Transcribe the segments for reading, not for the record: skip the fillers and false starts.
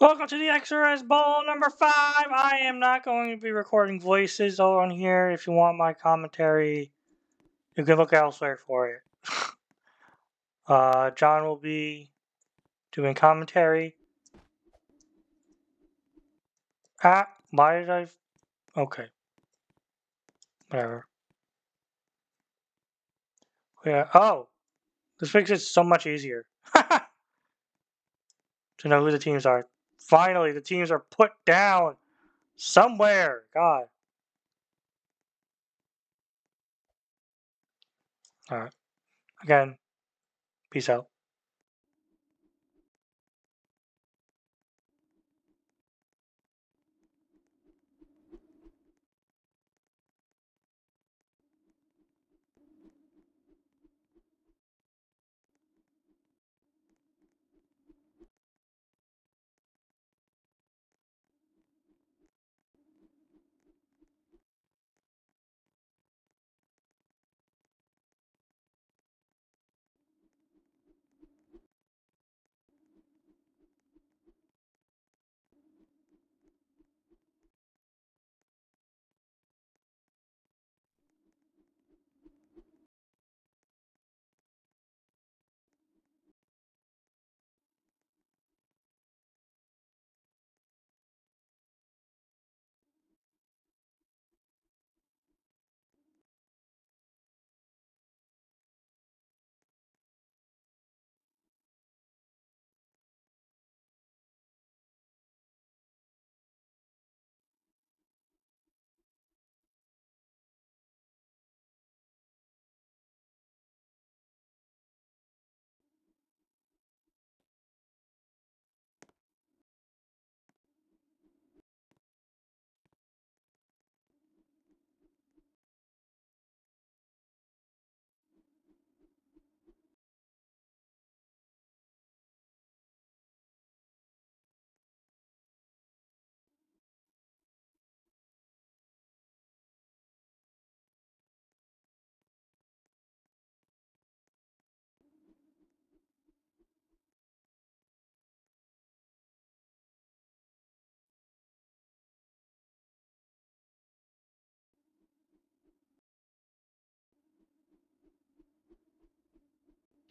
Welcome to the XRS Bowl number 5. I am not going to be recording voices on here. If you want my commentary, you can look elsewhere for it. John will be doing commentary. Why did I? Okay. Whatever. Yeah. Oh, this makes it so much easier to know who the teams are. Finally, the teams are put down somewhere. God. Alright. Again, peace out.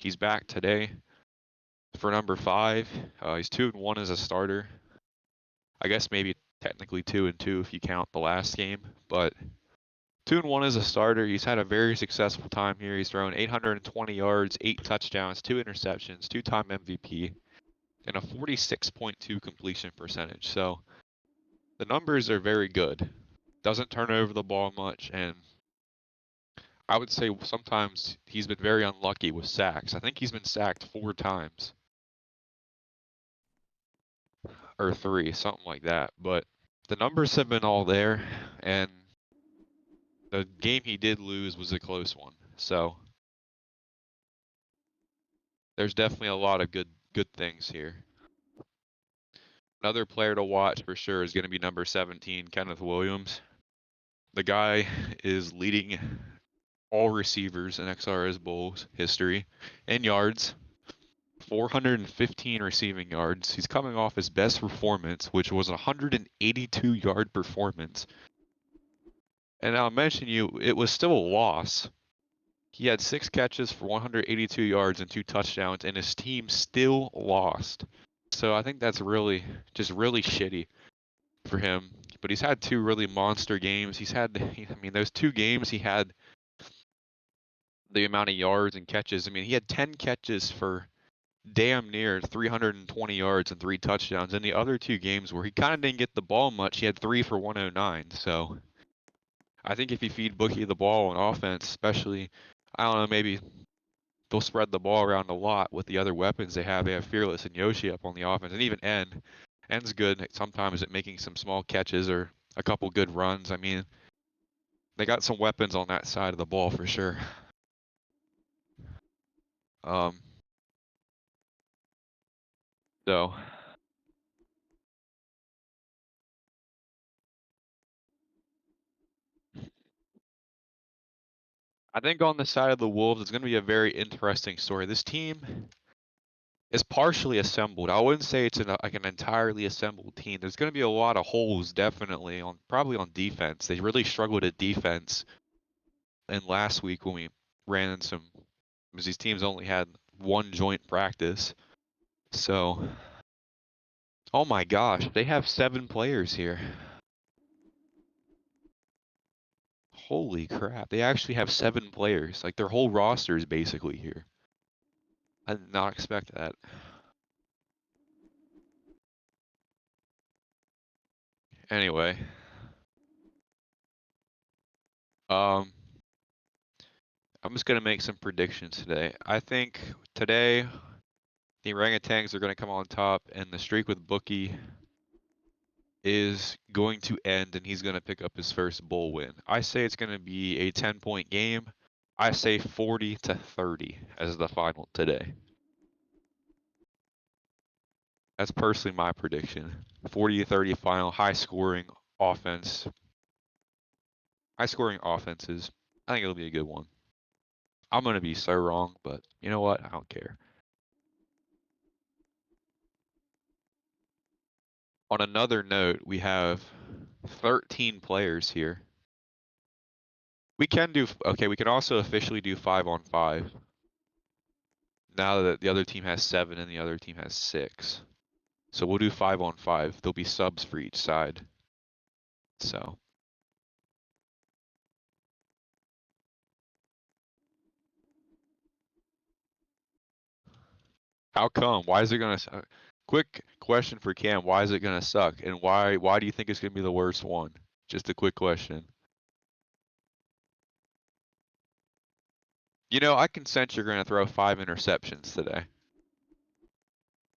He's back today for number 5. He's 2-1 as a starter. I guess maybe technically 2-2 if you count the last game, but 2-1 as a starter. He's had a very successful time here. He's thrown 820 yards, 8 touchdowns, 2 interceptions, 2-time MVP, and a 46.2 completion percentage. So the numbers are very good. Doesn't turn over the ball much, and I would say sometimes he's been very unlucky with sacks. I think he's been sacked 4 times. Or 3, something like that. But the numbers have been all there, and the game he did lose was a close one. So there's definitely a lot of good things here. Another player to watch for sure is going to be number 17, Kenneth Williams. The guy is leading all receivers in XRS Bowls history in yards. 415 receiving yards. He's coming off his best performance, which was a 182-yard performance. And I'll mention you, it was still a loss. He had 6 catches for 182 yards and 2 touchdowns, and his team still lost. So I think that's really, just really shitty for him. But he's had 2 really monster games. He's had, I mean, those 2 games he had the amount of yards and catches. I mean, he had 10 catches for damn near 320 yards and 3 touchdowns. In the other 2 games where he kind of didn't get the ball much, he had 3 for 109. So I think if you feed Bookie the ball on offense, especially, I don't know, maybe they'll spread the ball around a lot with the other weapons they have. They have Fearless and Yoshi up on the offense, and even N. N's good sometimes at making some small catches or a couple good runs. I mean, they got some weapons on that side of the ball for sure. So I think on the side of the Wolves, it's going to be a very interesting story. This team It's partially assembled. I wouldn't say it's like an entirely assembled team. There's going to be a lot of holes, definitely, probably on defense. They really struggled at defense. And last week when we ran in some, because these teams only had one joint practice. So, oh my gosh, they have 7 players here. Holy crap, they actually have 7 players. Like their whole roster is basically here. I did not expect that. Anyway. I'm just going to make some predictions today. I think today the Orangutans are going to come on top and the streak with Bookie is going to end and he's going to pick up his first bowl win. I say it's going to be a 10-point game. I say 40-30 as the final today. That's personally my prediction. 40-30 final, high scoring offense. High scoring offenses. I think it'll be a good one. I'm going to be so wrong, but you know what? I don't care. On another note, we have 13 players here. We can do, okay, we can also officially do 5-on-5. Now that the other team has 7 and the other team has 6. So we'll do 5-on-5. There'll be subs for each side. So. How come? Why is it gonna suck? Quick question for Cam, why is it gonna suck? And why do you think it's gonna be the worst one? Just a quick question. You know, I can sense you're gonna throw 5 interceptions today.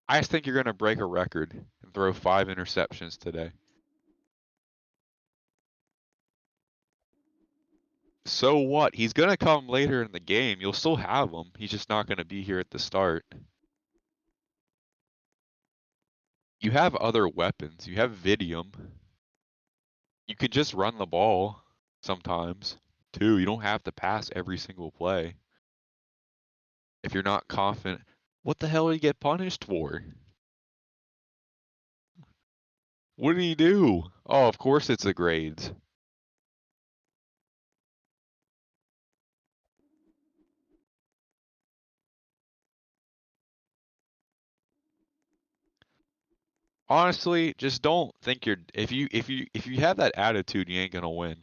I just think you're gonna break a record and throw 5 interceptions today. So what? He's gonna come later in the game. You'll still have him. He's just not gonna be here at the start. You have other weapons. You have Vidium. You can just run the ball sometimes, too. You don't have to pass every single play. If you're not confident, what the hell did he get punished for? What did he do? Oh, of course it's the grades. Honestly, just don't think you're if you have that attitude, you ain't gonna win.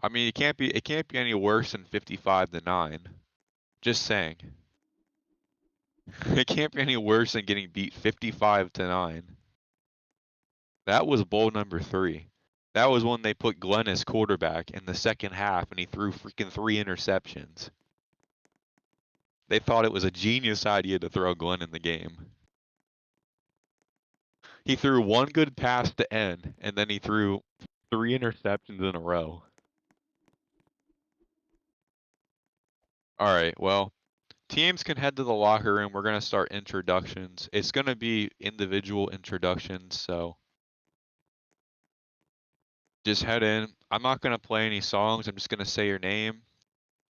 I mean, it can't be any worse than 55-9. Just saying. It can't be any worse than getting beat 55-9. That was bowl number 3. That was when they put Glenn as quarterback in the second half and he threw freaking 3 interceptions. They thought it was a genius idea to throw Glenn in the game. He threw one good pass to end, and then he threw 3 interceptions in a row. All right, well, teams can head to the locker room. We're going to start introductions. It's going to be individual introductions, so just head in. I'm not going to play any songs. I'm just going to say your name.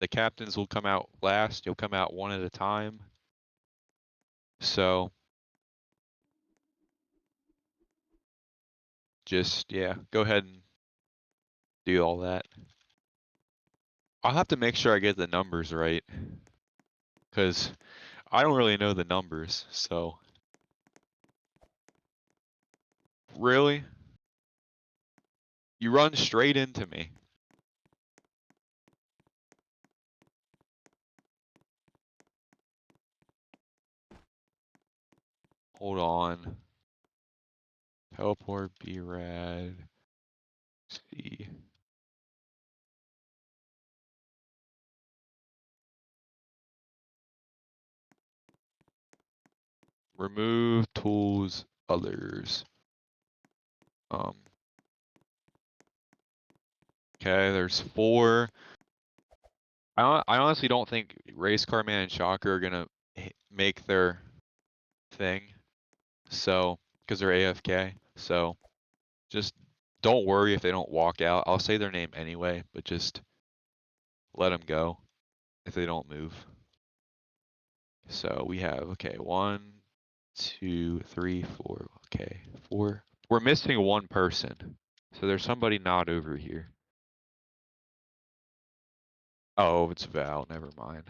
The captains will come out last. You'll come out one at a time. So just, yeah, go ahead and do all that. I'll have to make sure I get the numbers right, because I don't really know the numbers, so. Really? You run straight into me. Hold on. Teleport, be rad. See. Remove tools, others. Okay, there's 4. I honestly don't think Race Car Man and Shocker are gonna make their thing. So, because they're AFK. So, just don't worry if they don't walk out. I'll say their name anyway, but just let them go if they don't move. So we have, okay, 1, 2, 3, 4. Okay, 4. We're missing one person. So there's somebody not over here. Oh, it's Val. Never mind.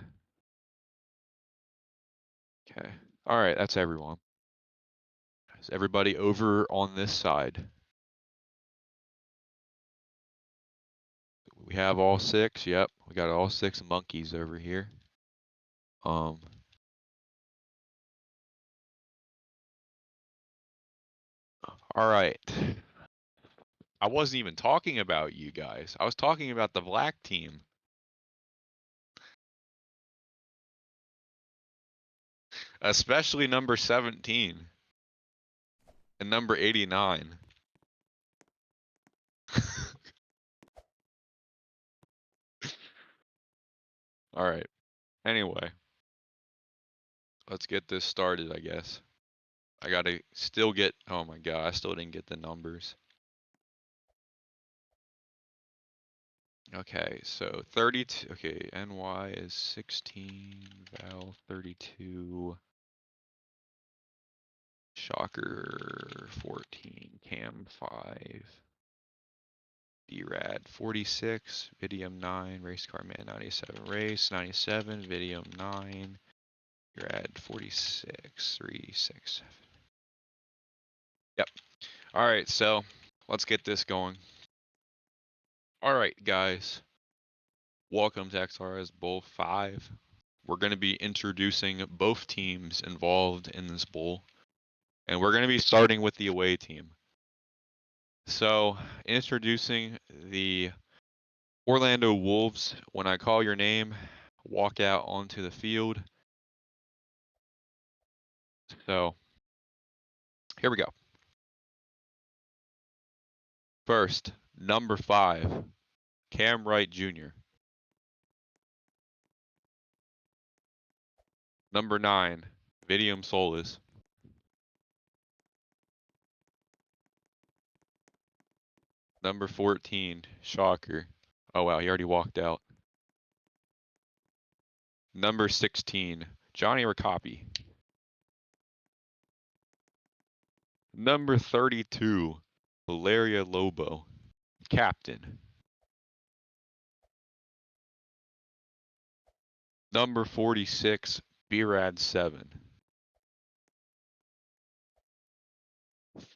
Okay. All right, that's everyone. Is everybody over on this side? We have all 6. Yep, we got all 6 monkeys over here. All right. I wasn't even talking about you guys. I was talking about the black team. Especially number 17 and number 89. All right. Anyway, let's get this started, I guess. I gotta still get, oh my god, I still didn't get the numbers. Okay, so 32, okay, NY is 16, Val 32, Shocker 14, Cam 5, DRAD 46, Vidium 9, Race Car Man 97, Race 97, Vidium 9, DRAD 46, 3, 6, 7. Yep. Alright, so let's get this going. Alright, guys. Welcome to XRS Bowl 5. We're going to be introducing both teams involved in this bowl. And we're going to be starting with the away team. So, introducing the Orlando Wolves. When I call your name, walk out onto the field. So, here we go. First, number 5, Cam Wright Jr. Number 9, Vidium Solis. Number 14, Shocker. Oh wow, he already walked out. Number 16, Johnny Ricapi. Number 32, Valeria Lobo, captain. Number 46, Birad 7.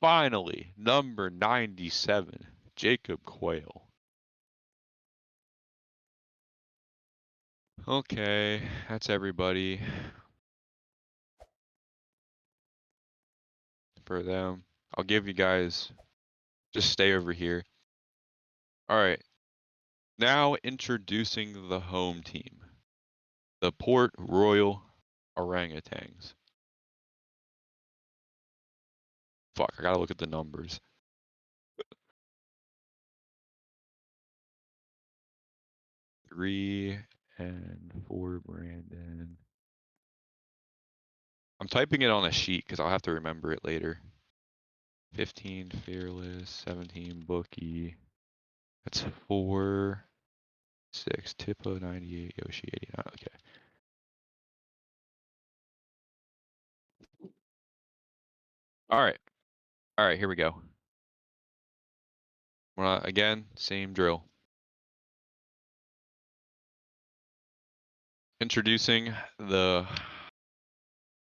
Finally, number 97, Jacob Quayle. Okay, that's everybody for them. I'll give you guys, just stay over here. All right, now introducing the home team, the Port Royal Orangutans. Fuck, I gotta look at the numbers. 3 and 4, Brandon. I'm typing it on a sheet because I'll have to remember it later. 15, Fearless, 17, Bookie. That's 4, 6, Tipo 98, Yoshi 89. Okay. All right. All right, here we go. Again, same drill. Introducing the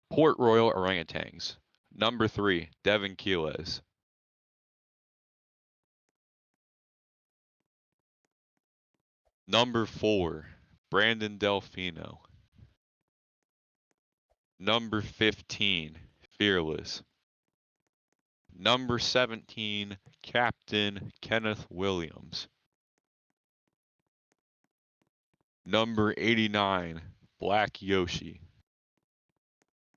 Port Royal Orangutans. Number 3, Devin Quiles. Number 4, Brandon Delfino. Number 15, Fearless. Number 17, Captain Kenneth Williams. Number 89, Black Yoshi.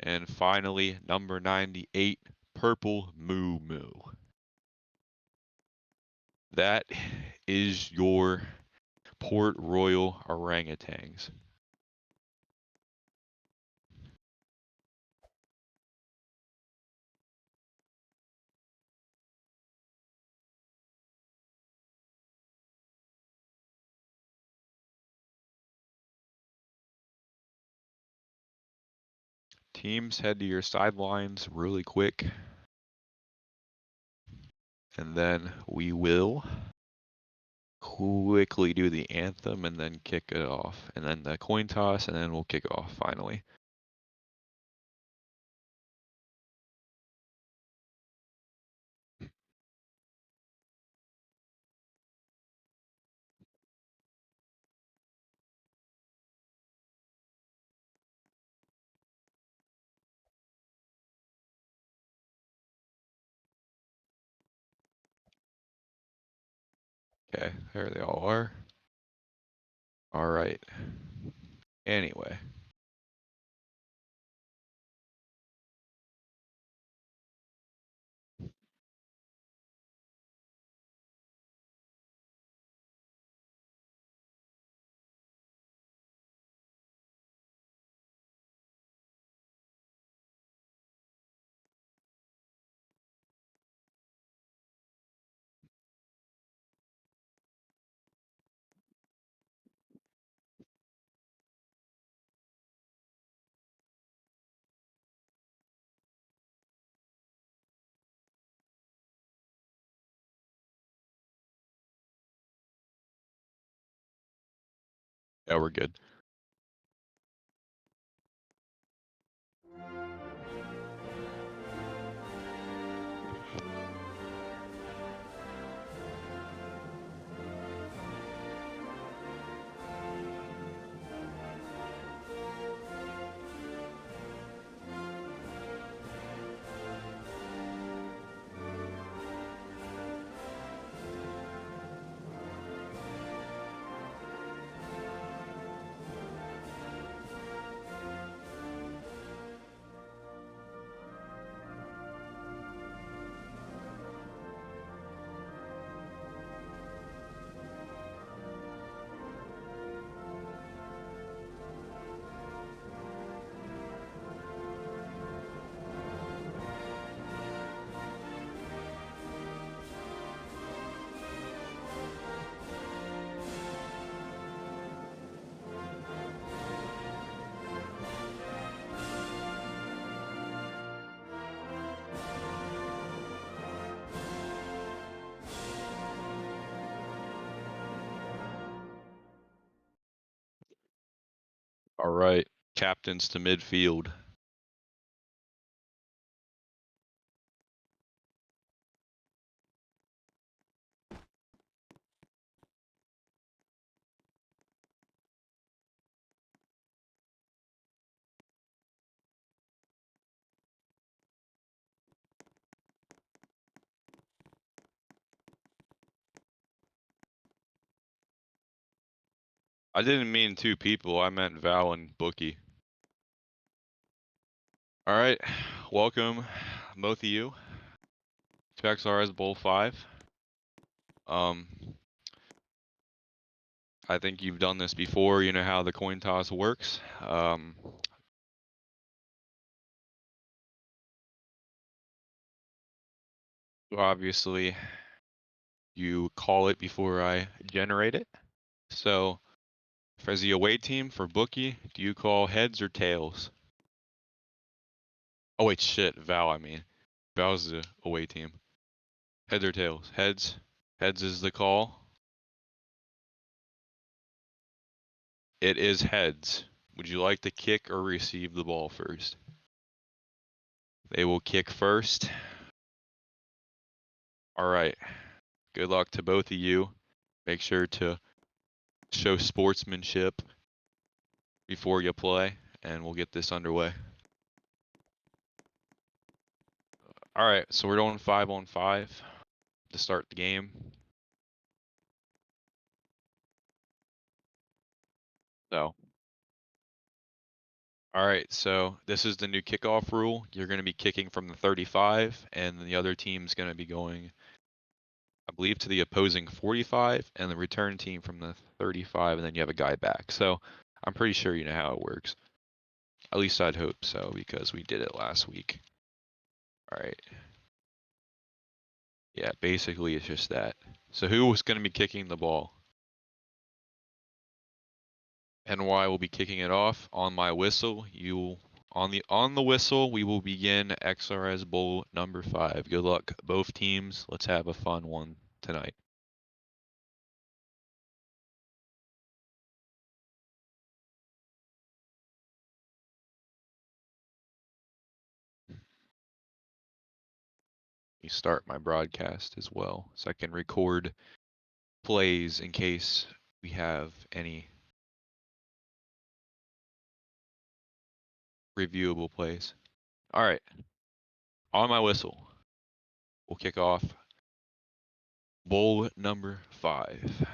And finally, number 98, Purple Moo Moo. That is your Port Royal Orangutans. teams head to your sidelines really quick. And then we will quickly do the anthem and then kick it off. And then the coin toss, and then we'll kick it off finally. Okay, there they all are. All right. Anyway. Yeah, we're good. All right, captains to midfield. I didn't mean two people, I meant Val and Bookie. All right, welcome both of you to XRS Bowl 5. I think you've done this before, you know how the coin toss works. Obviously, you call it before I generate it. So, as the away team for Bookie, do you call heads or tails? Oh wait, shit, Val, I mean. Val's the away team. Heads or tails? Heads. Heads is the call. It is heads. Would you like to kick or receive the ball first? They will kick first. All right. Good luck to both of you. Make sure to show sportsmanship before you play, and we'll get this underway. All right, so we're going 5-on-5 to start the game. So, all right, so this is the new kickoff rule. You're going to be kicking from the 35, and the other team's going to be going, I believe, to the opposing 45, and the return team from the 35, and then you have a guy back. So I'm pretty sure you know how it works. At least I'd hope so, because we did it last week. All right. Yeah, basically it's just that. So who was going to be kicking the ball? NY will be kicking it off. On my whistle, you On the whistle, we will begin XRS Bowl number 5. Good luck, both teams. Let's have a fun one tonight. Me start my broadcast as well, so I can record plays in case we have any reviewable plays. All right, on my whistle, we'll kick off bowl number 5.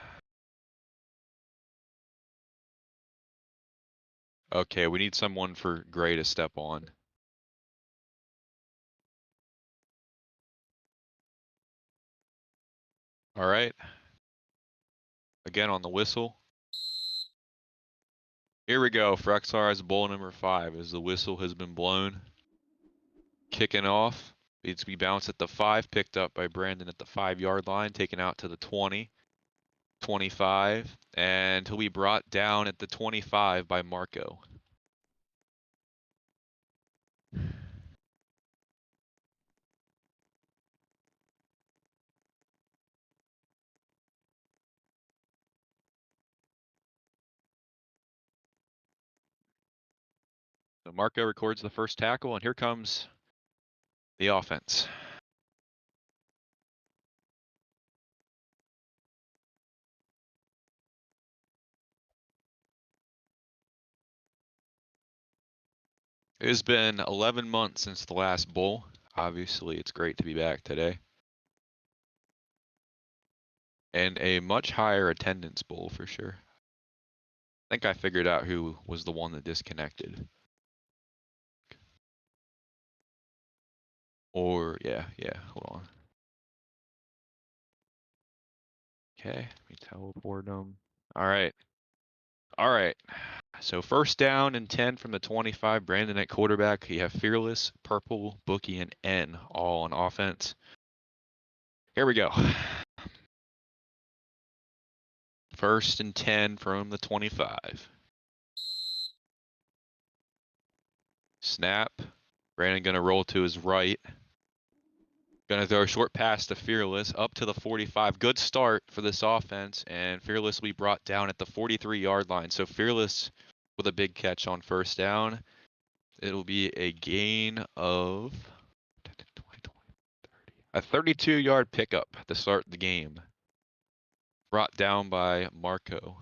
Okay, we need someone for Gray to step on. All right, again on the whistle. Here we go for XR's bowl number 5 as the whistle has been blown. Kicking off. It's to be bounced at the 5, picked up by Brandon at the 5-yard line, taken out to the 20, 25, and he'll be brought down at the 25 by Marco. So Marco records the first tackle, and here comes the offense. It has been 11 months since the last bowl. Obviously, it's great to be back today. And a much higher attendance bowl for sure. I think I figured out who was the one that disconnected. Or, yeah, hold on. Okay, let me teleport them. All right. So first down and 10 from the 25. Brandon at quarterback. You have Fearless, Purple, Bookie, and N all on offense. Here we go. First and 10 from the 25. Snap. Brandon gonna roll to his right. Gonna throw a short pass to Fearless up to the 45. Good start for this offense, and Fearless will be brought down at the 43-yard line. So Fearless with a big catch on first down. It'll be a gain of a 32-yard pickup to start the game. Brought down by Marco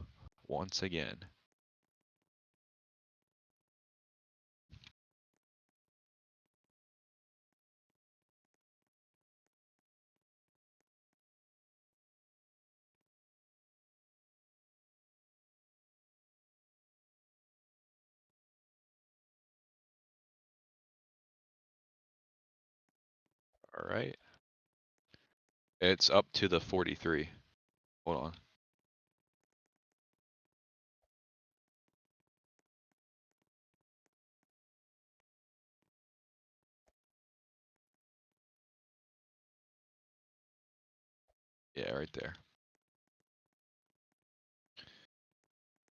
once again. All right. It's up to the 43. Hold on. Yeah, right there.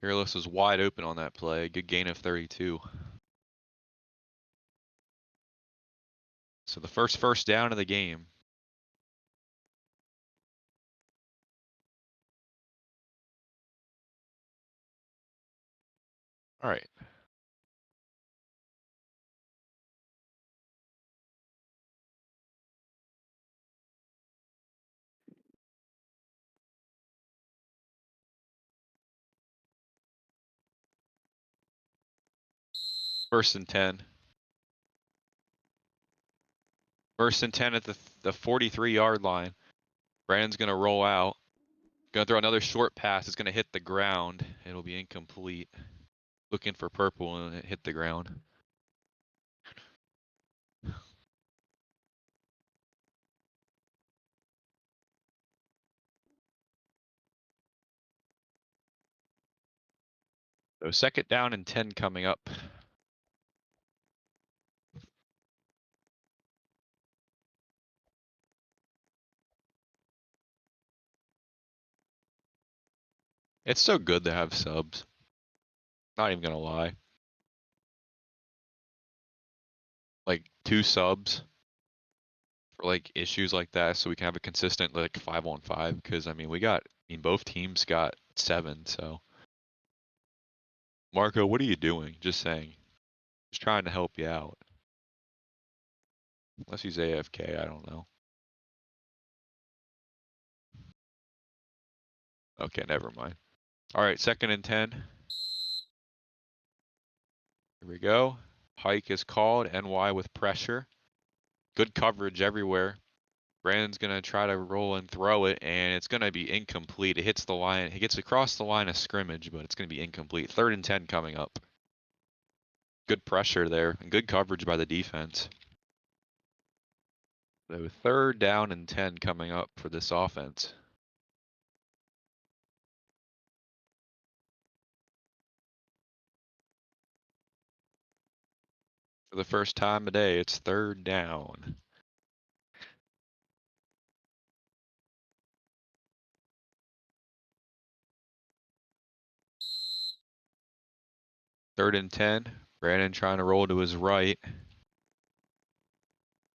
Fearless was wide open on that play. Good gain of 32. So the first down of the game. All right. First and 10. First and 10 at the 43-yard line. Brandon's going to roll out. Going to throw another short pass. It's going to hit the ground. It'll be incomplete. Looking for Purple, and it hit the ground. So second down and 10 coming up. It's so good to have subs. Not even going to lie. like 2 subs for like issues like that, so we can have a consistent like 5-on-5. Because I mean, both teams got 7. So Marco, what are you doing? Just saying, just trying to help you out. Unless he's AFK, I don't know. Okay, never mind. All right, 2nd and 10. Here we go. Hike is called. NY with pressure. Good coverage everywhere. Brandon's going to try to roll and throw it, and it's going to be incomplete. It hits the line. He gets across the line of scrimmage, but it's going to be incomplete. 3rd and 10 coming up. Good pressure there, and good coverage by the defense. So 3rd down and 10 coming up for this offense. For the first time today, it's 3rd down. Third and 10. Brandon trying to roll to his right.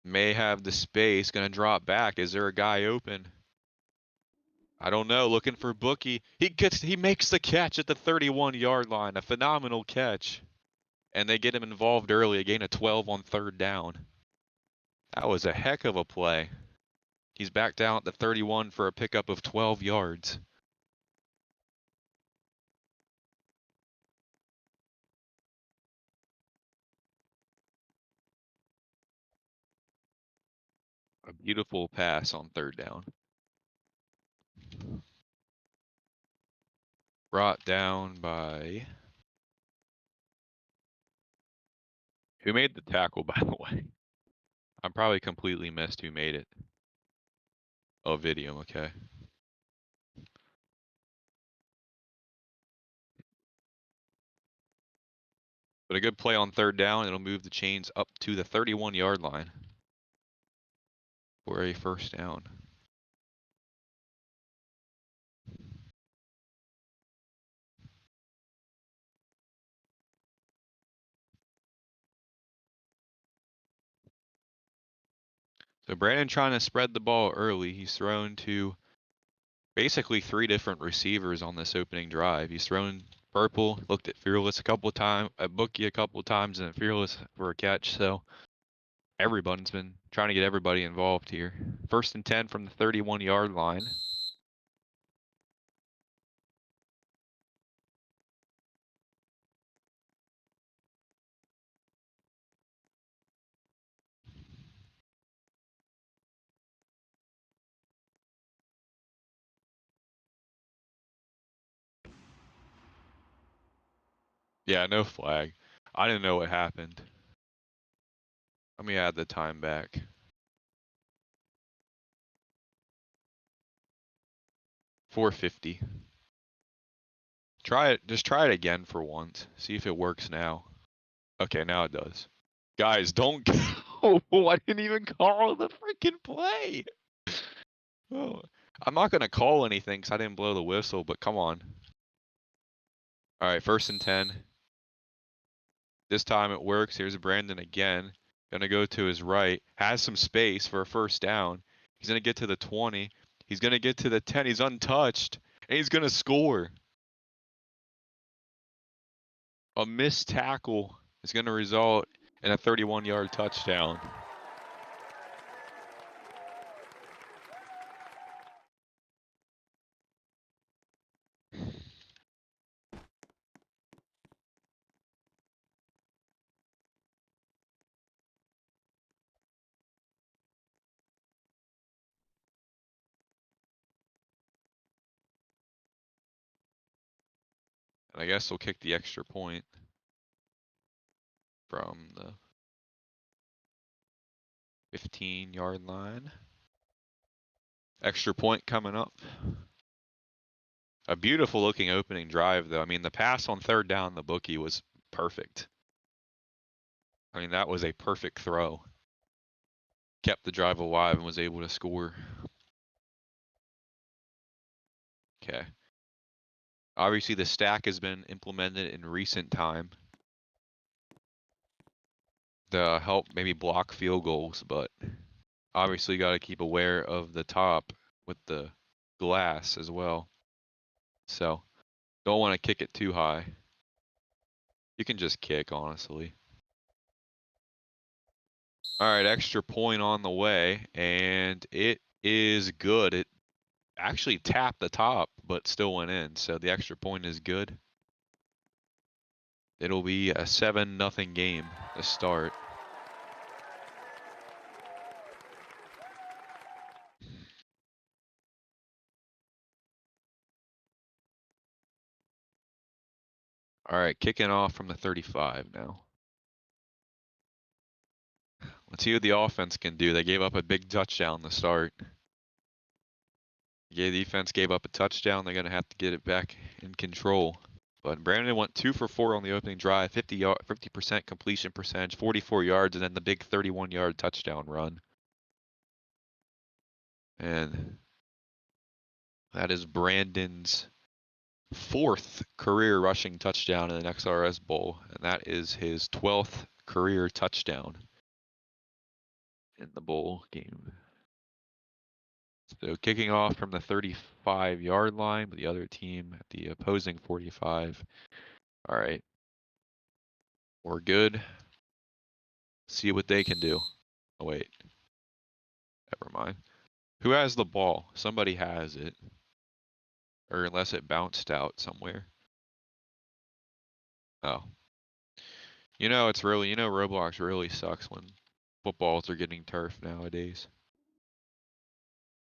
May have the space. Gonna drop back. Is there a guy open? I don't know. Looking for Bookie. He makes the catch at the 31-yard line. A phenomenal catch. And they get him involved early. A gain of 12 on 3rd down. That was a heck of a play. He's back down at the 31 for a pickup of 12 yards. A beautiful pass on 3rd down. Brought down by... Who made the tackle, by the way? I probably completely missed who made it. Oh, video, okay. But a good play on 3rd down. It'll move the chains up to the 31-yard line for a 1st down. So Brandon trying to spread the ball early. He's thrown to basically 3 different receivers on this opening drive. He's thrown Purple, looked at Fearless a couple of times, at Bookie a couple of times, and at Fearless for a catch. So everyone's been trying to get everybody involved here. 1st and 10 from the 31-yard line. Yeah, no flag. I didn't know what happened. Let me add the time back. 4:50. Try it. Just try it again for once. See if it works now. Okay, now it does. Guys, don't go. I didn't even call the freaking play. Oh, I'm not going to call anything because I didn't blow the whistle, but come on. All right, 1st and 10. This time it works. Here's Brandon again. Going to go to his right. Has some space for a 1st down. He's going to get to the 20. He's going to get to the 10. He's untouched. And he's going to score. A missed tackle is going to result in a 31-yard touchdown. And I guess we'll kick the extra point from the 15-yard line. Extra point coming up. A beautiful looking opening drive, though. I mean, the pass on 3rd down, the Bookie was perfect. I mean, that was a perfect throw. Kept the drive alive and was able to score. Okay. Obviously, the stack has been implemented in recent time. to help maybe block field goals, but obviously you got to keep aware of the top with the glass as well. So don't want to kick it too high. You can just kick, honestly. All right, extra point on the way, and it is good. It actually tapped the top, but still went in, so the extra point is good. It'll be a 7-0 game to start. All right, kicking off from the 35 now. Let's see what the offense can do. They gave up a big touchdown to start. The defense gave up a touchdown. They're going to have to get it back in control. But Brandon went 2 for 4 on the opening drive, 50% completion percentage, 44 yards, and then the big 31-yard touchdown run. And that is Brandon's 4th career rushing touchdown in an XRS Bowl, and that is his 12th career touchdown in the bowl game. So kicking off from the 35-yard line, but the other team at the opposing 45. All right. We're good. See what they can do. Oh, wait. Never mind. Who has the ball? Somebody has it. Or unless it bounced out somewhere. Oh. It's really, Roblox really sucks when footballs are getting turf nowadays.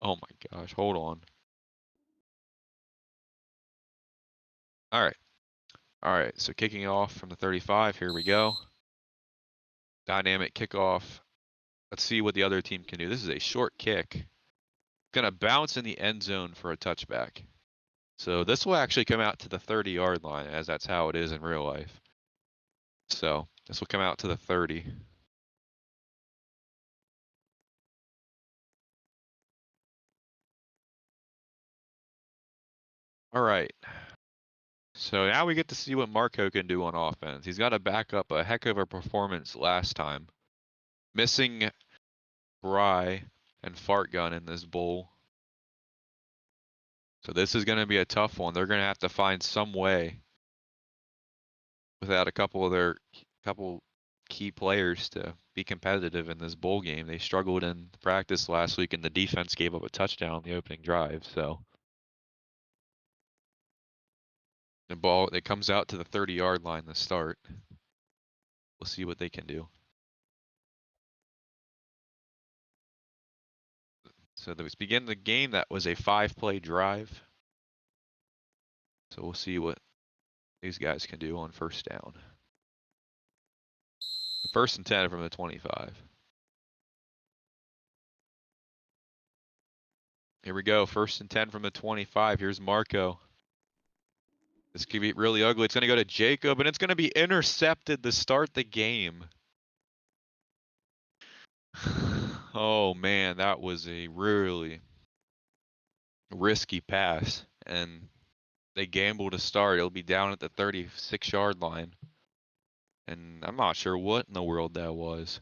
Oh my gosh, hold on. All right. All right, so kicking off from the 35, here we go. Dynamic kickoff. Let's see what the other team can do. This is a short kick. Gonna bounce in the end zone for a touchback. So this will actually come out to the 30-yard line, as that's how it is in real life. So this will come out to the 30. All right. So now we get to see what Marco can do on offense. He's got to back up a heck of a performance last time. Missing Bry and Fart Gun in this bowl. So this is going to be a tough one. They're going to have to find some way without a couple of their key players to be competitive in this bowl game. They struggled in practice last week, and the defense gave up a touchdown on the opening drive. So the ball, it comes out to the 30-yard line to start. We'll see what they can do. So that was begin the game. That was a 5-play drive. So we'll see what these guys can do on first down. First and 10 from the 25. Here we go. First and 10 from the 25. Here's Marco. This could be really ugly. It's going to go to Jacob, and it's going to be intercepted to start the game. Oh, man, that was a really risky pass, and they gambled to start. It'll be down at the 36-yard line, and I'm not sure what in the world that was.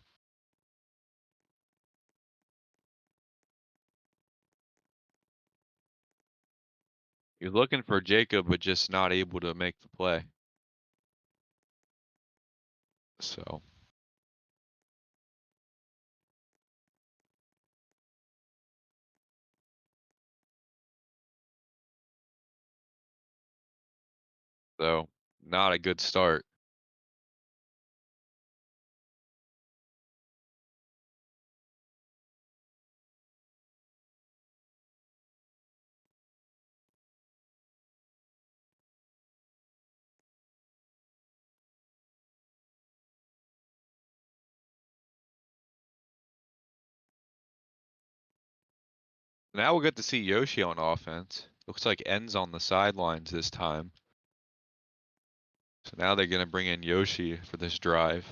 He was looking for Jacob, but just not able to make the play. So not a good start. Now we'll get to see Yoshi on offense. Looks like N's on the sidelines this time. So now they're going to bring in Yoshi for this drive.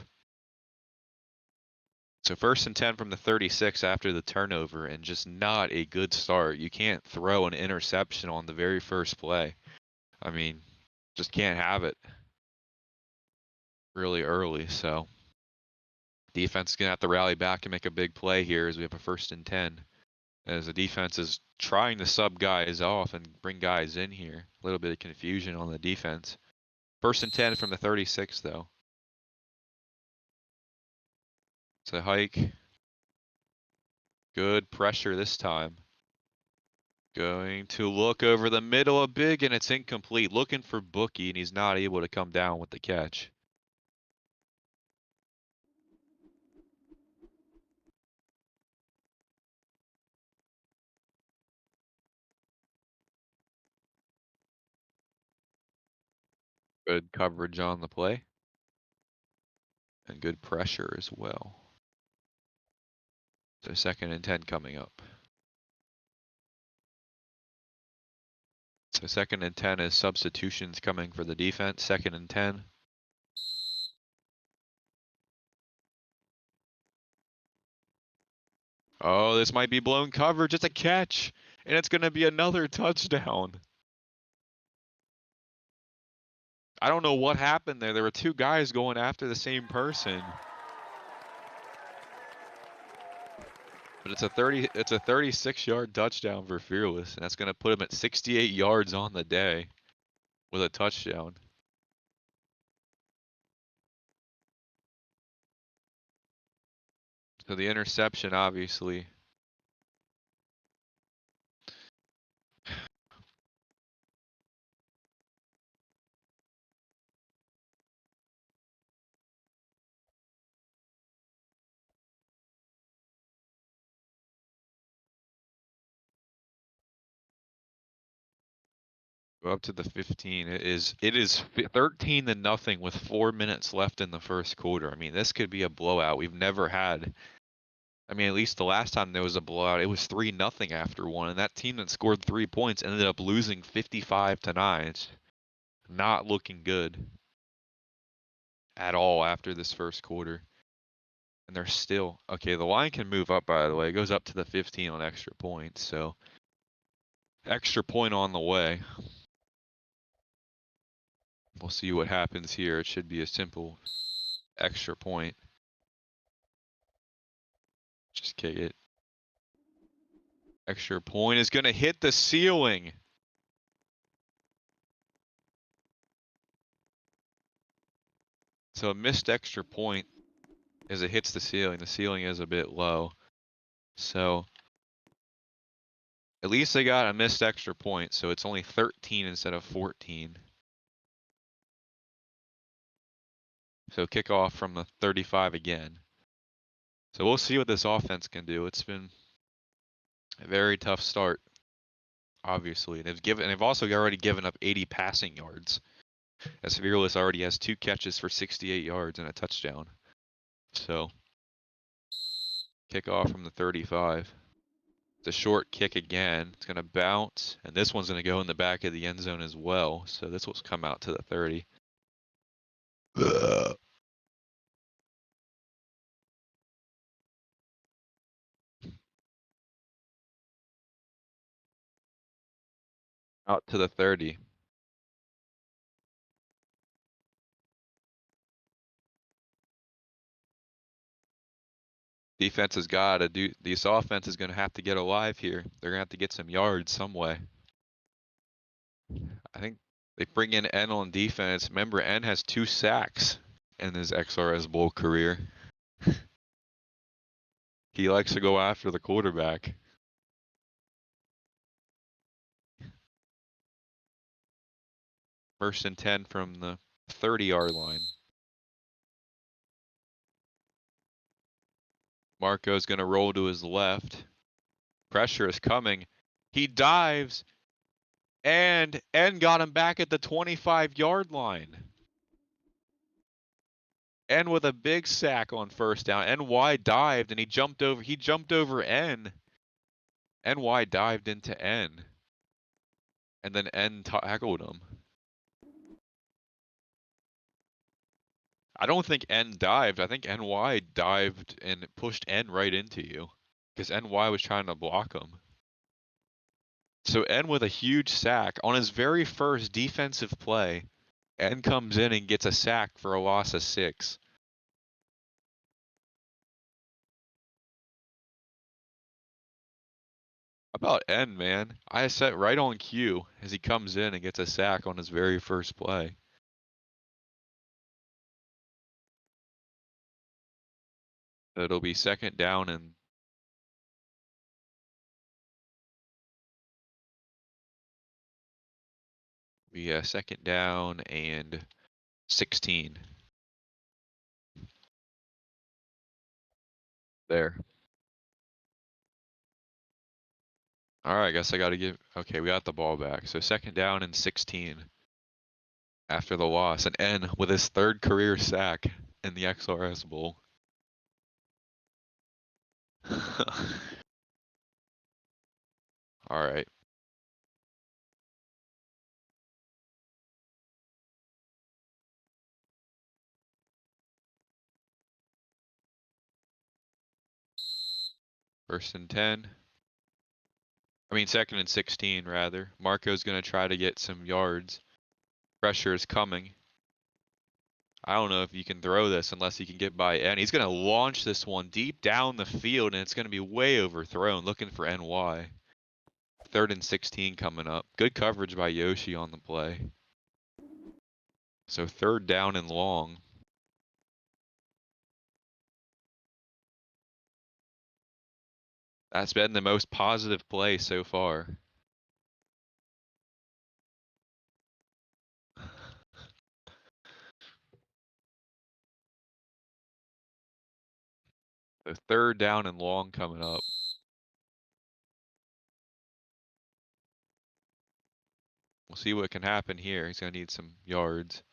So first and 10 from the 36 after the turnover, and just not a good start. You can't throw an interception on the very first play. I mean, just can't have it really early. So Defense is going to have to rally back and make a big play here as we have a 1st and 10. As the defense is trying to sub guys off and bring guys in here. A little bit of confusion on the defense. 1st and 10 from the 36 though. It's a hike. Good pressure this time. Going to look over the middle a big and it's incomplete. Looking for Bookie and he's not able to come down with the catch. Good coverage on the play. And good pressure as well. So 2nd and 10 coming up. So 2nd and 10 is substitutions coming for the defense. 2nd and 10. Oh, this might be blown coverage. It's a catch. And it's going to be another touchdown. I don't know what happened there. There were 2 guys going after the same person. But it's a 36-yard touchdown for Fearless, and that's going to put him at 68 yards on the day with a touchdown. So the interception, obviously. Go up to the 15. It is 13-0 with 4 minutes left in the 1st quarter. I mean, this could be a blowout. We've never had. I mean, at least the last time there was a blowout, it was 3-0 after one, and that team that scored 3 points ended up losing 55-9. It's not looking good at all after this 1st quarter. And they're still okay. The line can move up, by the way. It goes up to the 15 on extra points, so extra point on the way. We'll see what happens here. It should be a simple extra point. Just kick it. Extra point is going to hit the ceiling. So a missed extra point as it hits the ceiling. The ceiling is a bit low. So at least they got a missed extra point. So it's only 13 instead of 14. So kickoff from the 35 again. So we'll see what this offense can do. It's been a very tough start, obviously. And they've also already given up 80 passing yards. As Fearless already has 2 catches for 68 yards and a touchdown. So kickoff from the 35. It's a short kick again. It's going to bounce, and this one's going to go in the back of the end zone as well. So this will come out to the 30. Out to the 30. Defense has got to do, this offense is going to have to get alive here. They're going to have to get some yards some way. I think they bring in N on defense. Remember, N has 2 sacks in his XRS Bowl career. He likes to go after the quarterback. First and 10 from the 30-yard line. Marco's going to roll to his left. Pressure is coming. He dives, and N got him back at the 25-yard line. N with a big sack on 1st down. NY dived, and he jumped over N. NY dived into N. And then N tackled him. I don't think N dived. I think NY dived and pushed N right into you. Because NY was trying to block him. So N with a huge sack. On his very first defensive play, N comes in and gets a sack for a loss of 6. about N, man? I set right on cue as he comes in and gets a sack on his very first play. So it'll be second down and second down and 16. There. All right, I guess I got to give. Okay, we got the ball back. So second down and 16 after the loss. And N with his third career sack in the XRS Bowl. All right. First and 10. I mean, second and 16, rather. Marco's going to try to get some yards. Pressure is coming. I don't know if you can throw this unless he can get by N. He's going to launch this one deep down the field, and it's going to be way overthrown, looking for NY. Third and 16 coming up. Good coverage by Yoshi on the play. So third down and long. That's been the most positive play so far. So third down and long coming up. We'll see what can happen here. He's going to need some yards.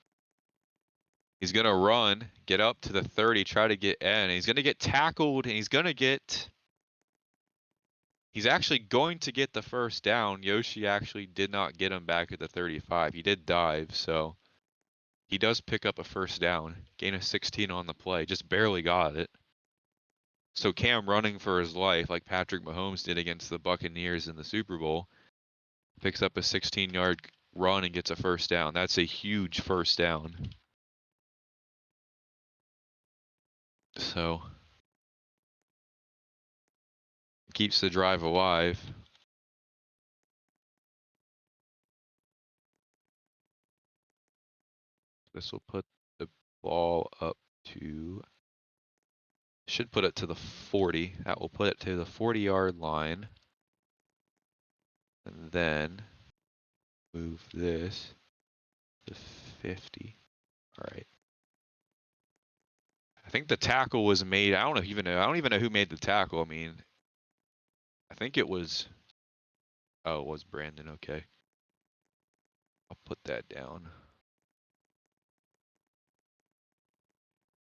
He's going to run, get up to the 30, try to get N. He's going to get tackled, and he's actually going to get the first down. Yoshi actually did not get him back at the 35. He did dive, so he does pick up a first down. Gain of 16 on the play. Just barely got it. So Cam running for his life like Patrick Mahomes did against the Buccaneers in the Super Bowl. Picks up a 16-yard run and gets a first down. That's a huge first down. So keeps the drive alive. This will put the ball up to, should put it to the 40. That will put it to the 40-yard line. And then move this to 50. All right. I think the tackle was made. I don't even know who made the tackle. I mean, I think it was, oh, it was Brandon. Okay. I'll put that down.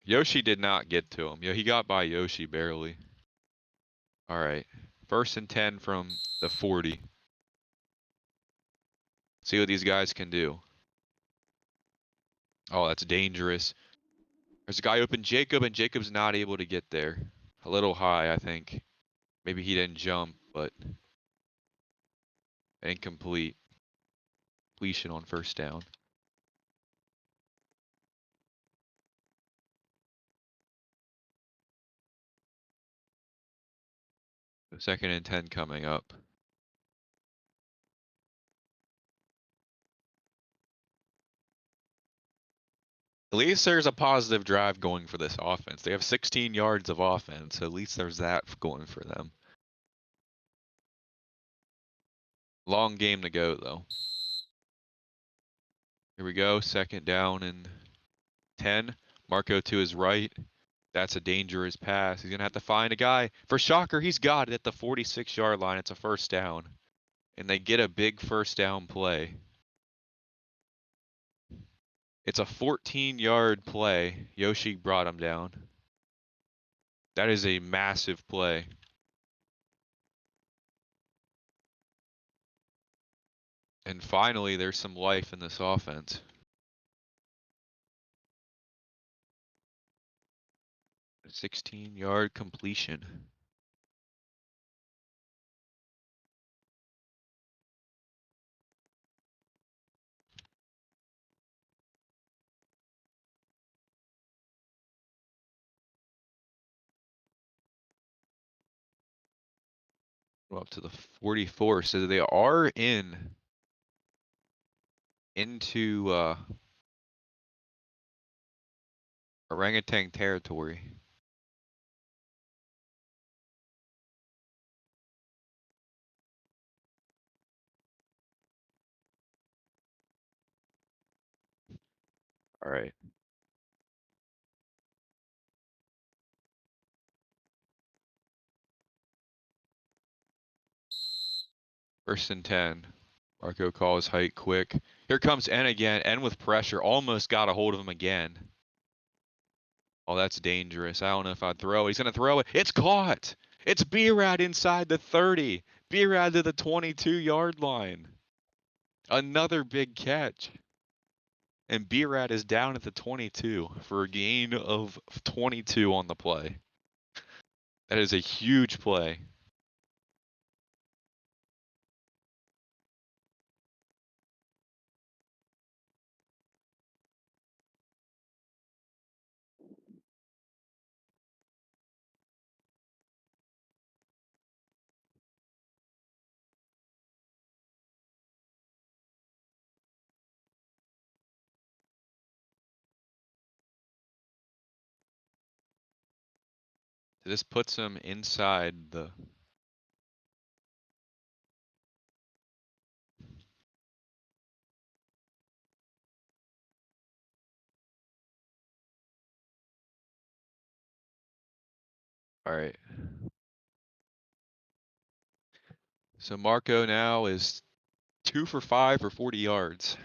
Yoshi did not get to him. Yeah, he got by Yoshi barely. All right. First and 10 from the 40. See what these guys can do. Oh, that's dangerous. There's a guy open, Jacob, and Jacob's not able to get there. A little high, I think. Maybe he didn't jump, but incomplete. Completion on first down. So second and 10 coming up. At least there's a positive drive going for this offense. They have 16 yards of offense, so at least there's that going for them. Long game to go, though. Here we go, second down and 10. Marco to his right. That's a dangerous pass. He's going to have to find a guy. For Shocker, he's got it at the 46-yard line. It's a first down. And they get a big first down play. It's a 14-yard play. Yoshi brought him down. That is a massive play. And finally, there's some life in this offense. 16-yard completion. Well, up to the 44, so they are into orangutan territory. All right. First and 10. Marco calls height quick. Here comes N again. N with pressure. Almost got a hold of him again. Oh, that's dangerous. I don't know if I'd throw it. He's going to throw it. It's caught. It's B-Rad inside the 30. B-Rad to the 22-yard line. Another big catch. And B-Rad is down at the 22 for a gain of 22 on the play. That is a huge play. This puts him inside the... All right. So Marco now is 2 for 5 for 40 yards.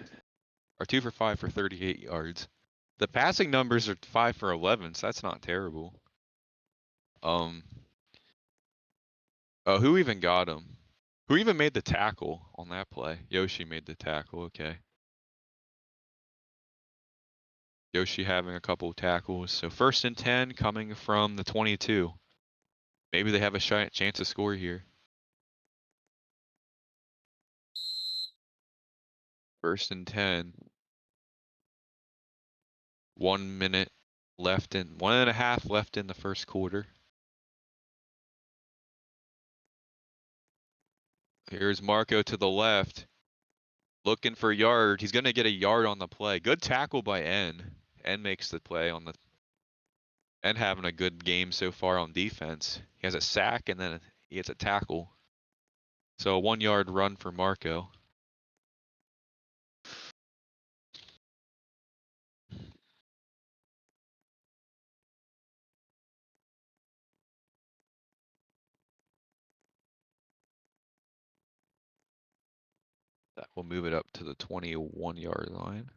Or 2 for 5 for 38 yards. The passing numbers are 5 for 11, so that's not terrible. Oh, who even got him? Who even made the tackle on that play? Yoshi made the tackle, okay. Yoshi having a couple of tackles. So first and 10 coming from the 22. Maybe they have a chance to score here. First and 10. 1 minute left in, 1.5 left in the first quarter. Here's Marco to the left. Looking for a yard. He's going to get a yard on the play. Good tackle by N. N makes the play on the... N having a good game so far on defense. He has a sack and then he gets a tackle. So a 1-yard run for Marco. That will move it up to the 21-yard line.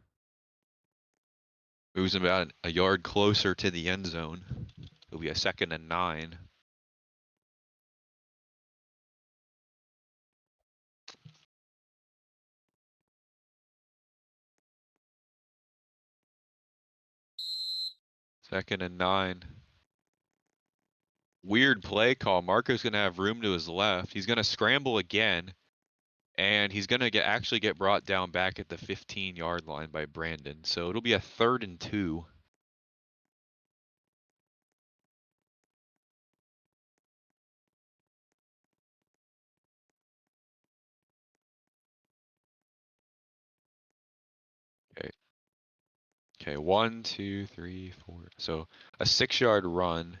Moves him about a yard closer to the end zone. It'll be a 2nd and 9. Second and 9. Weird play call. Marco's going to have room to his left. He's going to scramble again. And he's going to actually get brought down back at the 15-yard line by Brandon. So it'll be a 3rd and 2. Okay. Okay, 1, 2, 3, 4. So a 6-yard run.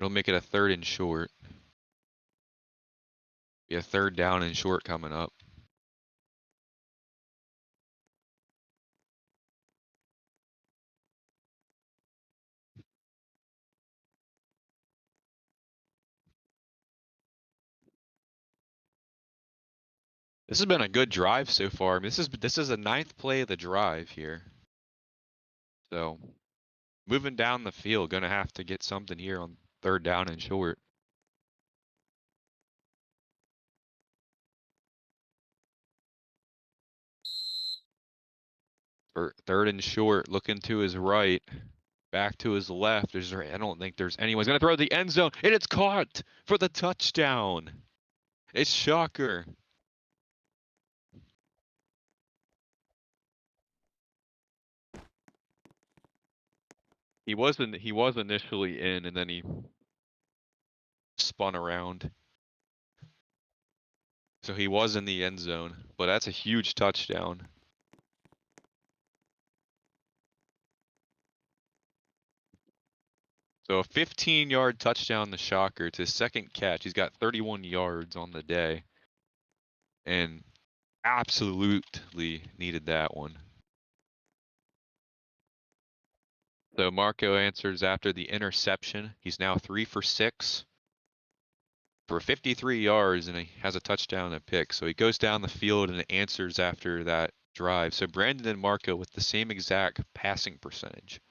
It'll make it a 3rd and short. Be a 3rd down and short coming up. This has been a good drive so far. I mean, this is the 9th play of the drive here. So moving down the field, gonna have to get something here on 3rd down and short. For 3rd and short, looking to his right, back to his left. I don't think there's anyone. He's gonna throw the end zone, and it's caught for the touchdown. It's Shocker. He was initially in, and then he spun around. So he was in the end zone, but that's a huge touchdown. So a 15-yard touchdown to Shocker. It's his second catch. He's got 31 yards on the day. And absolutely needed that one. So Marco answers after the interception. He's now 3 for 6 for 53 yards, and he has a touchdown and a pick. So he goes down the field and answers after that drive. So Brandon and Marco with the same exact passing percentage.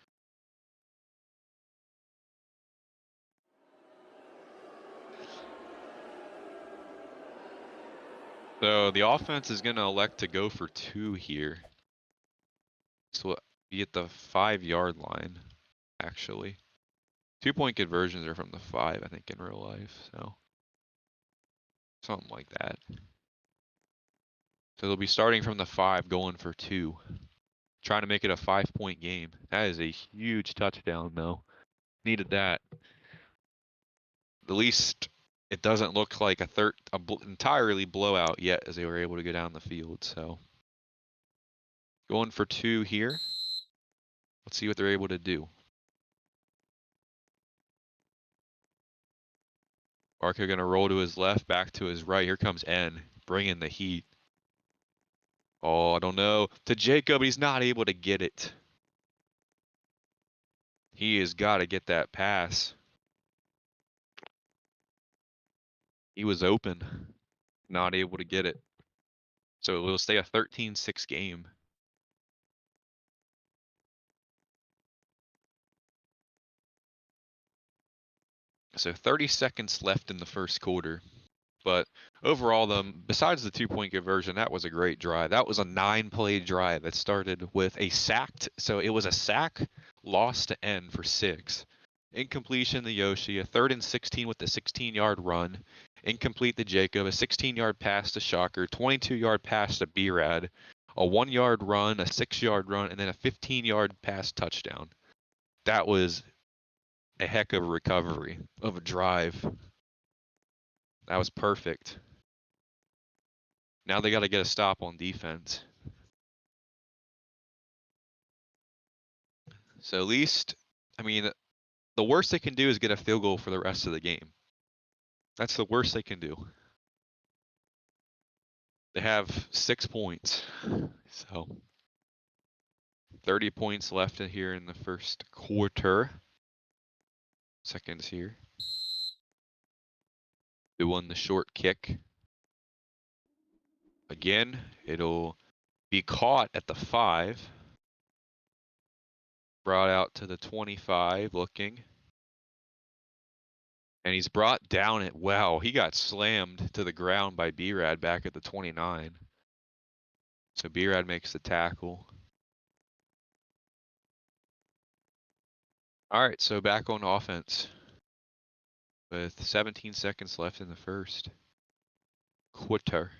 So the offense is going to elect to go for 2 here. So we'll be at the 5-yard line, actually. 2-point conversions are from the 5, I think, in real life. So something like that. So they'll be starting from the 5, going for 2. Trying to make it a 5-point game. That is a huge touchdown, though. Needed that. At least it doesn't look like a entirely blowout yet, as they were able to go down the field. So going for 2 here. Let's see what they're able to do. Marco going to roll to his left, back to his right. Here comes N, bringing the heat. Oh, I don't know. To Jacob, he's not able to get it. He has got to get that pass. He was open, not able to get it. So it'll stay a 13-6 game. So 30 seconds left in the first quarter. But overall, besides the 2-point conversion, that was a great drive. That was a 9-play drive that started with a sacked. So it was a sack, loss to N for 6. Incompletion to Yoshi, a 3rd and 16 with a 16-yard run. Incomplete to Jacob, a 16-yard pass to Shocker, 22-yard pass to B-Rad, a 1-yard run, a 6-yard run, and then a 15-yard pass touchdown. That was a heck of a recovery of a drive. That was perfect. Now they got to get a stop on defense. So at least, I mean, the worst they can do is get a field goal for the rest of the game. That's the worst they can do. They have 6 points. So 30 points left here in the first quarter. Seconds here. They won the short kick. Again, it'll be caught at the 5. Brought out to the 25 looking. And he's brought down at, wow, he got slammed to the ground by B-Rad back at the 29. So B-Rad makes the tackle. All right, so back on offense with 17 seconds left in the first quarter.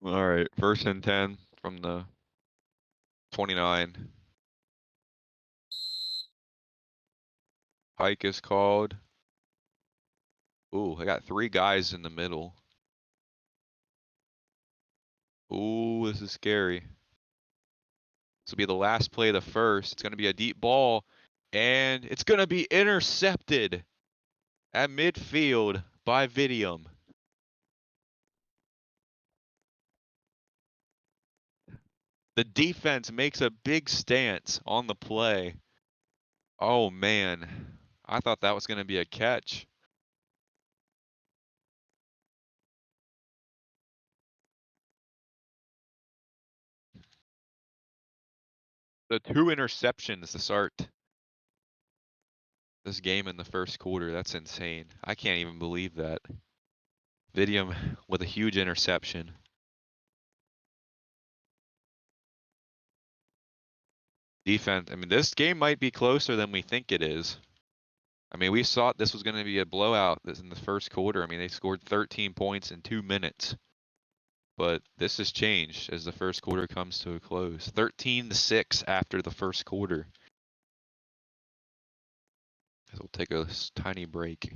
All right, 1st and 10 from the 29. Hike is called. Ooh, I got 3 guys in the middle. Ooh, this is scary. This will be the last play of the first. It's going to be a deep ball, and it's going to be intercepted at midfield by Vidium. The defense makes a big stance on the play. Oh, man. I thought that was going to be a catch. The 2 interceptions to start this game in the first quarter. That's insane. I can't even believe that. Vidium with a huge interception. defense. I mean, this game might be closer than we think it is. I mean, we thought this was going to be a blowout in the first quarter. I mean, they scored 13 points in 2 minutes. But this has changed as the first quarter comes to a close. 13-6 after the first quarter. We'll take a tiny break.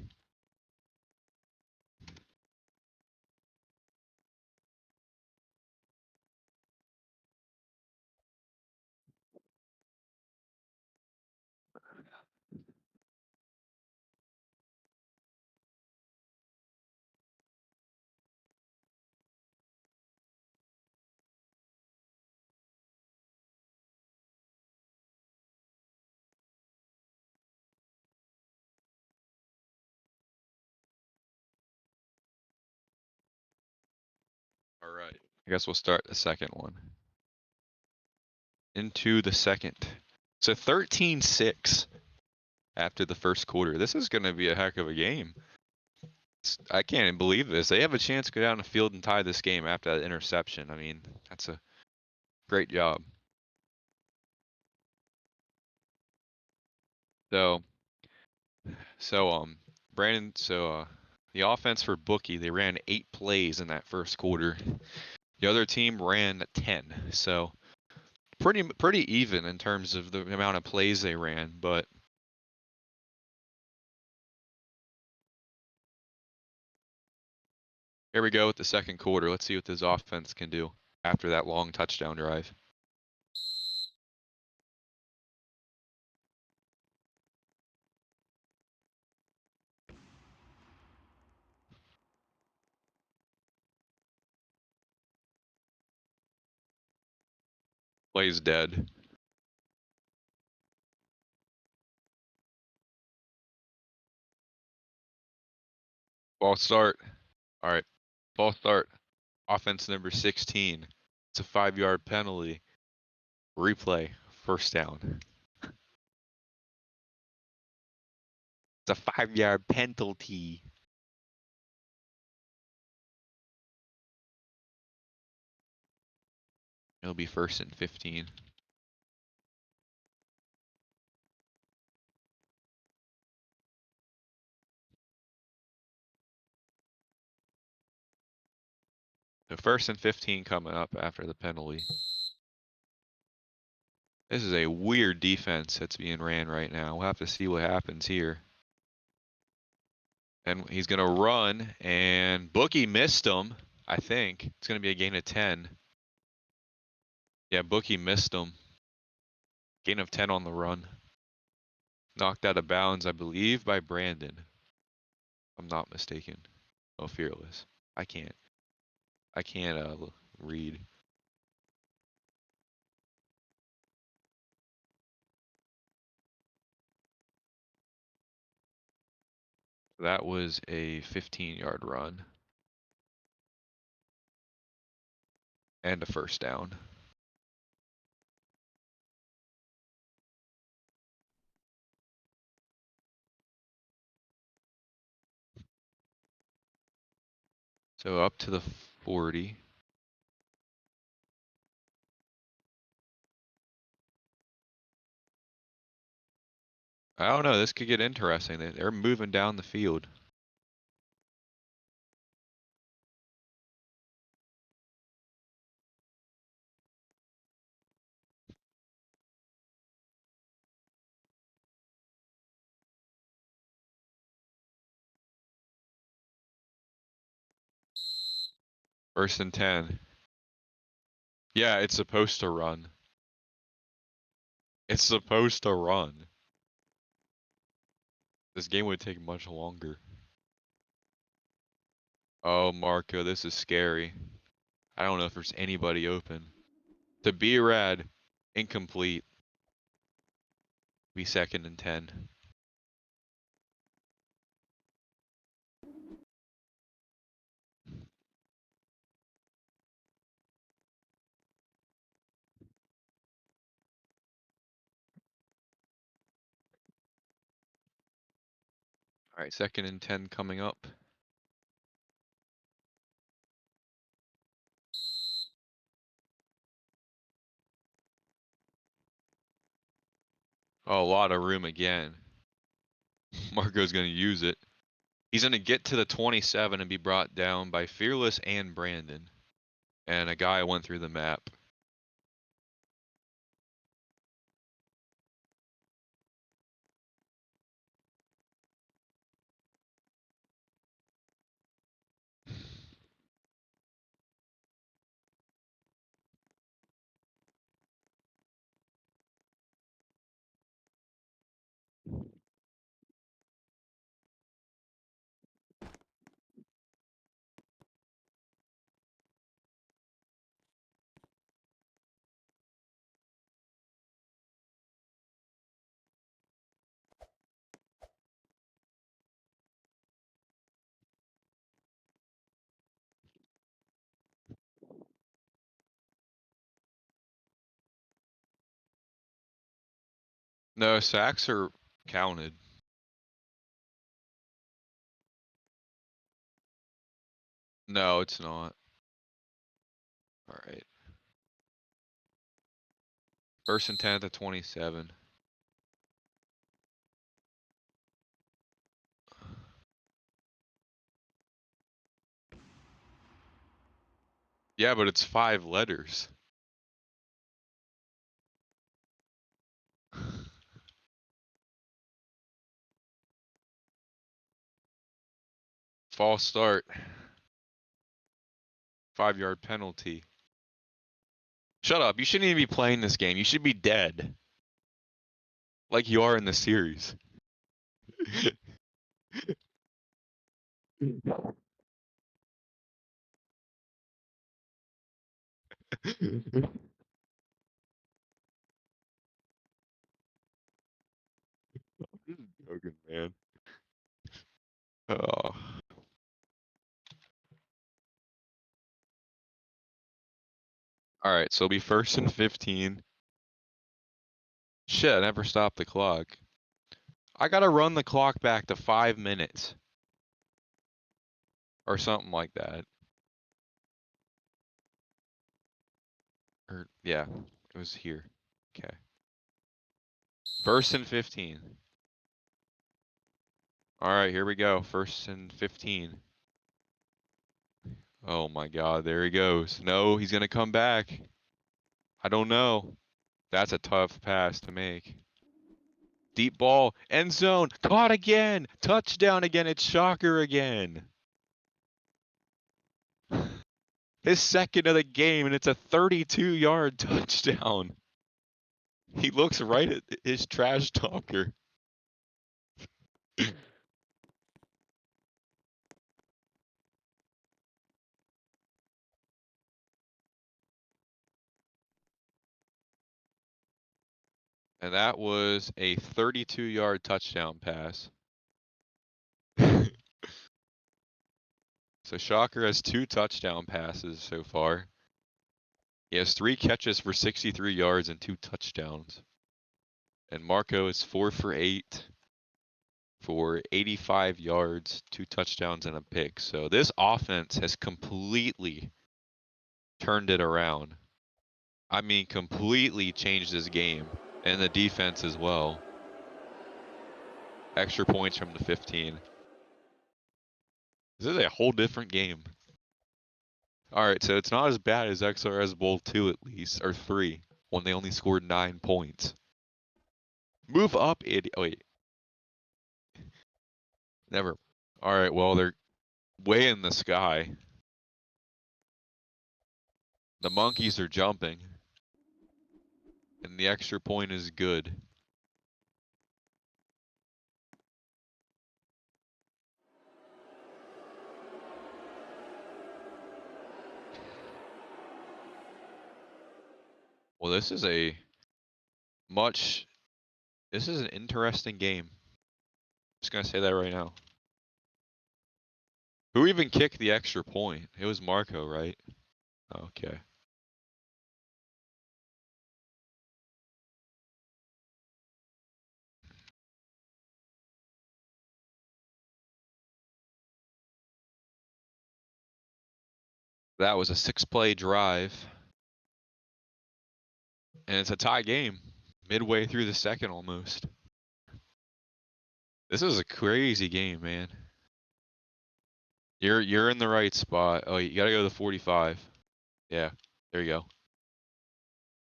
All right. I guess we'll start the second one. Into the second. So 13-6 after the first quarter. This is going to be a heck of a game. I can't even believe this. They have a chance to go down the field and tie this game after that interception. I mean, that's a great job. Brandon, the offense for Bookie, they ran 8 plays in that first quarter. The other team ran 10. So pretty even in terms of the amount of plays they ran, but here we go with the second quarter. Let's see what this offense can do after that long touchdown drive. Play's dead. Ball start. All right. Ball start. Offense number 16. It's a 5-yard penalty. Replay. First down. It's a 5-yard penalty. It'll be 1st and 15. So 1st and 15 coming up after the penalty. This is a weird defense that's being ran right now. We'll have to see what happens here. And he's going to run, and Bookie missed him, I think. It's going to be a gain of 10. Yeah, Bookie missed him. Gain of 10 on the run. Knocked out of bounds, I believe, by Brandon. If I'm not mistaken. Oh, Fearless. I can't read. That was a 15-yard run. And a first down. So up to the 40. I don't know, this could get interesting. They're moving down the field. First and 10. Yeah, it's supposed to run. It's supposed to run. This game would take much longer. Oh, Marco, this is scary. I don't know if there's anybody open. To be rad, incomplete. Be 2nd and 10. All right, 2nd and 10 coming up. Oh, a lot of room again. Marco's going to use it. He's going to get to the 27 and be brought down by Fearless and Brandon. And a guy went through the map. No, sacks are counted. No, it's not. All right. 1st and 10 at the 27. Yeah, but it's 5 letters. False start. 5-yard penalty. Shut up. You shouldn't even be playing this game. You should be dead. Like you are in the series. Joking, man. Oh. All right, so it'll be 1st and 15. Shit, I never stopped the clock. I gotta run the clock back to 5 minutes. Or something like that. Or, yeah, it was here. Okay. 1st and 15. All right, here we go. 1st and 15. Oh my God, there he goes. No, he's gonna come back. I don't know. That's a tough pass to make. Deep ball, end zone, caught again, touchdown again. It's Shocker again. His 2nd of the game, and it's a 32-yard touchdown. He looks right at his trash talker. And that was a 32-yard touchdown pass. So Shocker has 2 touchdown passes so far. He has 3 catches for 63 yards and 2 touchdowns. And Marco is 4 for 8 for 85 yards, 2 touchdowns, and a pick. So this offense has completely turned it around. I mean, completely changed this game. And the defense as well. Extra points from the 15. This is a whole different game. All right, so it's not as bad as XRS Bowl 2 at least, or 3, when they only scored 9 points. Move up, idiot. Wait. Never. All right, well, they're way in the sky. The monkeys are jumping. And the extra point is good. Well, this is an interesting game. Just gonna say that right now. Who even kicked the extra point? It was Marco, right? Okay. That was a 6-play drive. And it's a tie game. midway through the second almost. This is a crazy game, man. You're in the right spot. Oh, you gotta go to the 45. Yeah, there you go.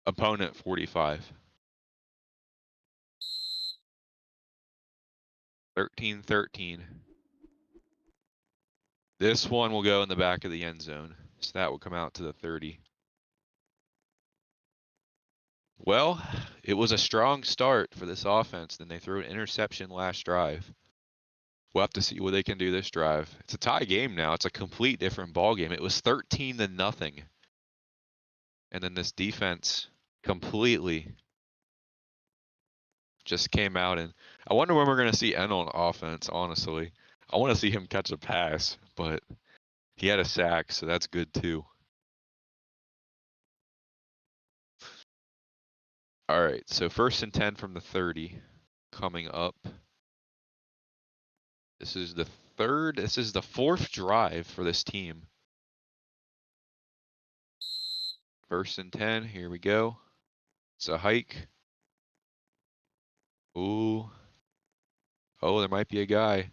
Opponent 45. 13-13. This one will go in the back of the end zone. So that will come out to the 30. Well, it was a strong start for this offense. Then they threw an interception last drive. We'll have to see what they can do this drive. It's a tie game now. It's a complete different ball game. It was 13-0. And then this defense completely just came out, and I wonder when we're going to see N on offense, honestly. I want to see him catch a pass, but he had a sack, so that's good too. All right, so 1st and 10 from the 30 coming up. This is the fourth drive for this team. 1st and 10, here we go. It's a hike. Ooh. Oh, there might be a guy.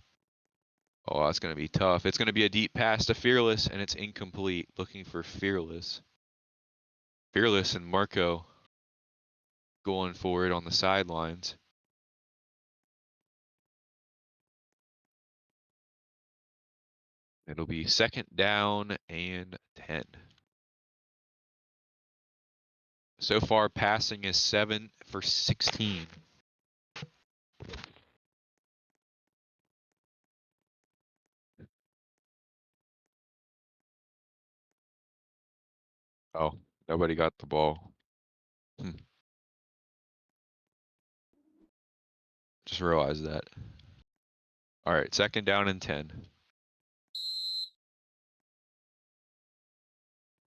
Oh, that's going to be tough. It's going to be a deep pass to Fearless, and it's incomplete. Looking for Fearless. Fearless and Marco going for it on the sidelines. It'll be 2nd down and 10. So far, passing is 7 for 16. Oh, nobody got the ball. Just realized that. All right, 2nd down and 10.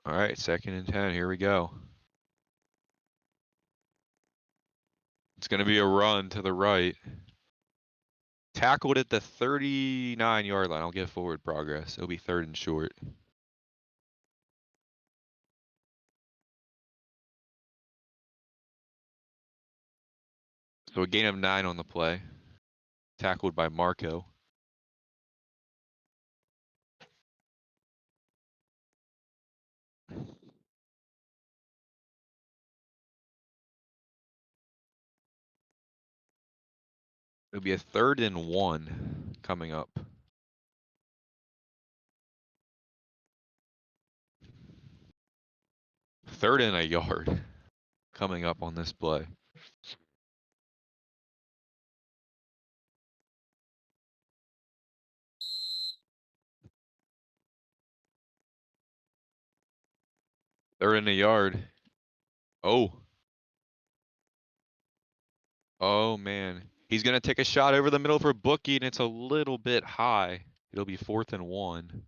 All right, 2nd and 10. Here we go. It's going to be a run to the right. Tackled at the 39-yard line. I'll get forward progress. It'll be 3rd and short. So a gain of 9 on the play. Tackled by Marco. It'll be a 3rd and 1 coming up. 3rd and a yard coming up on this play. They're in the yard. Oh. Oh, man. He's going to take a shot over the middle for Bookie, and it's a little bit high. It'll be 4th and 1.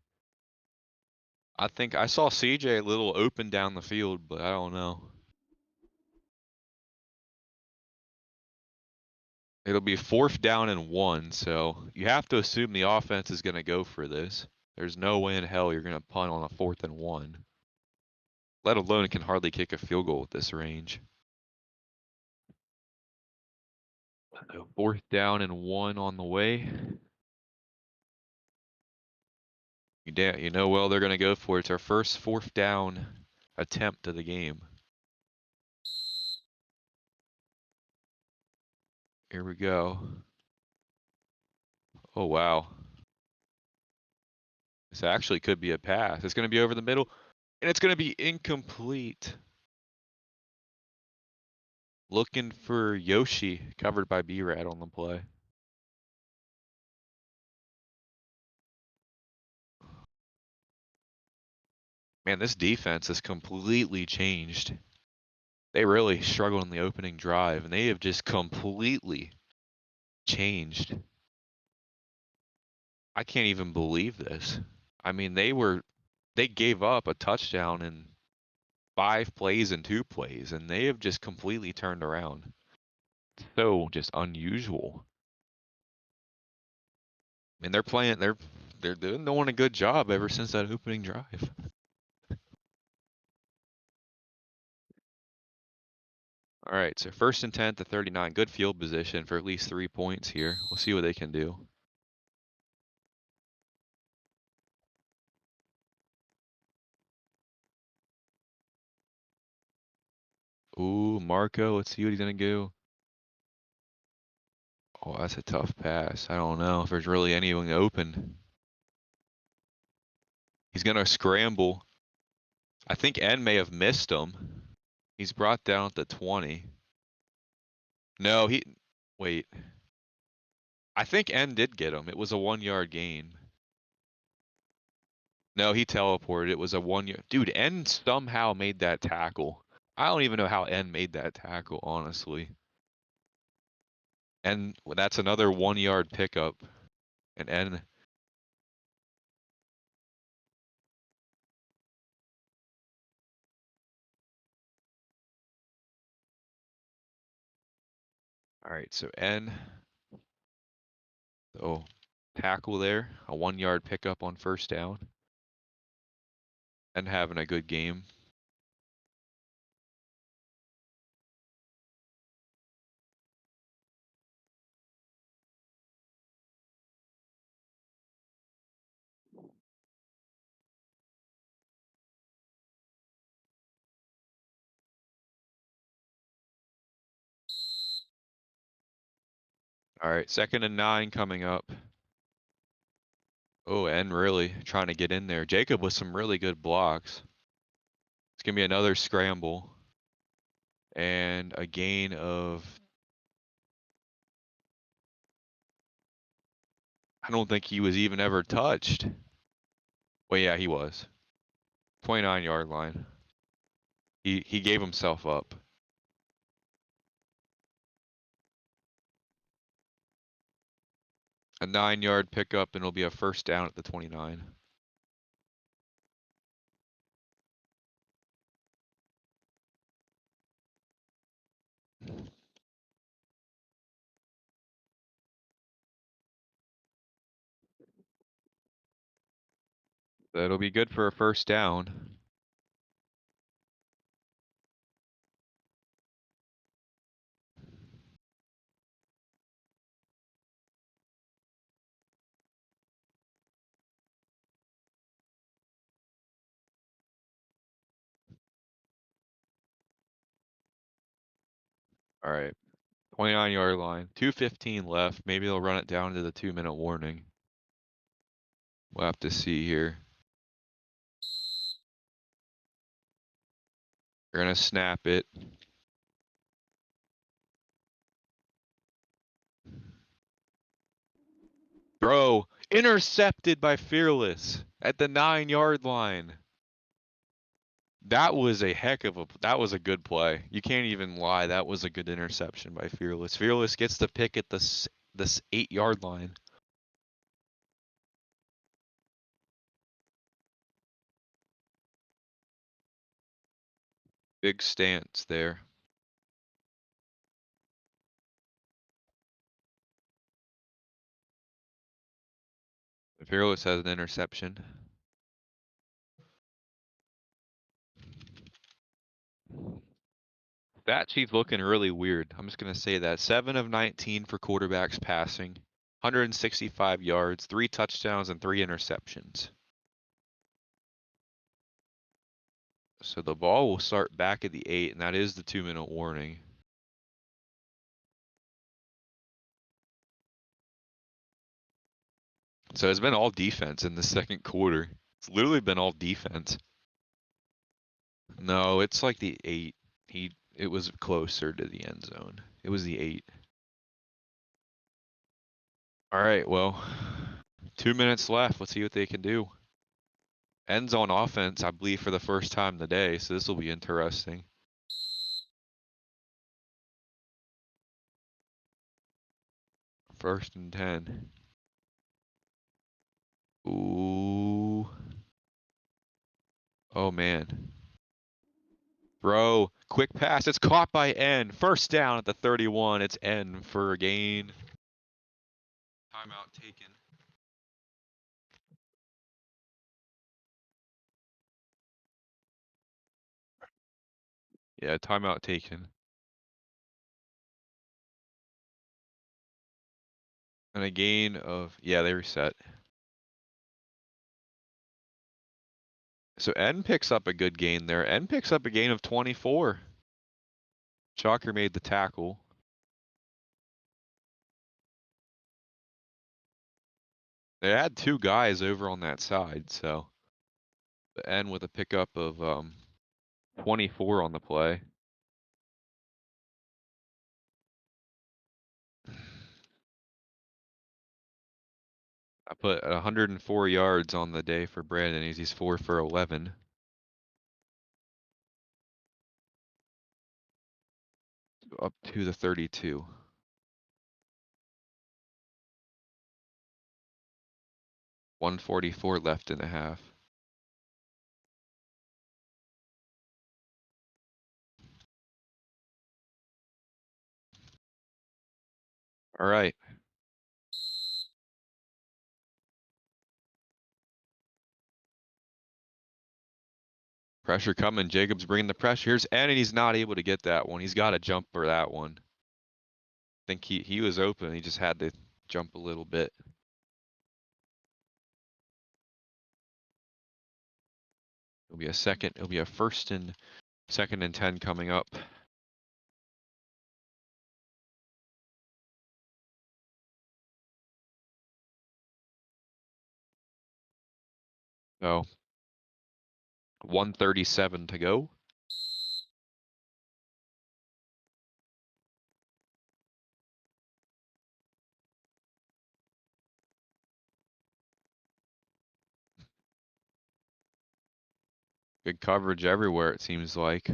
I think I saw CJ a little open down the field, but I don't know. It'll be 4th down and 1, so you have to assume the offense is going to go for this. There's no way in hell you're going to punt on a 4th and 1. Let alone it can hardly kick a field goal at this range. So 4th down and 1 on the way. You know well they're going to go for it. It's our first 4th down attempt of the game. Here we go. Oh, wow. This actually could be a pass. It's going to be over the middle, and it's going to be incomplete. Looking for Yoshi, covered by B-Rat on the play. Man, this defense has completely changed. They really struggled in the opening drive, and they have just completely changed. I can't even believe this. I mean, they gave up a touchdown in 5 plays and 2 plays, and they have just completely turned around. So just unusual. I mean, they're doing a good job ever since that opening drive. All right, so 1st and 10 to 39. Good field position for at least 3 points here. We'll see what they can do. Ooh, Marco, let's see what he's going to do. Oh, that's a tough pass. I don't know if there's really anyone open. He's going to scramble. I think N may have missed him. He's brought down at the 20. No, wait. I think N did get him. It was a 1-yard gain. No, he teleported. It was a 1-yard. Dude, N somehow made that tackle. I don't even know how N made that tackle, honestly. And that's another 1-yard pickup. And N. All right, so N. Oh, tackle there. A 1-yard pickup on 1st down. And having a good game. All right, 2nd and 9 coming up. Oh, N really trying to get in there. Jacob with some really good blocks. It's going to be another scramble. And a gain of, I don't think he was even ever touched. Well, yeah, he was. 29-yard line. He gave himself up. A 9-yard pickup, and it'll be a 1st down at the 29. That'll be good for a 1st down. All right. 29-yard line. 2:15 left. Maybe they'll run it down to the 2-minute warning. We'll have to see here. They're going to snap it. Throw. Intercepted by Fearless at the 9-yard line. That was that was a good play. You can't even lie. That was a good interception by Fearless. Fearless gets the pick at this 8-yard line. Big stance there. Fearless has an interception. That sheet's looking really weird. I'm just going to say that. 7 of 19 for quarterbacks passing. 165 yards, 3 touchdowns, and 3 interceptions. So the ball will start back at the 8, and that is the 2-minute warning. So it's been all defense in the 2nd quarter. It's literally been all defense. No, it's like the 8. It was closer to the end zone. It was the 8. All right, well, 2 minutes left. Let's see what they can do. Ends on offense, I believe, for the first time today, so this will be interesting. First and 10. Ooh. Oh, man. Bro, quick pass. It's caught by N. 1st down at the 31. It's N for a gain. Timeout taken. Yeah, timeout taken. And a gain of, yeah, they reset. So N picks up a good gain there. N picks up a gain of 24. Chalker made the tackle. They had two guys over on that side, so the N with a pickup of 24 on the play. I put 104 yards on the day for Brandon. He's 4 for 11. Up to the 32. $144 left in the half. All right. Pressure coming. Jacobs bringing the pressure. Here's N, and he's not able to get that one. He's got to jump for that one. I think he was open. He just had to jump a little bit. It'll be a second. It'll be a first and second and 10 coming up. So 1:37 to go. Good coverage everywhere, it seems like.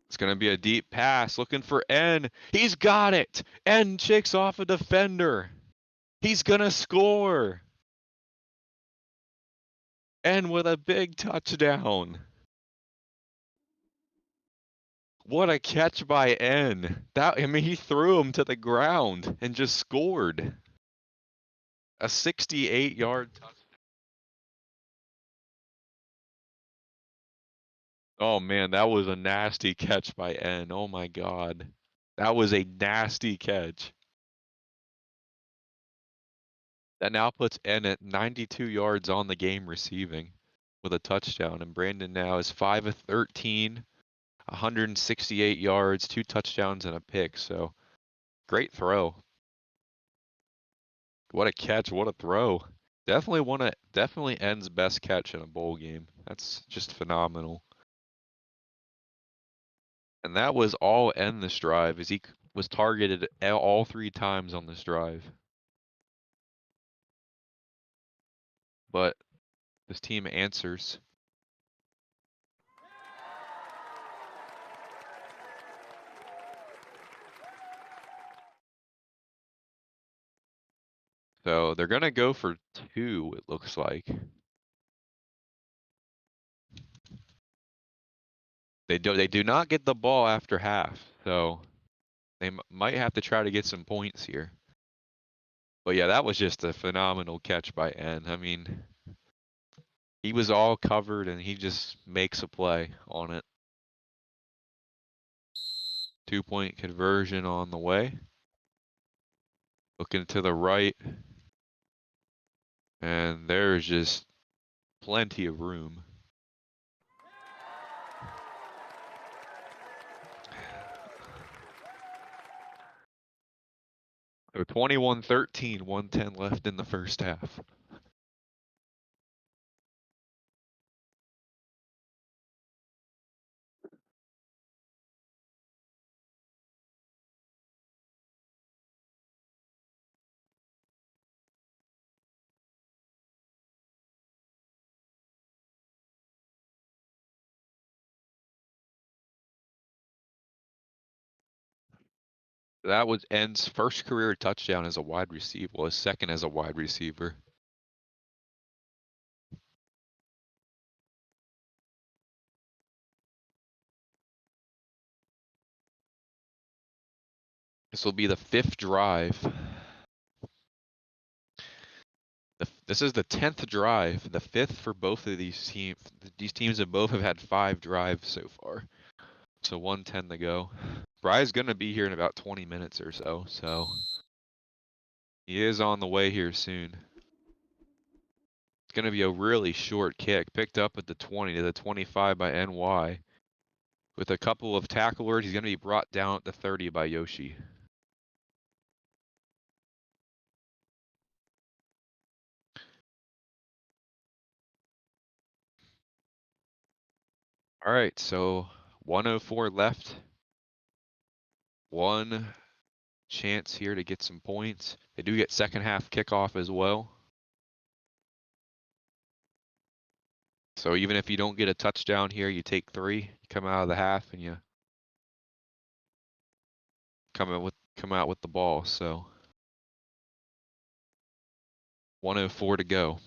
It's going to be a deep pass looking for N. He's got it. N shakes off a defender. He's going to score. N with a big touchdown. What a catch by N. I mean, he threw him to the ground and just scored. A 68-yard touchdown. Oh man, that was a nasty catch by N. Oh my God. That was a nasty catch. That now puts N at 92 yards on the game receiving with a touchdown. And Brandon now is 5 of 13, 168 yards, 2 touchdowns and a pick. So great throw. What a catch, what a throw. Definitely N's best catch in a bowl game. That's just phenomenal. And that was all N this drive, as he was targeted all 3 times on this drive. But this team answers. So they're gonna go for 2, it looks like. They do not get the ball after half, so they might have to try to get some points here. But yeah, that was just a phenomenal catch by N. I mean, he was all covered and he just makes a play on it. 2-point conversion on the way. Looking to the right. And there's just plenty of room. So 21-13, 1:10 left in the first half. That was N's first career touchdown as a wide receiver, well, his second as a wide receiver. This will be the 5th drive. This is the 10th drive, the 5th for both of these teams. These teams have both had 5 drives so far. So 1:10 to go. Bry's gonna be here in about 20 minutes or so, he is on the way here soon. It's gonna be a really short kick, picked up at the 20 to the 25 by NY. With a couple of tacklers, he's gonna be brought down at the 30 by Yoshi. All right, so 104 left. One chance here to get some points. They do get second half kickoff as well. So even if you don't get a touchdown here, you take 3, you come out of the half and you come out with the ball. So 104 to go.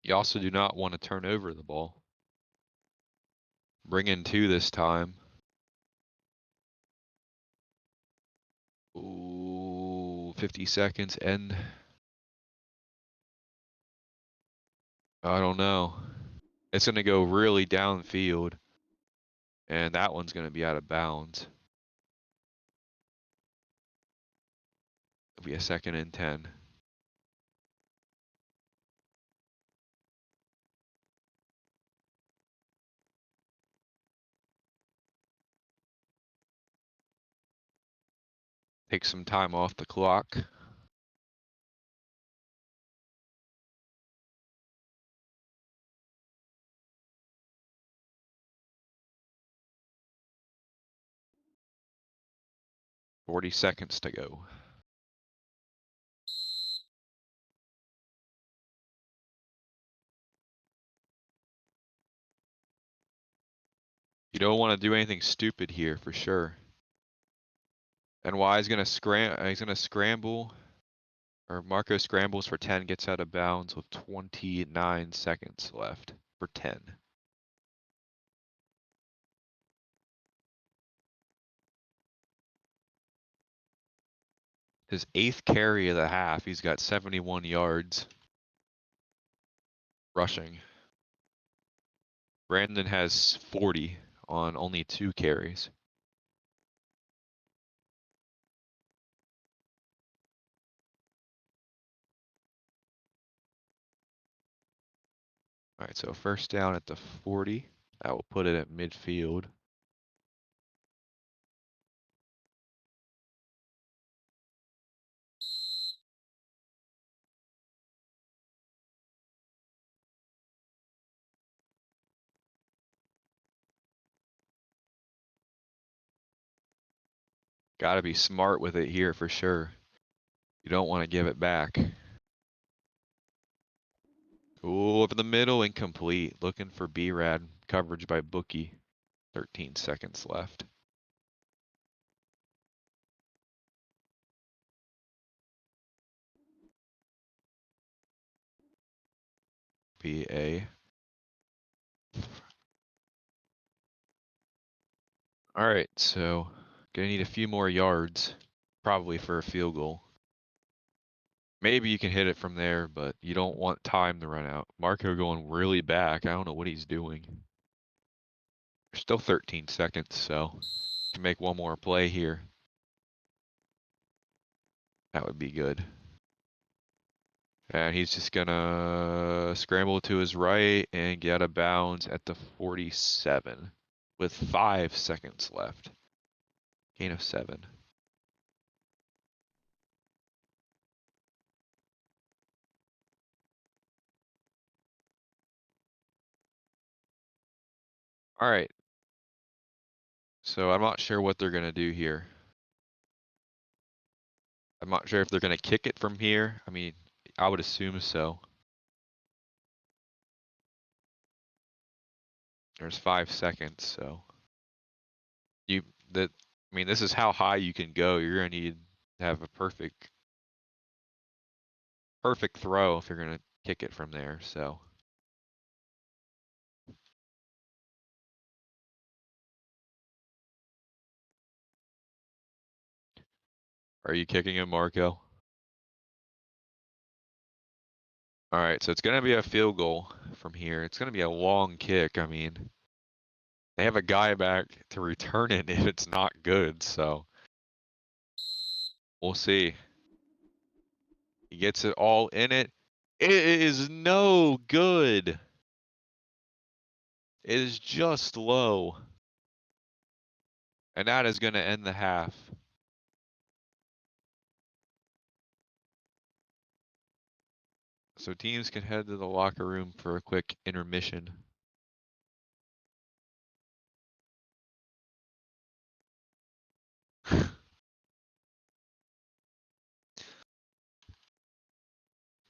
You also do not want to turn over the ball. Bring in 2 this time. Ooh, 50 seconds end. I don't know. It's going to go really downfield. And that one's going to be out of bounds. It'll be a 2nd and 10. Take some time off the clock. Forty seconds to go. You don't want to do anything stupid here for sure. NY is going to he's going to scramble, or Marco scrambles for 10, gets out of bounds with 29 seconds left for 10. His 8th carry of the half, he's got 71 yards rushing. Brandon has 40 on only 2 carries. All right, so first down at the 40. That will put it at midfield. Got to be smart with it here for sure. You don't want to give it back. Ooh, up in the middle, incomplete. Looking for B-Rad. Coverage by Bookie. 13 seconds left. PA. All right, so gonna need a few more yards, probably for a field goal. Maybe you can hit it from there, but you don't want time to run out. Marco going really back. I don't know what he's doing. There's still 13 seconds, so to make one more play here, that would be good. And he's just gonna scramble to his right and get out of bounds at the 47 with 5 seconds left. Gain of 7. All right. So I'm not sure what they're gonna do here. I'm not sure if they're gonna kick it from here. I mean, I would assume so. There's 5 seconds, so I mean, this is how high you can go. You're gonna need to have a perfect throw if you're gonna kick it from there. So are you kicking him, Marco? All right, so it's going to be a field goal from here. It's going to be a long kick. I mean, they have a guy back to return it if it's not good, so we'll see. He gets it all in it. It is no good. It is just low. And that is going to end the half. So teams can head to the locker room for a quick intermission.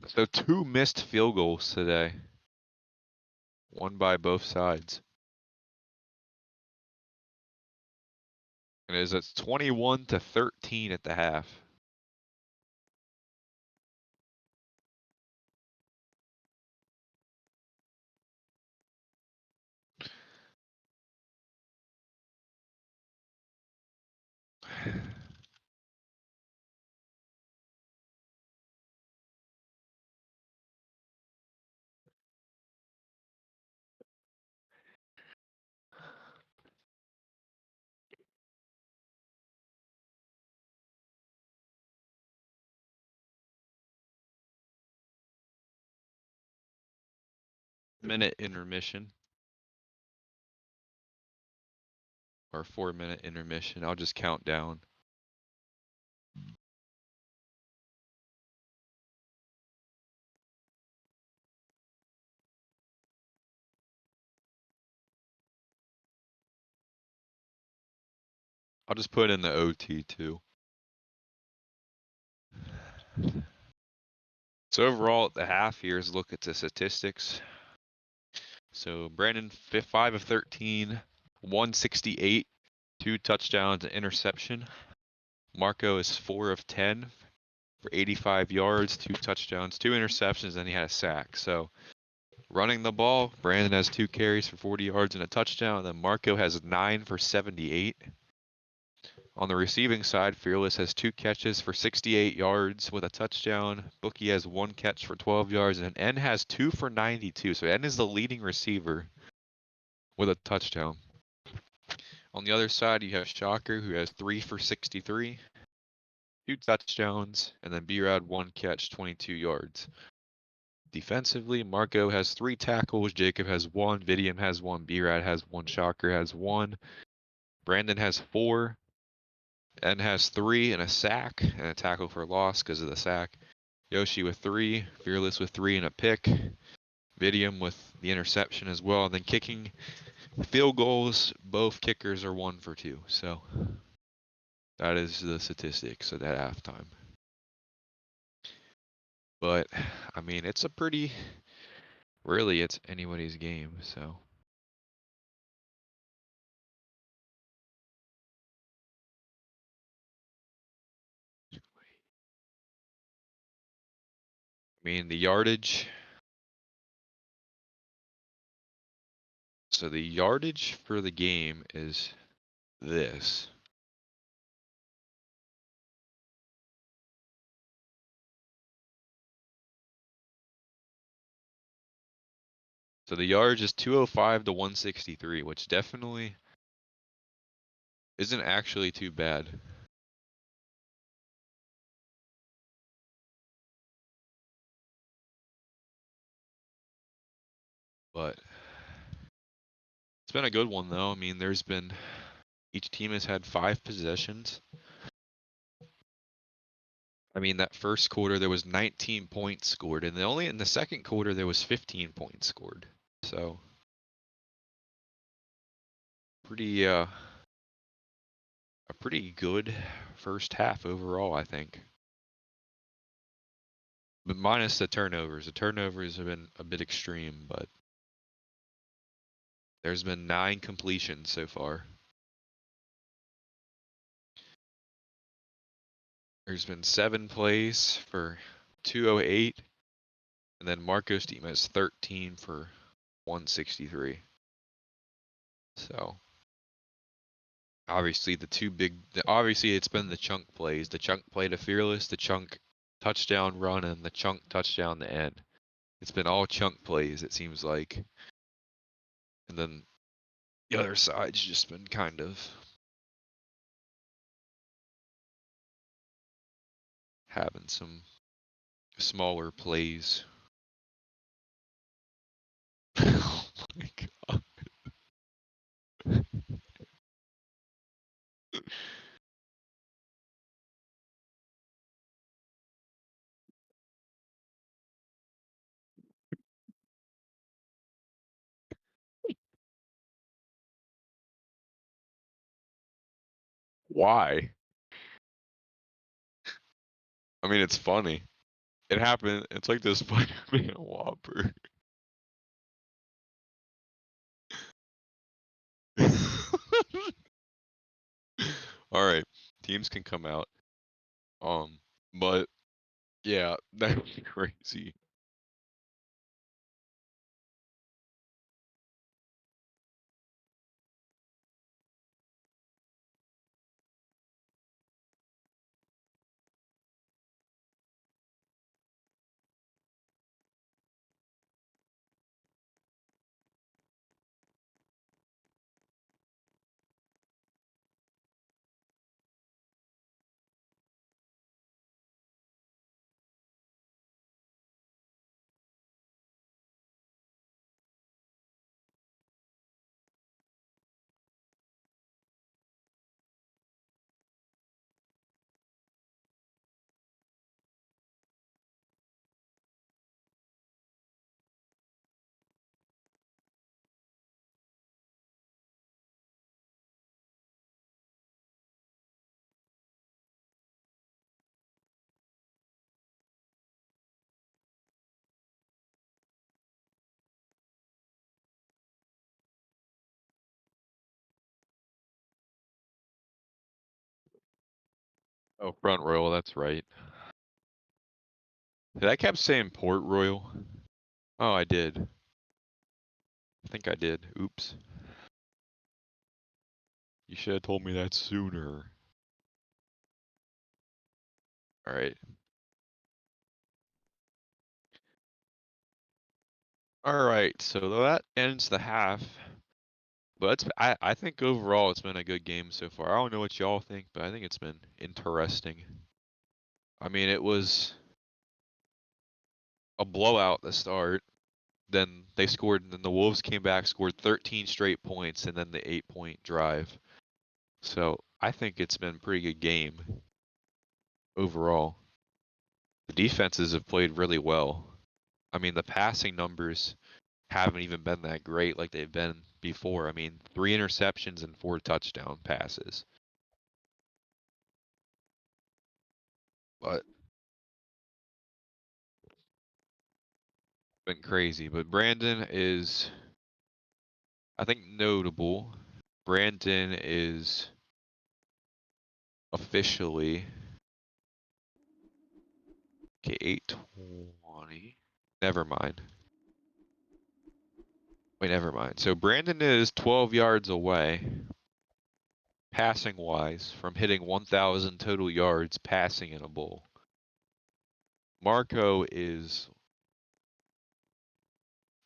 So 2 missed field goals today. One by both sides. And it is at 21-13 at the half. Minute intermission. Or 4-minute intermission. I'll just count down. I'll just put in the OT too. So overall at the half, here's a look at the statistics. So Brandon 5 of 13, 168, 2 touchdowns, an interception. Marco is 4 of 10 for 85 yards, 2 touchdowns, 2 interceptions, and he had a sack. So running the ball, Brandon has 2 carries for 40 yards and a touchdown. And then Marco has 9 for 78. On the receiving side, Fearless has 2 catches for 68 yards with a touchdown. Bookie has 1 catch for 12 yards, and N has 2 for 92. So N is the leading receiver with a touchdown. On the other side, you have Shocker, who has 3 for 63, 2 touchdowns, and then B-Rad 1 catch, 22 yards. Defensively, Marco has 3 tackles, Jacob has 1, Vidium has 1, B-Rad has 1, Shocker has 1, Brandon has 4, N has 3 and a sack and a tackle for loss because of the sack. Yoshi with 3, Fearless with 3 and a pick, Vidium with the interception as well. And then kicking field goals, both kickers are 1 for 2. So that is the statistics at that halftime. But I mean, it's a pretty, really, it's anybody's game. So. I mean, the yardage. So the yardage for the game is this. So the yardage is 205 to 163, which definitely isn't actually too bad. But it's been a good one though. I mean, each team has had 5 possessions. I mean, that first quarter there was 19 points scored, and only in the second quarter there was 15 points scored. So a pretty good first half overall, I think. But minus the turnovers. The turnovers have been a bit extreme, but there's been 9 completions so far. There's been 7 plays for 208, and then Marco's team has 13 for 163. So obviously it's been the chunk plays, the chunk play to Fearless, the chunk touchdown run, and the chunk touchdown to end. It's been all chunk plays, it seems like. And then the other side's just been kind of having some smaller plays. Oh my god. Why? I mean, it's funny. It happened. It's like this Spider-Man Whopper. All right, teams can come out. But yeah, that would be crazy. Oh, Front Royal, that's right. I kept saying Port Royal. Oh, I did. I think I did. Oops. You should have told me that sooner. All right. All right. So that ends the half. But I think overall it's been a good game so far. I don't know what y'all think, but I think it's been interesting. I mean, it was a blowout to start. Then they scored, and then the Wolves came back, scored 13 straight points, and then the 8-point drive. So I think it's been a pretty good game overall. The defenses have played really well. I mean, the passing numbers haven't even been that great like they've been before. I mean, 3 interceptions and 4 touchdown passes. But been crazy. But Brandon is, I think, notable. Brandon is officially, okay, 820. Never mind. Wait, never mind. So Brandon is 12 yards away, passing wise, from hitting 1,000 total yards passing in a bowl. Marco is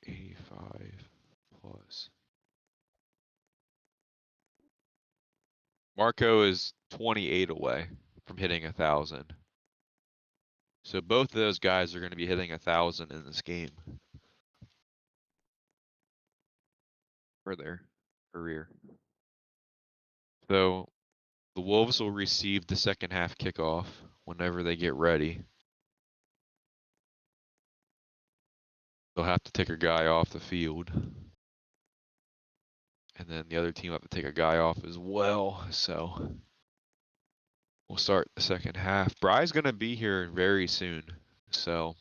85 plus. Marco is 28 away from hitting 1,000. So both of those guys are going to be hitting 1,000 in this game for their career. So the Wolves will receive the second half kickoff whenever they get ready. They'll have to take a guy off the field. And then the other team will have to take a guy off as well. So we'll start the second half. Bry's going to be here very soon. So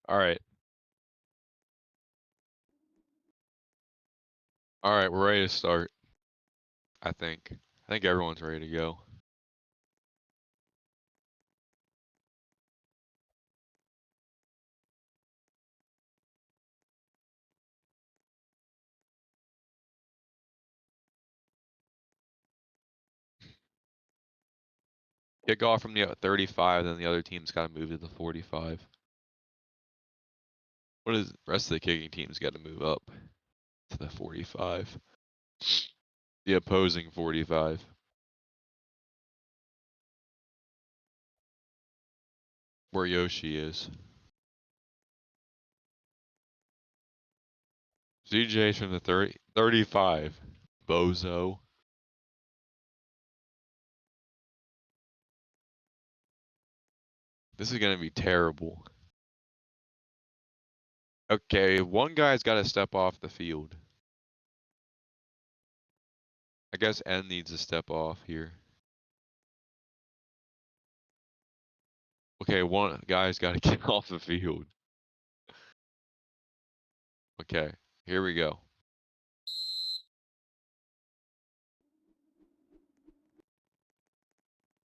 All right. All right, we're ready to start. I think everyone's ready to go. Kick off from the 35, then the other team's got to move to the 45. What is the rest of the kicking team's got to move up to the 45? The opposing 45. Where Yoshi is. CJ's from the 35. Bozo. This is going to be terrible. Okay, one guy's got to step off the field. I guess N needs to step off here. Okay, one guy's got to get off the field. Okay, here we go.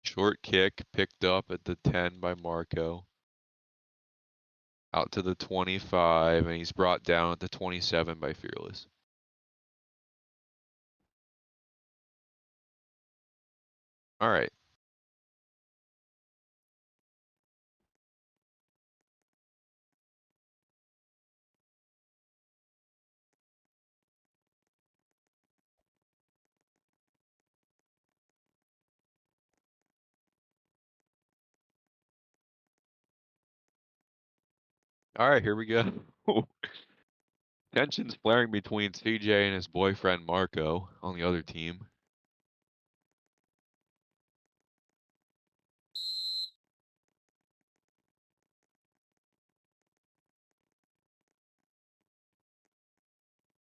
Short kick picked up at the 10 by Marco. Out to the 25, and he's brought down at the 27 by Fearless. All right. All right, here we go. Tensions flaring between CJ and his boyfriend Marco on the other team.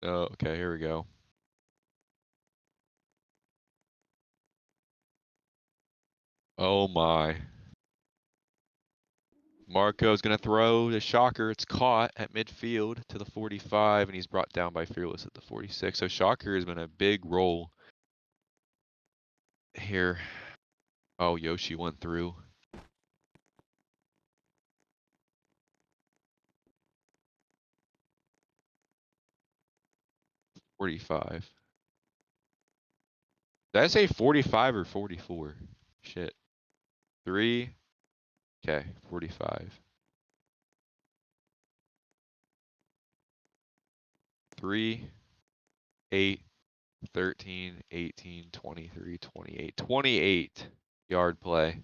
Oh, okay, here we go. Oh my. Marco's going to throw the Shocker. It's caught at midfield to the 45, and he's brought down by Fearless at the 46. So Shocker has been a big role here. Oh, Yoshi went through. $45. Did I say 45 or 44? Shit. 3. Okay, 45. 3, 8, 13, 18, 23, 28. 28 yard play.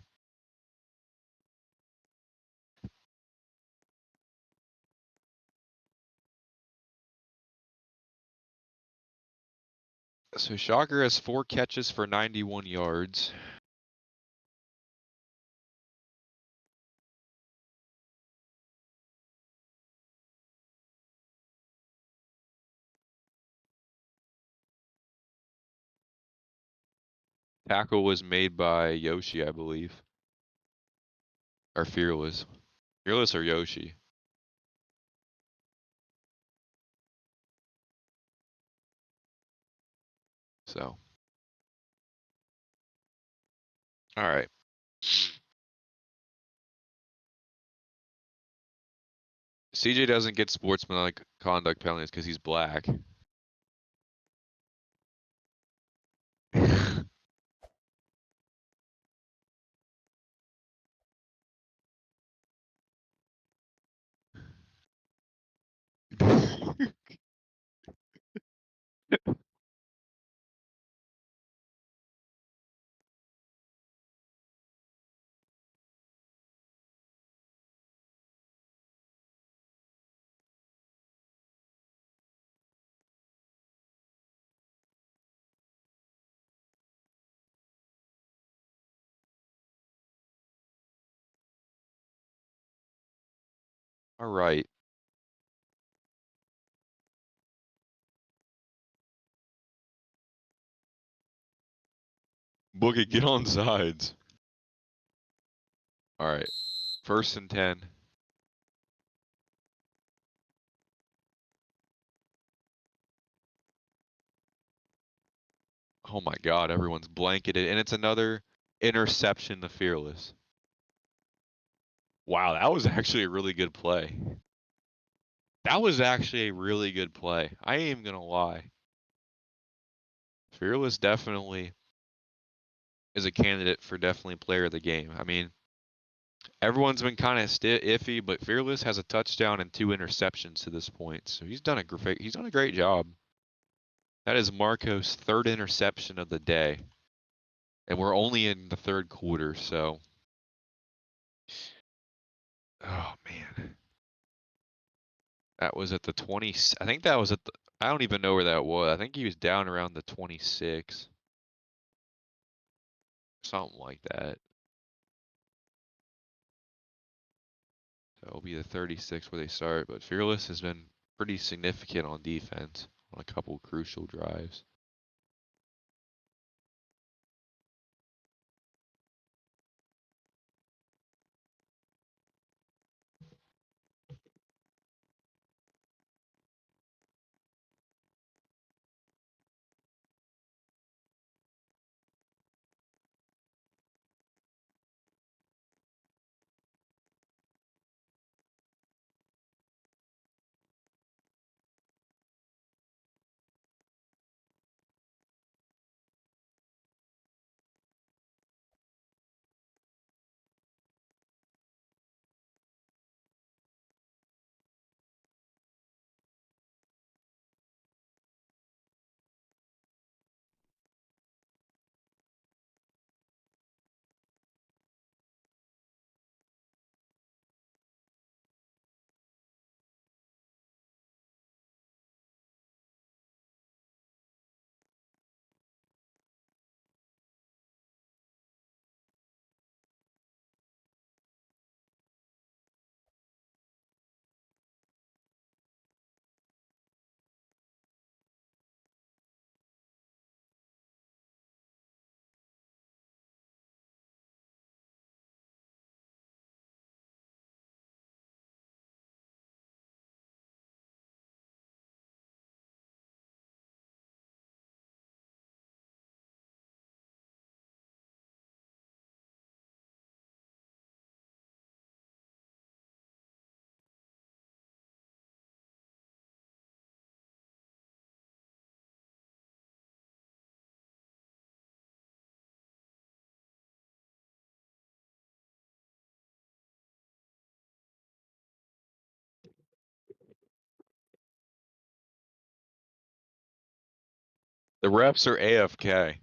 So Shocker has 4 catches for 91 yards. Tackle was made by Yoshi, I believe. Or Fearless. Fearless or Yoshi. So. Alright. CJ doesn't get sportsmanlike conduct penalties because he's black. Alright. Boogie, get on sides. Alright. 1st and 10. Oh my God, everyone's blanketed, and it's another interception to Fearless. Wow, that was actually a really good play. That was actually a really good play. I ain't even gonna lie. Fearless definitely is a candidate for definitely player of the game. I mean, everyone's been kind of iffy, but Fearless has a touchdown and 2 interceptions to this point, so he's done a great job. That is Marco's 3rd interception of the day, and we're only in the 3rd quarter, so oh man, that was at the 20. I think that was at the. I don't even know where that was. I think he was down around the 26, something like that. So it'll be the 36 where they start, but Fearless has been pretty significant on defense on a couple crucial drives. The refs are AFK.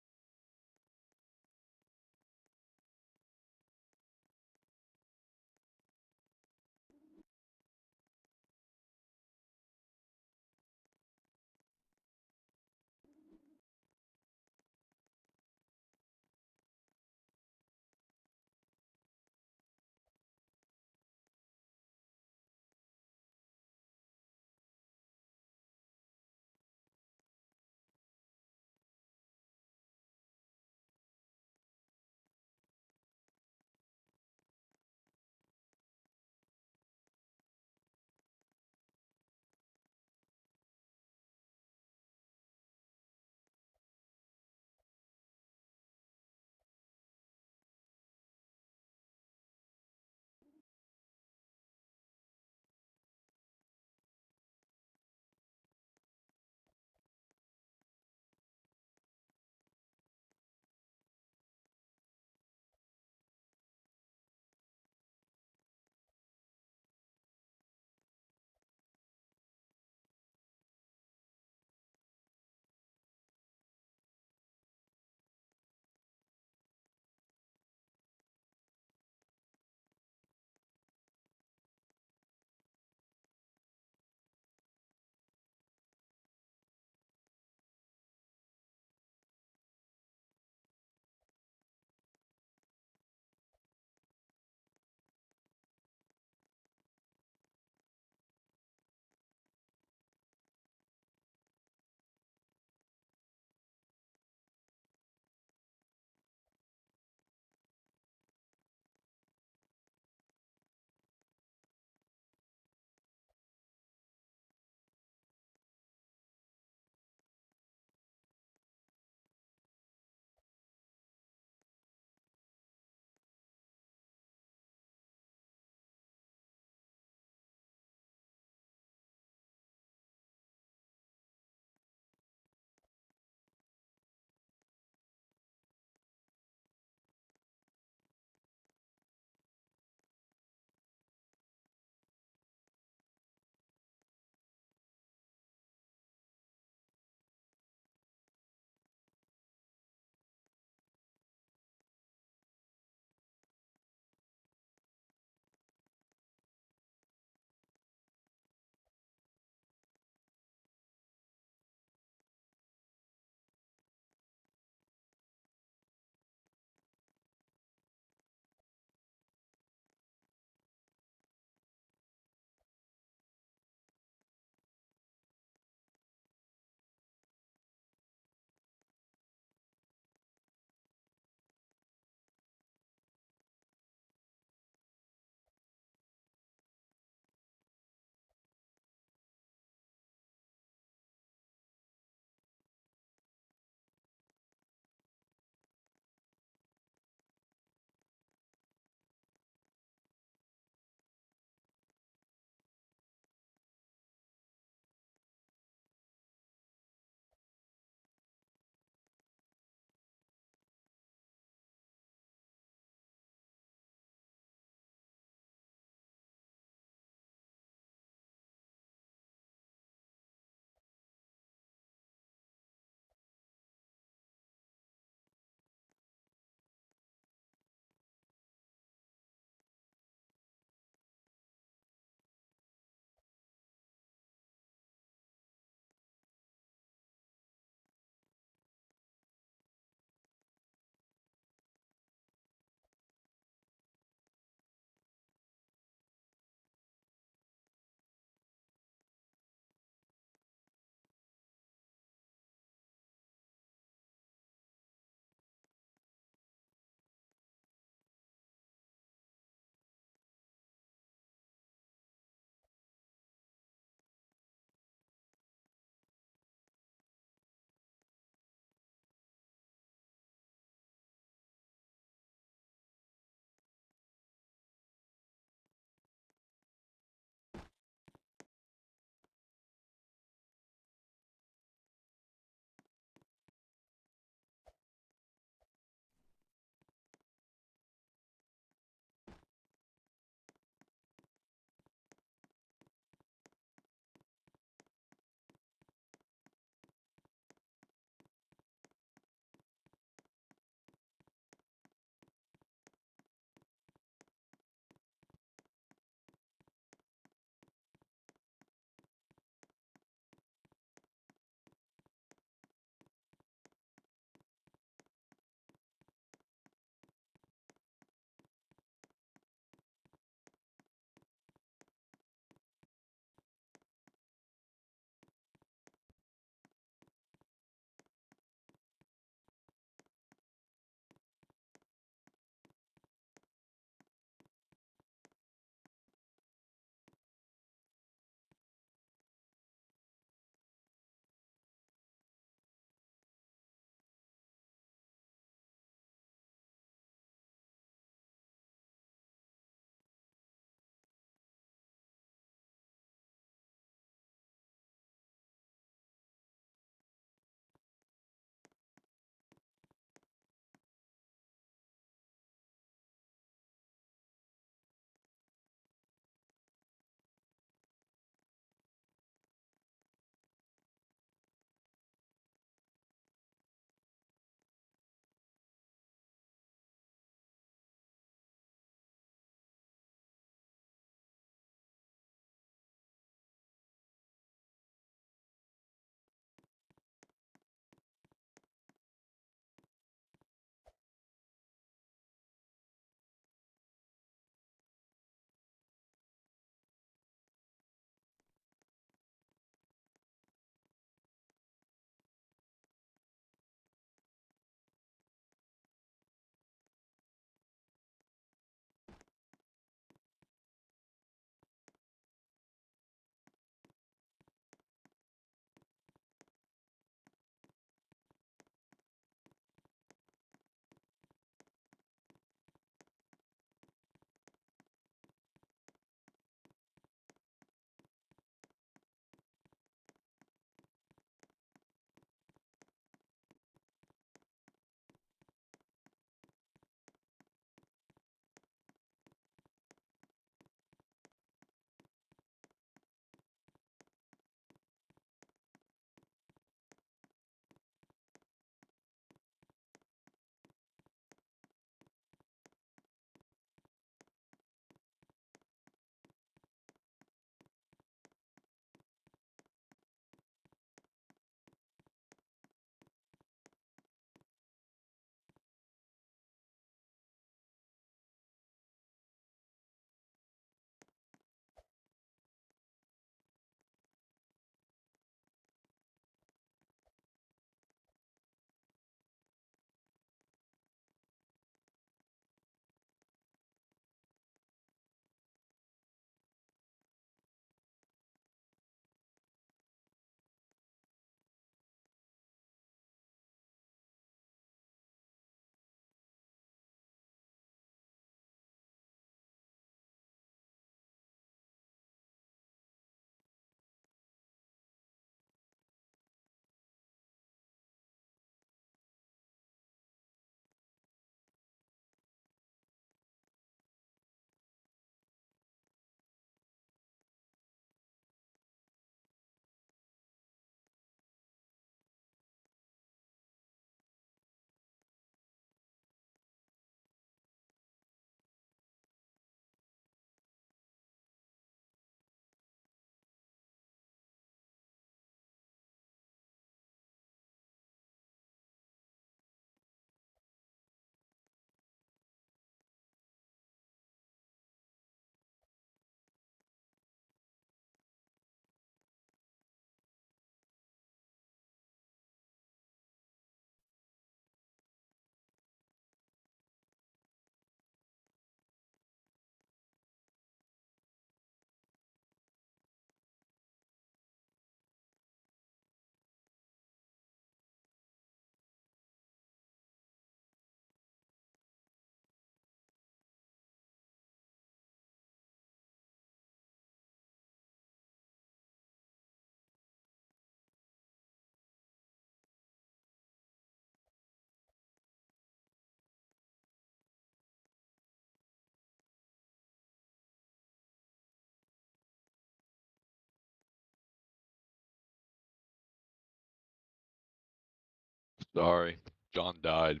Sorry. John died.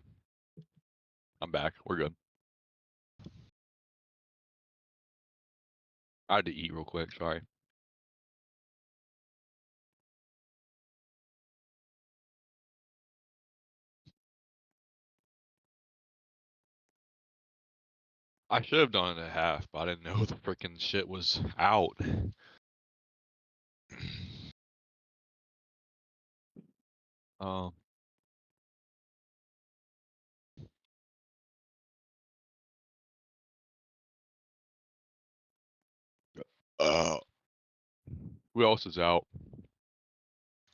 I'm back. We're good. I had to eat real quick. Sorry. I should have done it at half, but I didn't know the freaking shit was out. Um. Uh. Who else is out?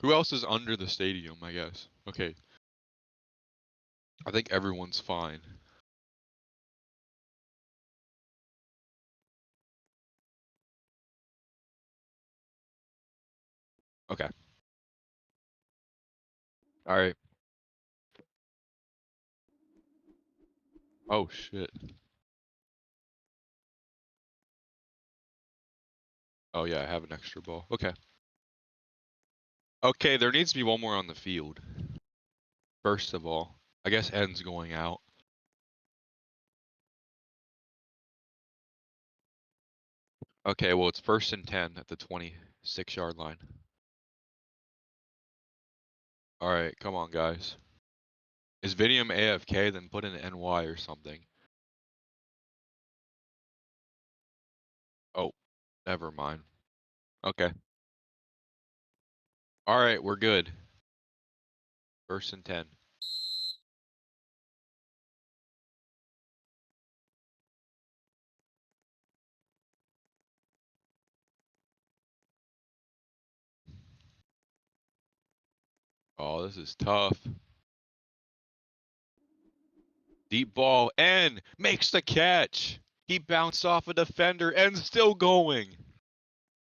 Who else is under the stadium? I guess. Okay. I think everyone's fine. Okay. All right. Oh shit. Oh yeah, I have an extra ball. Okay. Okay, there needs to be one more on the field. First of all, I guess N's going out. Okay, well it's 1st and 10 at the 26-yard line. All right, come on guys. Is Vidium AFK? Then put in NY or something. Oh, never mind. Okay. All right, we're good. 1st and 10. Oh, this is tough. Deep ball, N makes the catch. He bounced off a defender and still going.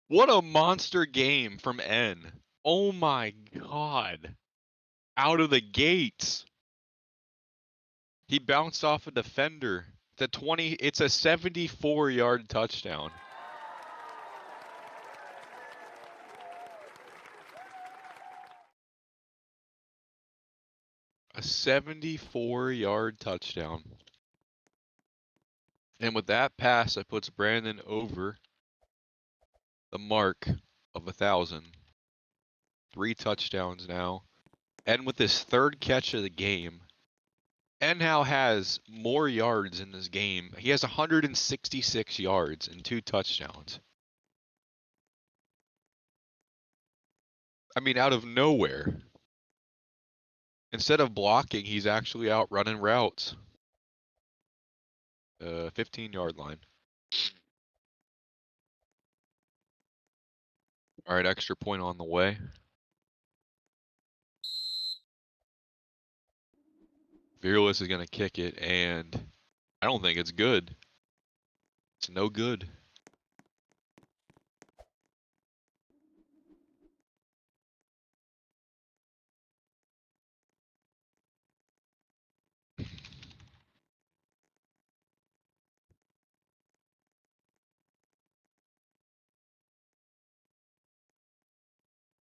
What a monster game from N. Oh my god. Out of the gates. He bounced off a defender. It's a 74-yard touchdown. A 74-yard touchdown. And with that pass, it puts Brandon over the mark of 1,000. 3 touchdowns now. And with his 3rd catch of the game, and now has more yards in this game. He has 166 yards and 2 touchdowns. I mean, out of nowhere. Instead of blocking, he's actually out running routes. 15-yard line. All right, extra point on the way. Fearless is going to kick it, and I don't think it's good. It's no good.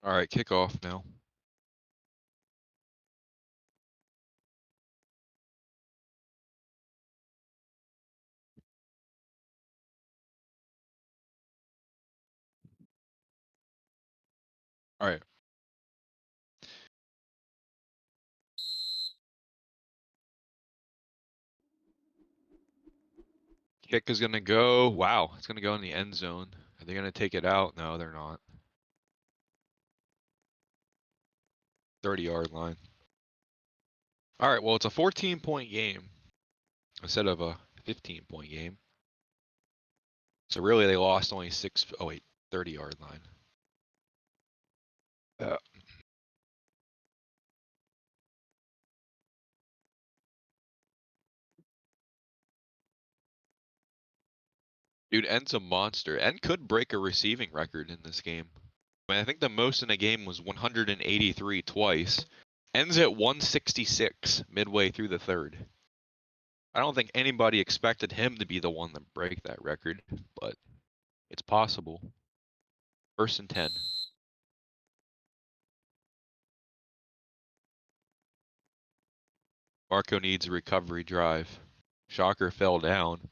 All right, kickoff now. All right. Kick is going to go. Wow, it's going to go in the end zone. Are they going to take it out? No, they're not. 30-yard line. All right, well, it's a 14-point game instead of a 15-point game. So really, they lost only 6. Oh wait, 30-yard line. Dude, N's a monster. N could break a receiving record in this game. I mean, I think the most in a game was 183 twice. N's at 166 midway through the 3rd. I don't think anybody expected him to be the one to break that record, but it's possible. 1st and 10. Marco needs a recovery drive. Shocker fell down.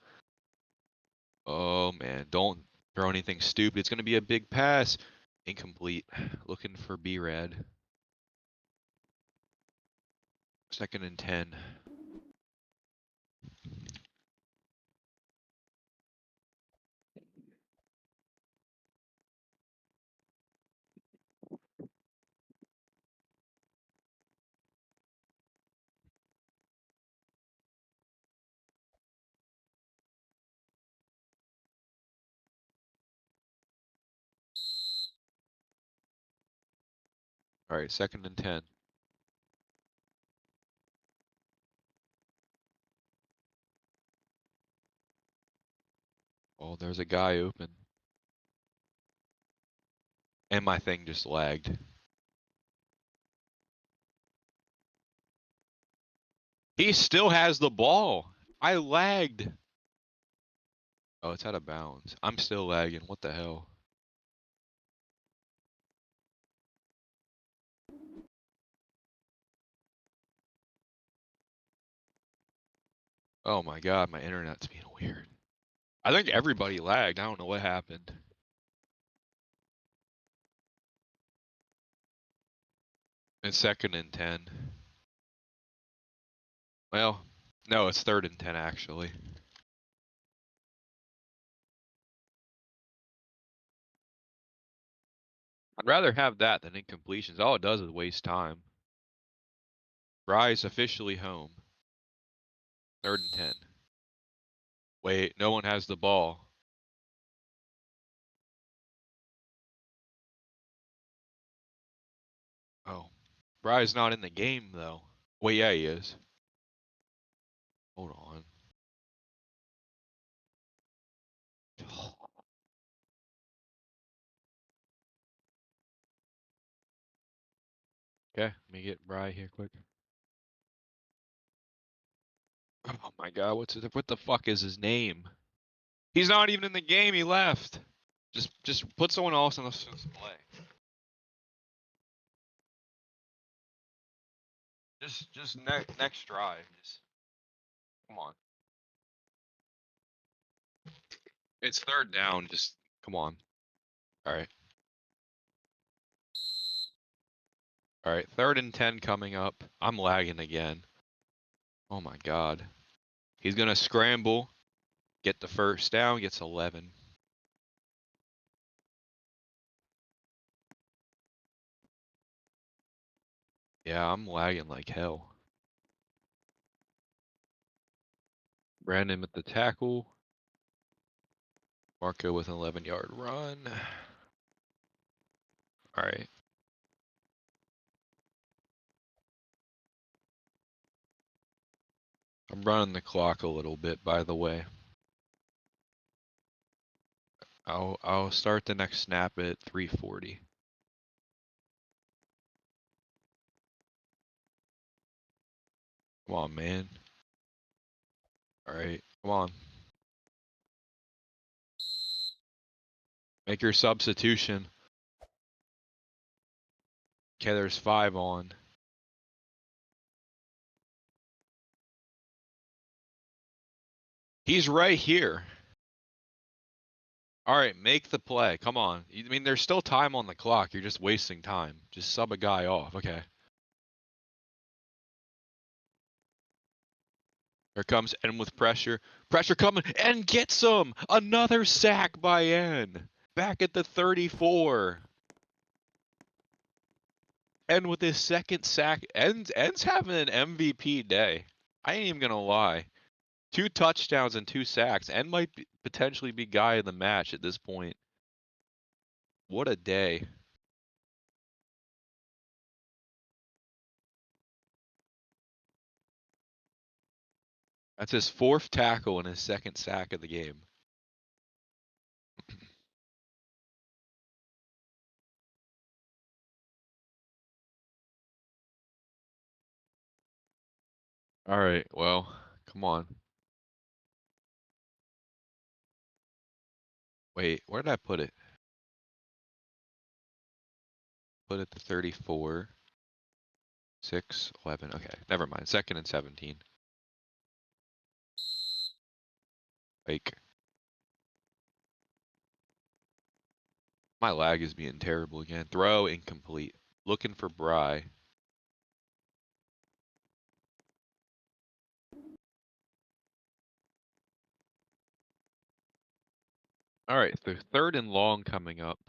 Oh man, don't throw anything stupid. It's gonna be a big pass. Incomplete. Looking for B-Rad. 2nd and 10. All right, 2nd and 10. Oh, there's a guy open. And my thing just lagged. He still has the ball. I lagged. Oh, it's out of bounds. I'm still lagging. What the hell? Oh my god, my internet's being weird. I think everybody lagged. I don't know what happened. It's 2nd and 10. Well, no, it's 3rd and 10 actually. I'd rather have that than incompletions. All it does is waste time. Bry's officially home. 3rd and 10. Wait, no one has the ball. Oh, Bry's not in the game though. Wait, yeah, he is. Hold on. Okay, let me get Bry here quick. Oh my god, what the fuck is his name? He's not even in the game, he left. Just put someone else on the display. Just next drive. Just come on. It's 3rd down, just come on. Alright. Alright, 3rd and 10 coming up. I'm lagging again. Oh my god. He's gonna scramble, get the 1st down, gets 11. Yeah, I'm lagging like hell. Brandon with the tackle. Marco with an 11-yard run. Alright. I'm running the clock a little bit, by the way. I'll start the next snap at 3:40. Come on, man. Alright, come on. Make your substitution. Okay, there's 5 on. He's right here. Alright, make the play. Come on. I mean, there's still time on the clock. You're just wasting time. Just sub a guy off. Okay. Here comes N with pressure. Pressure coming and gets him. Another sack by N. Back at the 34. And with his 2nd sack, N's having an MVP day. I ain't even gonna lie. 2 touchdowns and 2 sacks. N might potentially be guy of the match at this point. What a day. That's his 4th tackle and his 2nd sack of the game. All right, well, come on. Wait, where did I put it? Put it to 34. 6, 11. Okay, never mind. 2nd and 17. Like, my lag is being terrible again. Throw incomplete. Looking for Bry. All right, so 3rd and long coming up.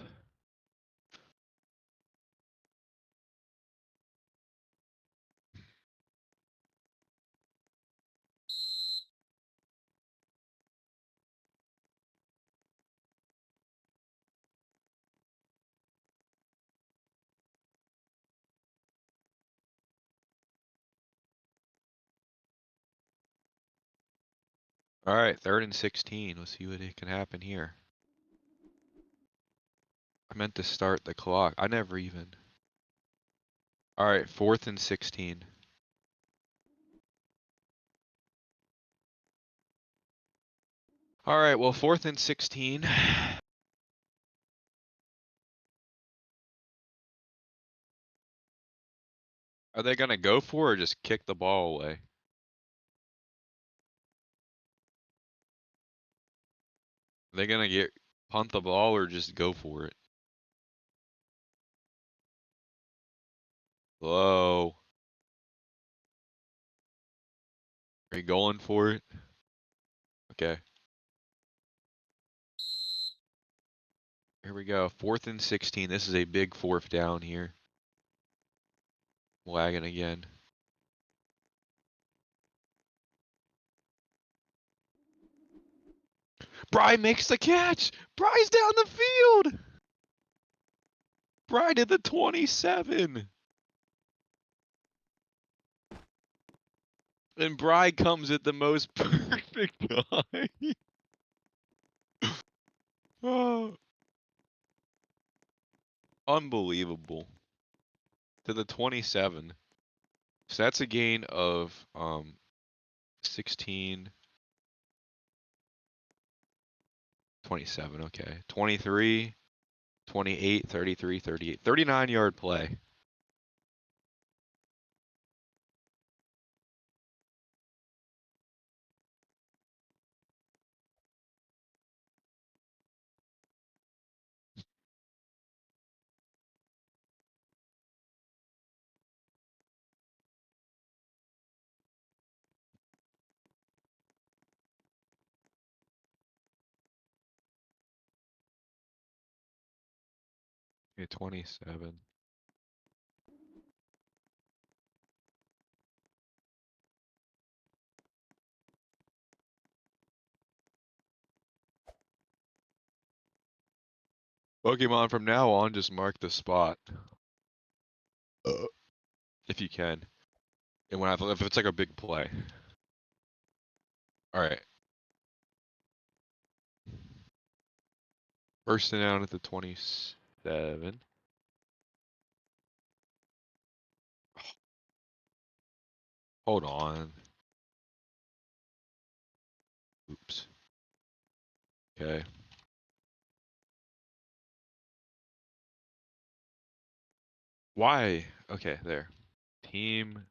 All right, 3rd and 16. Let's see what can happen here. I meant to start the clock. I never even. All right, 4th and 16. All right, well, 4th and 16. Are they going to go for it or just kick the ball away? Are they going to get punt the ball or just go for it? Hello? Are you going for it? Okay. Here we go. 4th and 16. This is a big 4th down here. Lagging again. Bry makes the catch. Bry's down the field. Bry did the 27. And Bry comes at the most perfect time. Oh, unbelievable. To the 27. So that's a gain of 16, 27, okay. 23, 28, 33, 38. 39-yard play. Okay, 27. Pokemon from now on, just mark the spot. If you can. And if it's like a big play. Alright. First and down at the 27. Hold on. Oops. Okay. Why? Okay, there. Team.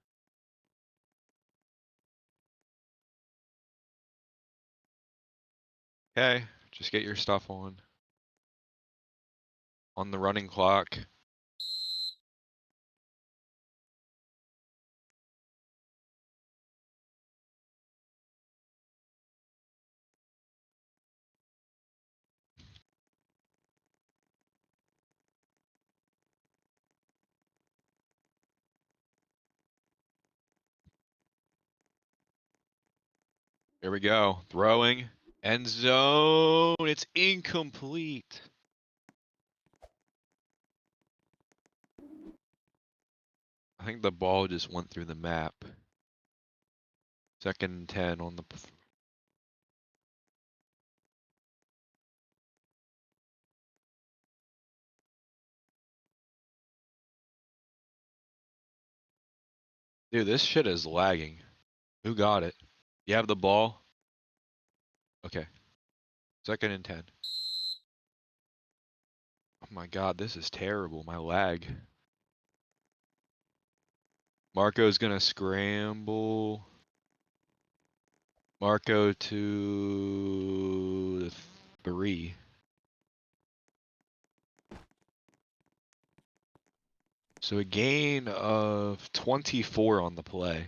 Okay, just get your stuff on. On the running clock. Here we go. Throwing. End zone. It's incomplete. I think the ball just went through the map. 2nd and 10 on the. Dude, this shit is lagging. Who got it? You have the ball? Okay. 2nd and 10. Oh my god, this is terrible. My lag. Marco's gonna scramble. Marco to the 3. So a gain of 24 on the play.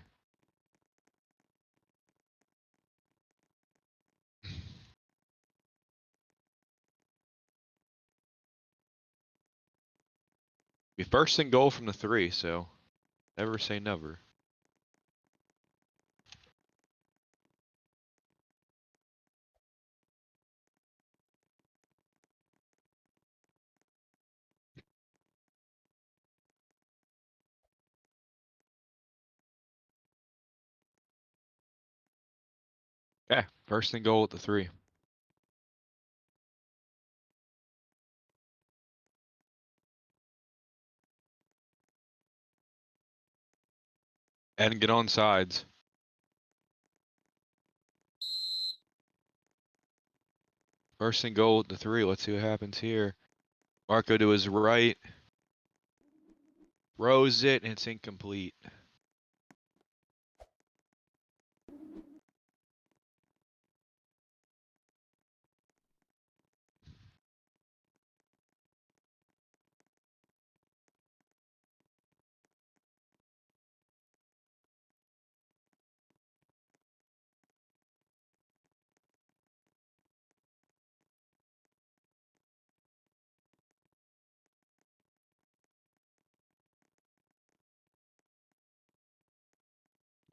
Be first and goal from the 3, so never say never. Okay, first and goal at the 3. And get on sides. First and goal at the 3. Let's see what happens here. Marco to his right. Rows it, and it's incomplete.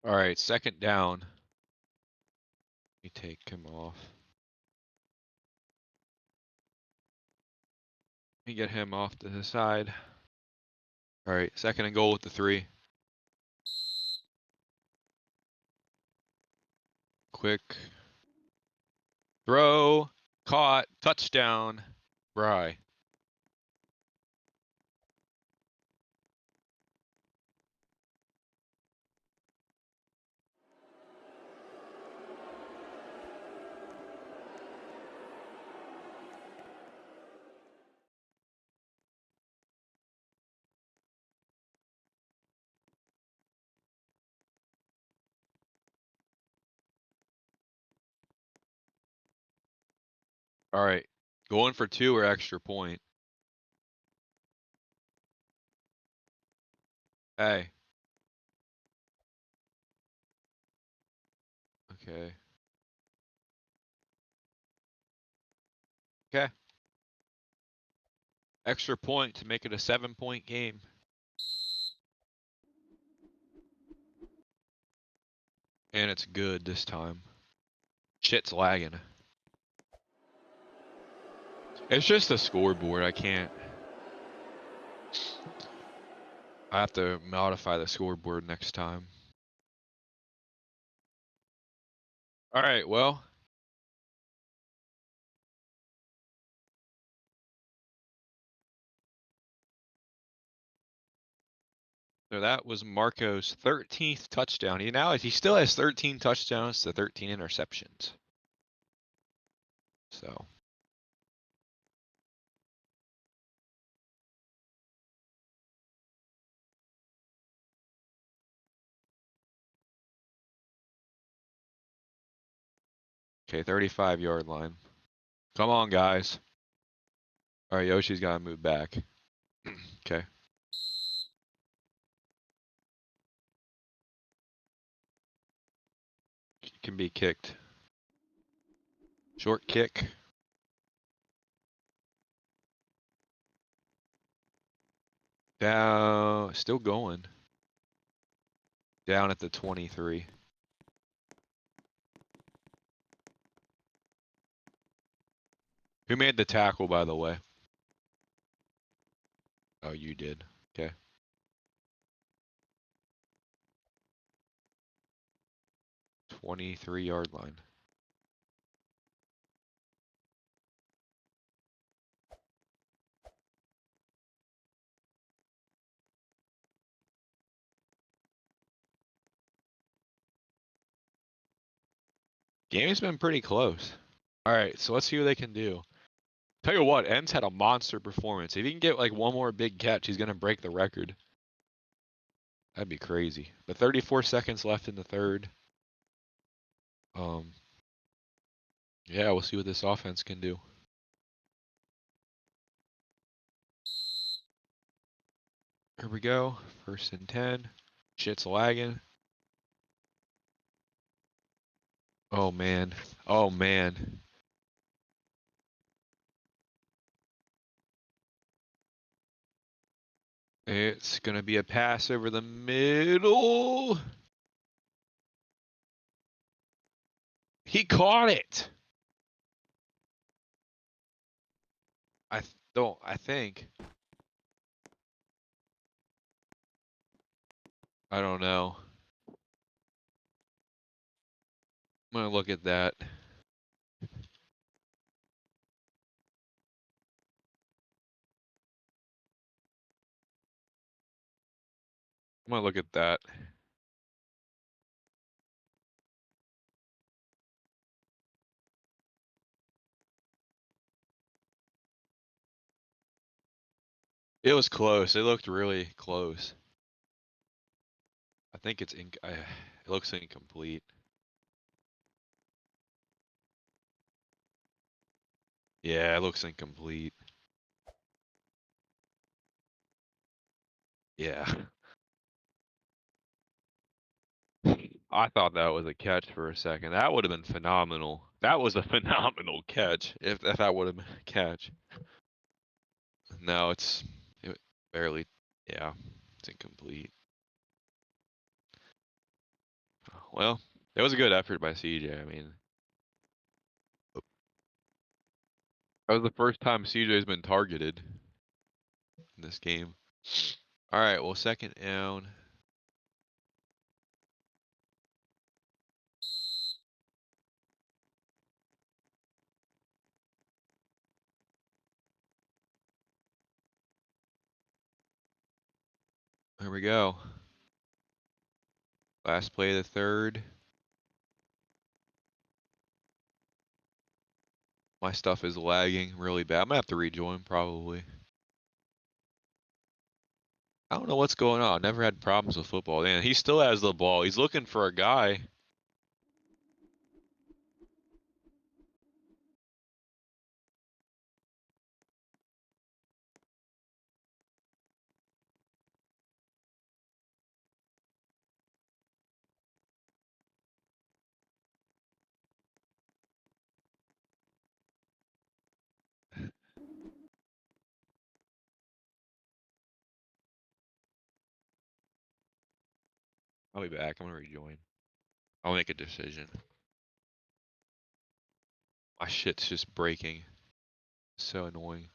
All right, second down. Let me take him off. Let me get him off to the side. All right, second and goal with the 3. Quick. Throw. Caught. Touchdown. Bry. All right, going for 2 or extra point. Hey. Okay. Okay. Extra point to make it a 7-point game. And it's good this time. Shit's lagging. It's just the scoreboard. I can't. I have to modify the scoreboard next time. All right, well. So that was Marco's 13th touchdown. He still has 13 touchdowns to 13 interceptions. So. Okay, 35-yard line. Come on, guys. All right, Yoshi's got to move back. Okay. Can be kicked. Short kick. Down. Still going. Down at the 23. Who made the tackle, by the way? Oh, you did. Okay. 23-yard line. Game's been pretty close. All right, so let's see what they can do. Tell you what, Enz had a monster performance. If he can get like one more big catch, he's gonna break the record. That'd be crazy. But 34 seconds left in the third. Yeah, we'll see what this offense can do. Here we go. 1st and 10. Shit's lagging. Oh, man. Oh, man. It's going to be a pass over the middle. He caught it. I think. I don't know. I'm going to look at that. I'm going to look at that. It was close. It looked really close. I think it's it looks incomplete. Yeah, it looks incomplete. Yeah. I thought that was a catch for a second. That would have been phenomenal. That was a phenomenal catch if that would have been a catch. No, it barely. Yeah, it's incomplete. Well, it was a good effort by CJ. I mean, that was the first time CJ's been targeted in this game. All right, well, 2nd down. Here we go. Last play of the third. My stuff is lagging really bad. I'm gonna have to rejoin probably. I don't know what's going on. Never had problems with football. And he still has the ball. He's looking for a guy. I'll be back. I'm gonna rejoin. I'll make a decision. My shit's just breaking. So annoying.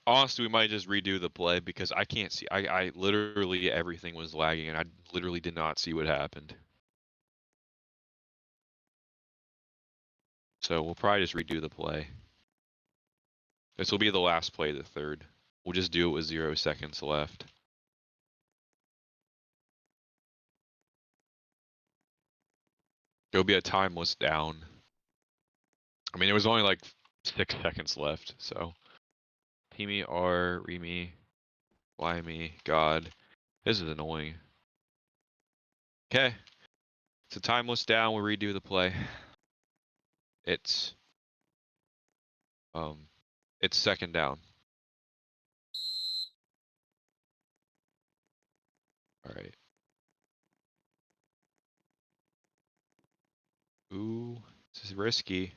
Honestly, we might just redo the play because I can't see. I literally everything was lagging and I literally did not see what happened. So we'll probably just redo the play. This will be the last play of the third. We'll just do it with 0 seconds left. There'll be a timeless down. I mean, it was only like 6 seconds left, so. Teamy R, Remy, Fly me, God. This is annoying. Okay. It's a timeless down, we'll redo the play. It's 2nd down. Alright. Ooh, this is risky.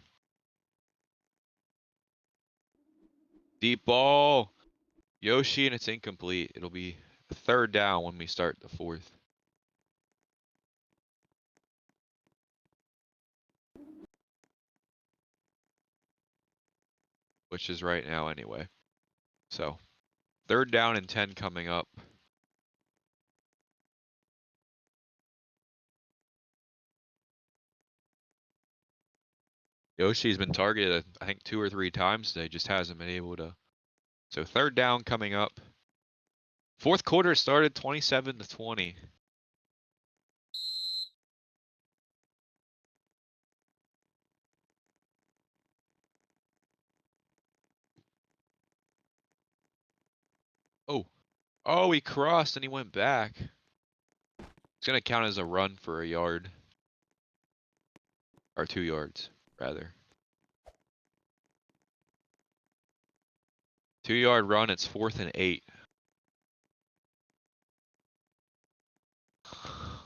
Deep ball. Yoshi, and it's incomplete. It'll be 3rd down when we start the 4th. Which is right now anyway. So, 3rd down and 10 coming up. Yoshi's been targeted, I think, 2 or 3 times today, just hasn't been able to. So 3rd down coming up. 4th quarter started 27-20. Oh, he crossed and he went back. It's going to count as a run for a yard. Or 2 yards, rather. 2-yard run, it's 4th and 8.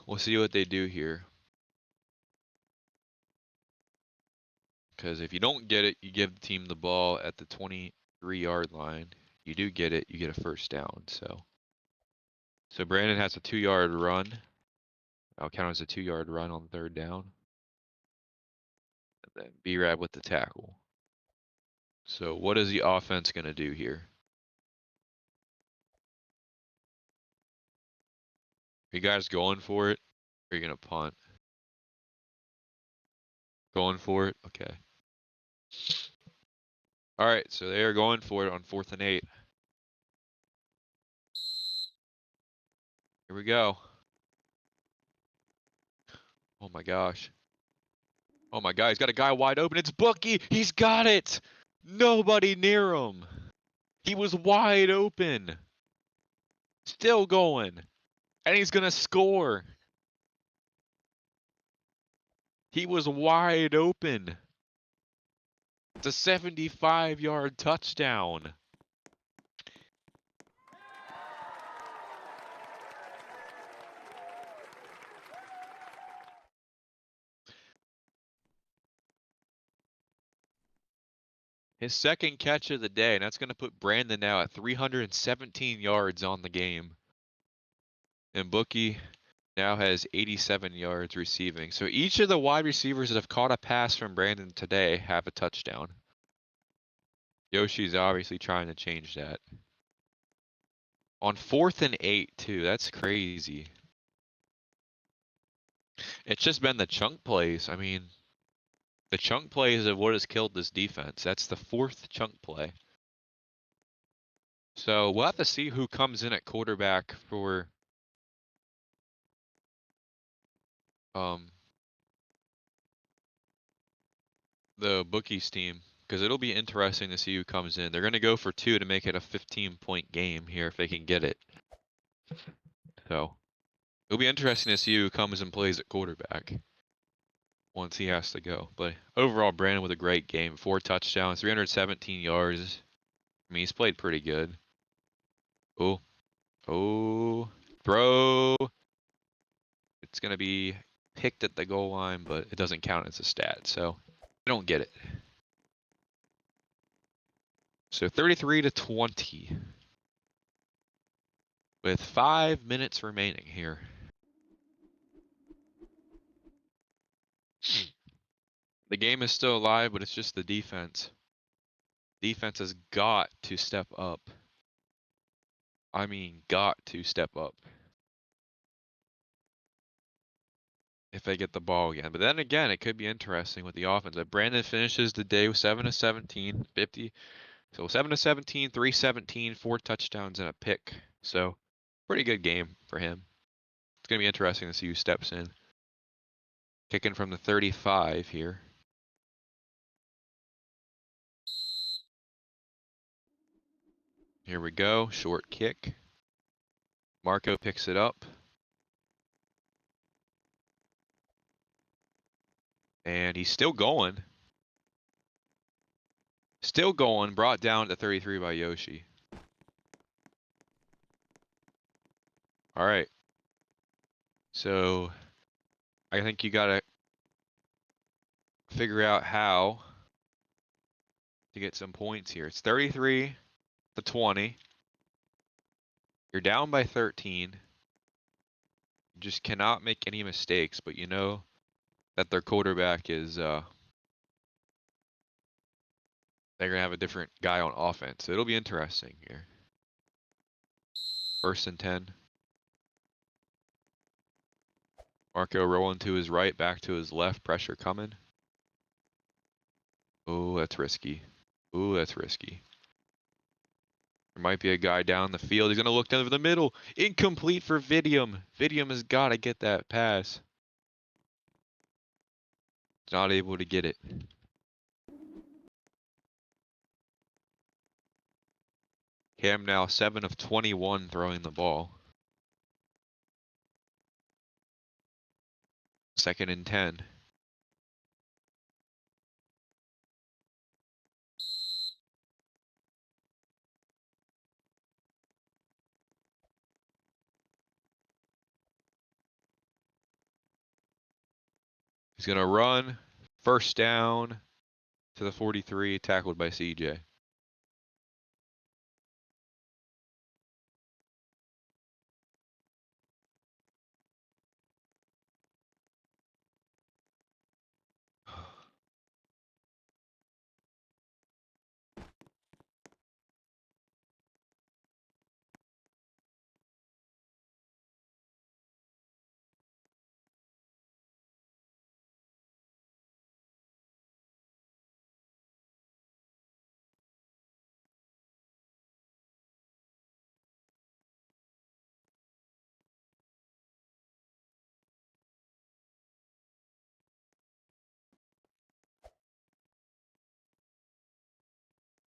We'll see what they do here. Because if you don't get it, you give the team the ball at the 23-yard line. You do get it, you get a first down. So Brandon has a 2-yard run. I'll count as a 2-yard run on 3rd down. And then B-Rab with the tackle. So what is the offense going to do here? Are you guys going for it? Or are you going to punt? Going for it? Okay. All right, so they are going for it on 4th and 8. Here we go. Oh my gosh. Oh my God, he's got a guy wide open. It's Bookie. He's got it. Nobody near him. He was wide open. Still going. And he's going to score. He was wide open. It's a 75-yard touchdown. His second catch of the day, and that's going to put Brandon now at 317 yards on the game. And Bookie now has 87 yards receiving. So each of the wide receivers that have caught a pass from Brandon today have a touchdown. Yoshi's obviously trying to change that. On 4th and 8 too, that's crazy. It's just been the chunk plays. I mean, the chunk plays of what has killed this defense. That's the 4th chunk play. So we'll have to see who comes in at quarterback for the Bookies team, because it'll be interesting to see who comes in. They're going to go for 2 to make it a 15-point game here if they can get it. So it'll be interesting to see who comes and plays at quarterback once he has to go. But overall, Brandon with a great game. 4 touchdowns, 317 yards. I mean, he's played pretty good. Oh, throw. It's going to be picked at the goal line, but it doesn't count as a stat, so I don't get it. So 33-20 with 5 minutes remaining here. The game is still alive, but it's just the defense. Defense has got to step up. I mean, got to step up if they get the ball again. But then again, it could be interesting with the offense. If Brandon finishes the day with 7-17, 50. So 7-17, 317, 4 touchdowns and a pick. So pretty good game for him. It's going to be interesting to see who steps in. Kicking from the 35 here. Here we go. Short kick. Marco picks it up. And he's still going. Still going. Brought down to 33 by Yoshi. All right. So I think you got to figure out how to get some points here. It's 33-20. You're down by 13. You just cannot make any mistakes, but you know that their quarterback is they're gonna have a different guy on offense. So it'll be interesting here. 1st and 10. Marco rolling to his right, back to his left, pressure coming. Oh, that's risky. Oh, that's risky. There might be a guy down the field. He's gonna look down over the middle. Incomplete for Vidium. Vidium has got to get that pass. He's not able to get it. Cam now 7 of 21 throwing the ball. 2nd and 10. He's going to run. 1st down to the 43, tackled by CJ.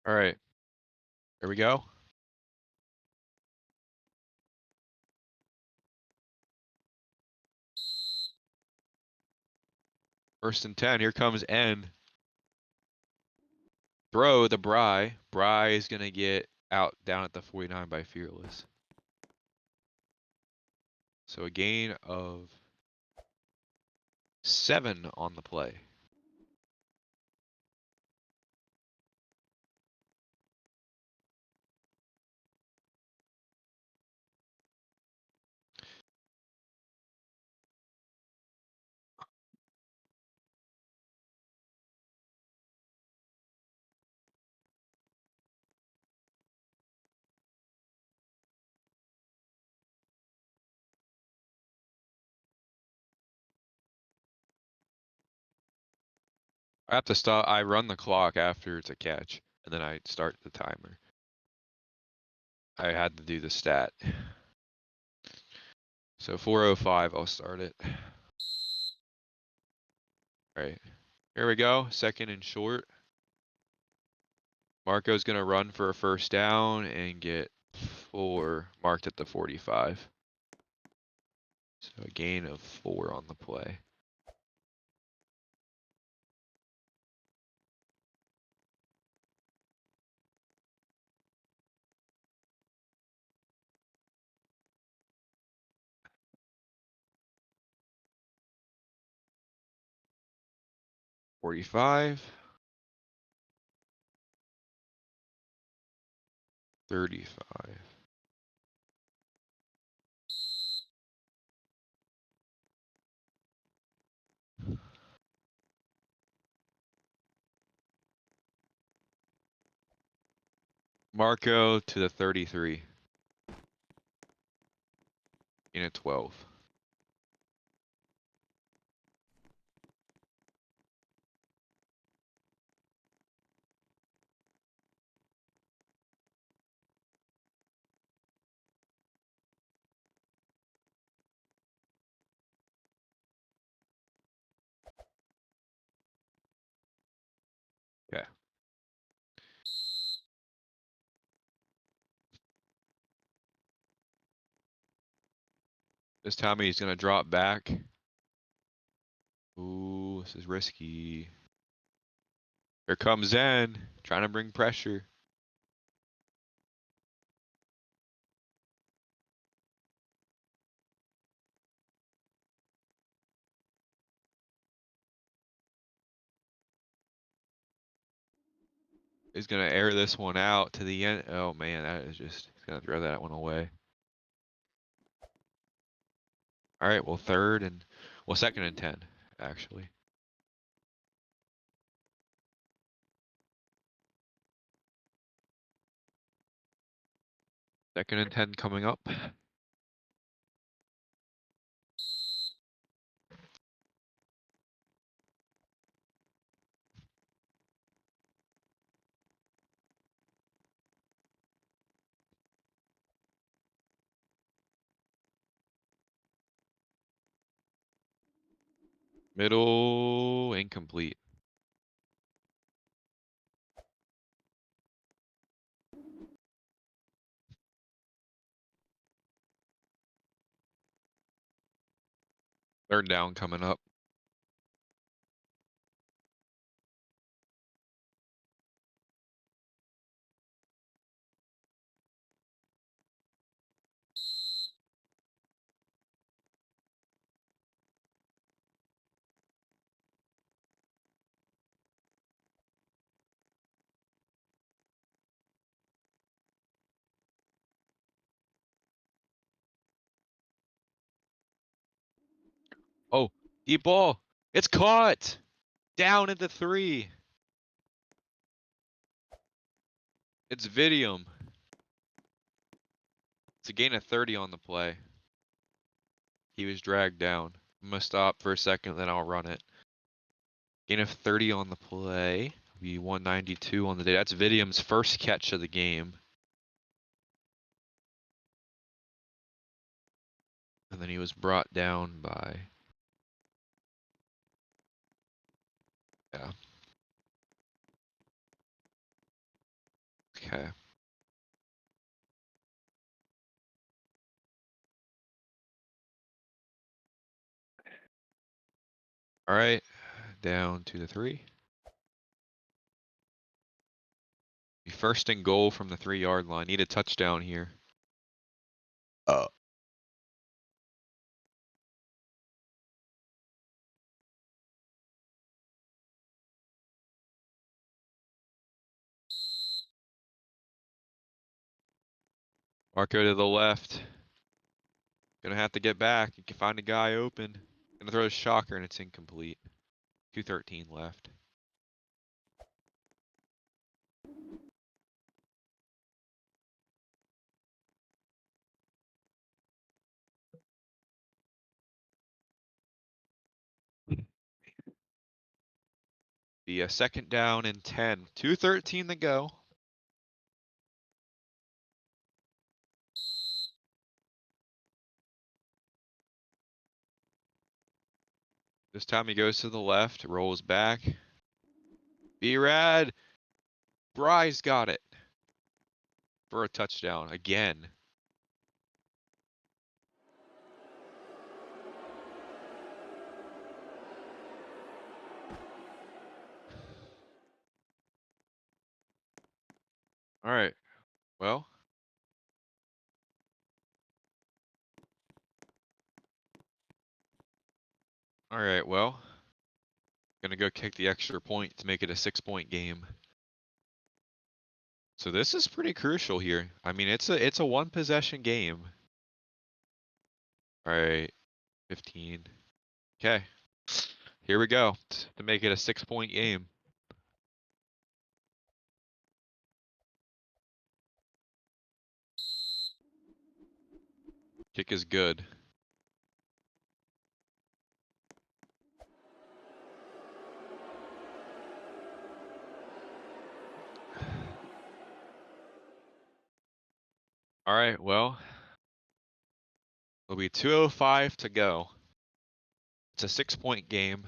All right. Here we go. First and 10. Here comes N. Throw the Bry. Bry is going to get out down at the 49 by Fearless. So a gain of 7 on the play. I have to stop. I run the clock after it's a catch, and then I start the timer. I had to do the stat. So 4:05, I'll start it. All right. Here we go. 2nd and short. Marco's going to run for a 1st down and get 4 marked at the 45. So a gain of 4 on the play. $45. 35. Marco to the 33. In a 12. Okay. This time he's going to drop back. Ooh, this is risky. Here comes Zen, trying to bring pressure. He's going to air this one out to the end. Oh man, that is just, he's going to throw that one away. All right, well, 2nd and 10, actually. 2nd and 10 coming up. Middle, incomplete. Third down coming up. Oh, deep ball. It's caught. Down at the 3. It's Vidium. It's a gain of 30 on the play. He was dragged down. I'm going to stop for a second, then I'll run it. Gain of 30 on the play. Be 192 on the day. That's Vidium's first catch of the game. And then he was brought down by... Yeah. Okay. All right. Down to the 3. Be first and goal from the 3-yard line. Need a touchdown here. Marco to the left. Gonna have to get back. You can find a guy open. Gonna throw a shocker and it's incomplete. 2:13 left. Be a second down and 10. 2:13 to go. This time he goes to the left, rolls back. B-Rad. Bry's got it. For a touchdown again. All right. Well. All right. Well. Gonna go kick the extra point to make it a 6-point game. So this is pretty crucial here. I mean, it's a 1-possession game. All right. 15. Okay. Here we go to make it a 6-point game. Kick is good. All right, well, it'll be 2:05 to go. It's a 6-point game.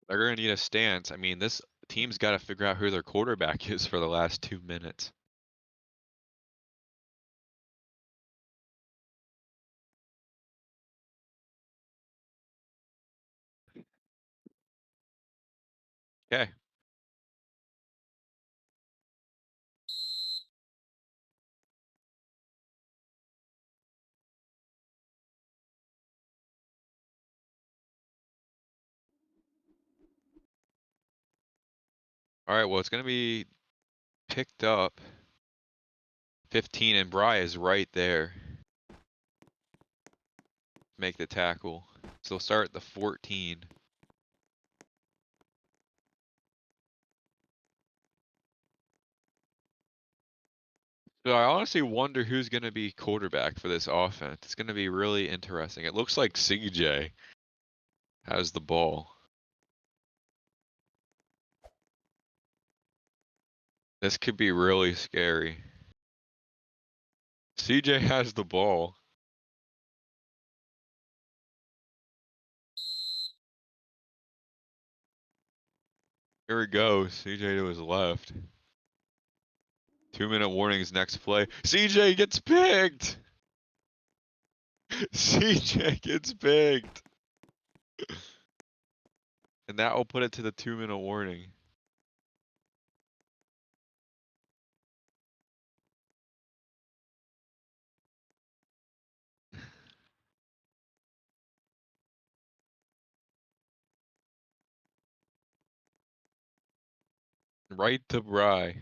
They're gonna need a stance. I mean, this team's got to figure out who their quarterback is for the last 2 minutes. Okay. All right, well, it's gonna be picked up. 15, and Bry is right there. Make the tackle. So they'll start at the 14. So I honestly wonder who's going to be quarterback for this offense. It's going to be really interesting. It looks like CJ has the ball. This could be really scary. CJ has the ball. Here we go. CJ to his left. 2-minute warnings next play. CJ gets picked! CJ gets picked! And that will put it to the 2-minute warning. Right to Bry.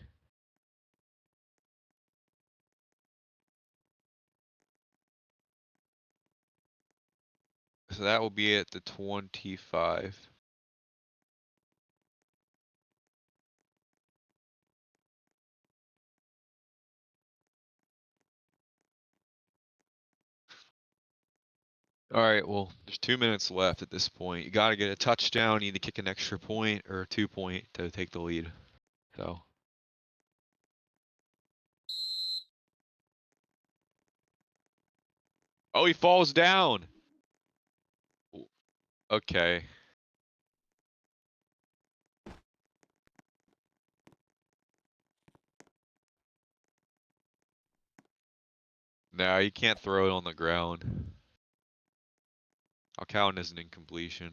So that will be at the 25. All right, well, there's 2 minutes left at this point. You got to get a touchdown, you need to kick an extra point or a 2-point to take the lead. So. Oh, he falls down. Okay. Now you can't throw it on the ground. I'll count as an incompletion.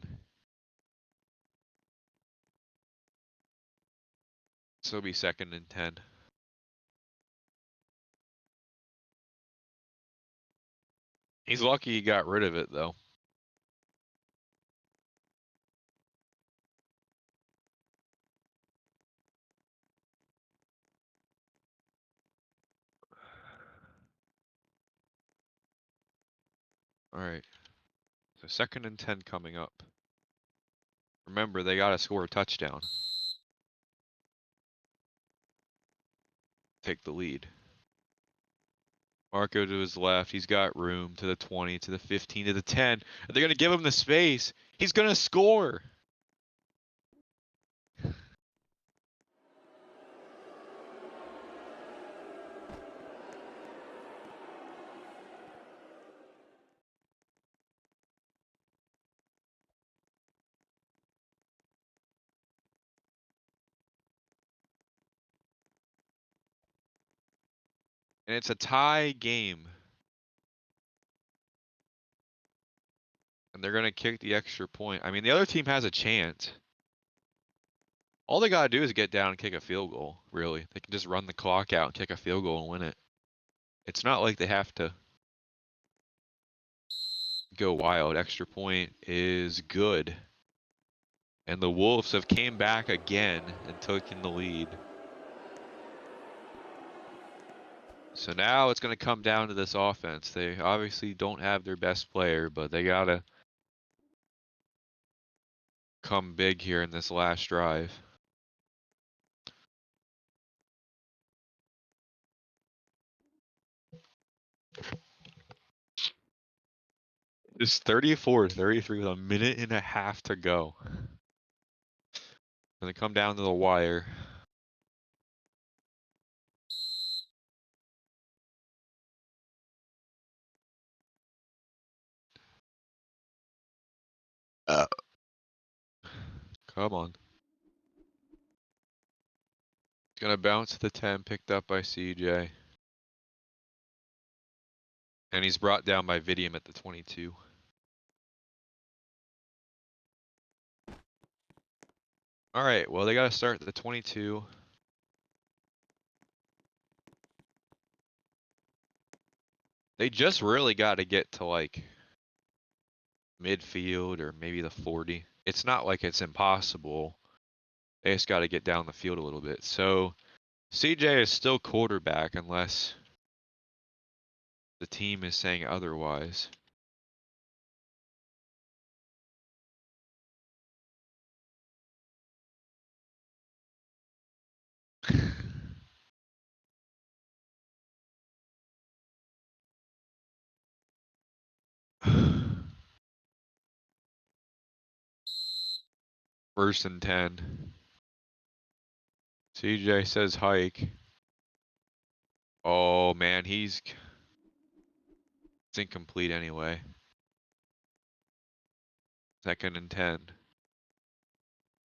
So it'll be 2nd and 10. He's lucky he got rid of it, though. All right. So 2nd and 10 coming up. Remember, they got to score a touchdown. Take the lead. Marco to his left. He's got room to the 20, to the 15, to the 10. They're going to give him the space. He's going to score. And it's a tie game. And they're going to kick the extra point. I mean, the other team has a chance. All they got to do is get down and kick a field goal, really. They can just run the clock out and kick a field goal and win it. It's not like they have to go wild. Extra point is good. And the Wolves have came back again and taken the lead. So now it's going to come down to this offense. They obviously don't have their best player, but they got to come big here in this last drive. It's 34-33 with a minute and a half to go. Gonna come down to the wire. Come on. Gonna bounce to the 10, picked up by CJ. And he's brought down by Vidium at the 22. All right, well, they got to start at the 22. They just really got to get to like midfield or maybe the 40. It's not like it's impossible. They just got to get down the field a little bit. So CJ is still quarterback unless the team is saying otherwise. First and 10. CJ says hike. Oh man, it's incomplete anyway. 2nd and 10.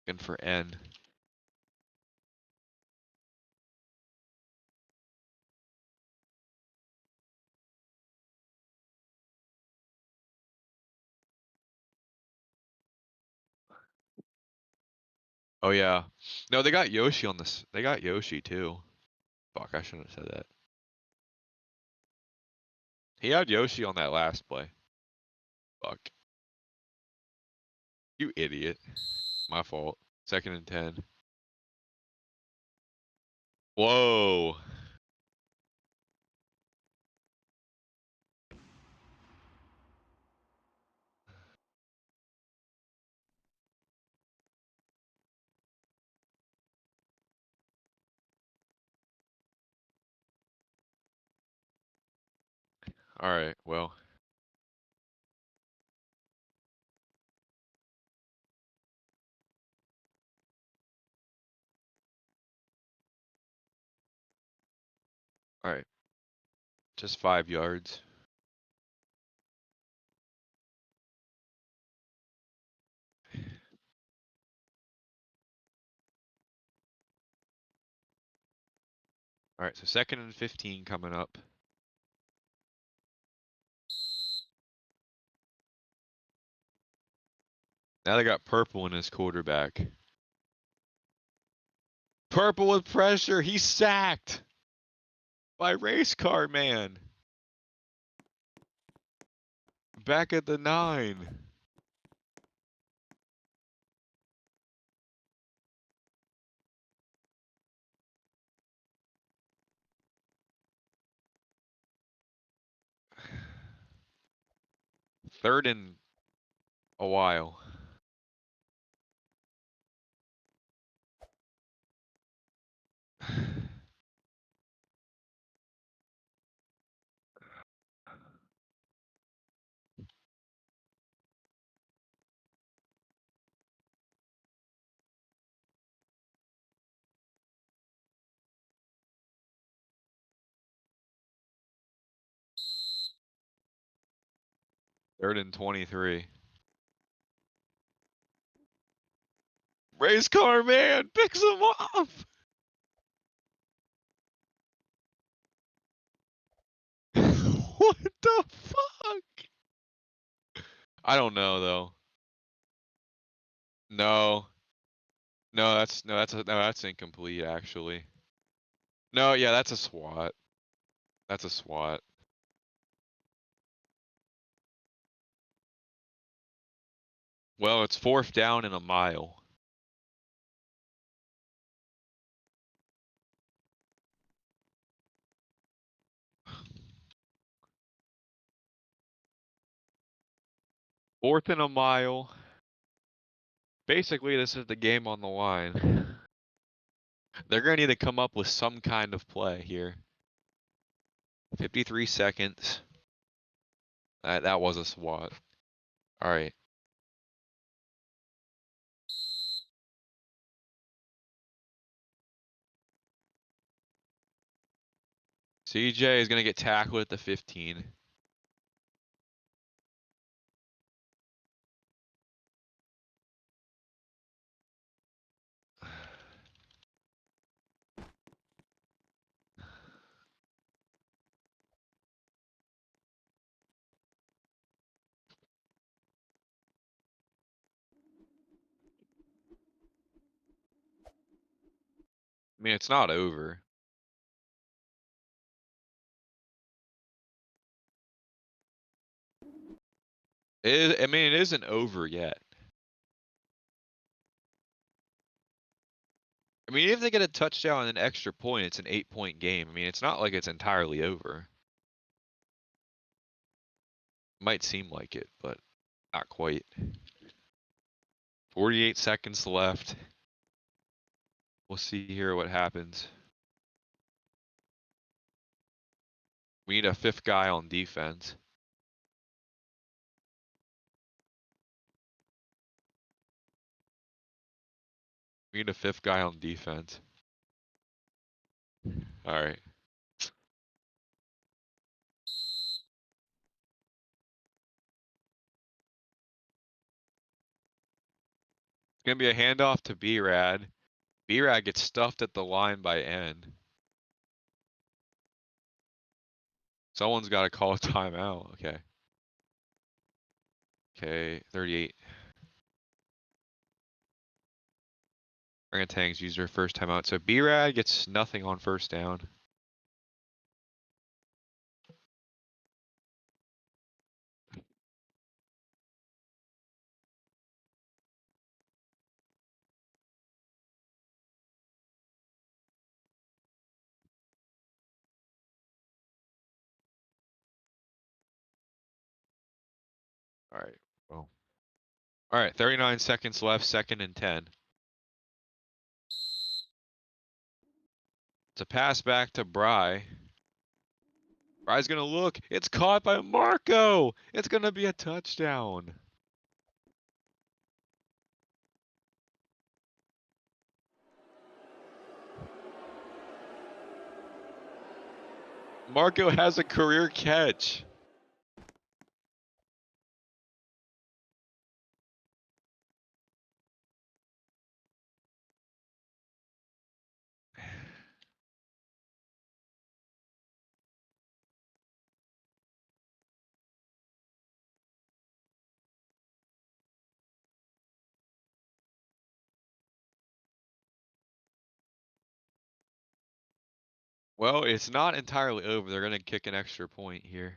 And for N. Oh yeah. No, they got Yoshi on this. They got Yoshi too. Fuck, I shouldn't have said that. He had Yoshi on that last play. Fuck. You idiot. My fault. 2nd and 10. Whoa. Alright, well. Alright. Just 5 yards. Alright, so 2nd and 15 coming up. Now they got Purple in his quarterback. Purple with pressure. He's sacked by Race Car Man. Back at the 9. Third and a while. Third and 23. Race Car Man picks him off. What the fuck? I don't know though. No. That's incomplete actually. No, yeah, that's a SWAT. That's a SWAT. Well, it's 4th down and a mile. Fourth and a mile. Basically, this is the game on the line. They're gonna need to come up with some kind of play here. 53 seconds. That was a SWAT. All right. CJ is gonna get tackled at the 15. I mean, it's not over. I mean, it isn't over yet. I mean, if they get a touchdown and an extra point, it's an 8-point game. I mean, it's not like it's entirely over. Might seem like it, but not quite. 48 seconds left. We'll see here what happens. We need a 5th guy on defense. We need a 5th guy on defense. All right. It's gonna be a handoff to B-Rad. B-Rad gets stuffed at the line by N. Someone's got to call a timeout. Okay. Okay, 38. Orangutans used their first time out. So B-Rad gets nothing on first down. All right. Well. All right. 39 seconds left. 2nd and 10. It's a pass back to Bry. Bry's gonna look. It's caught by Marco. It's gonna be a touchdown. Marco has a career catch. Well, it's not entirely over. They're gonna kick an extra point here.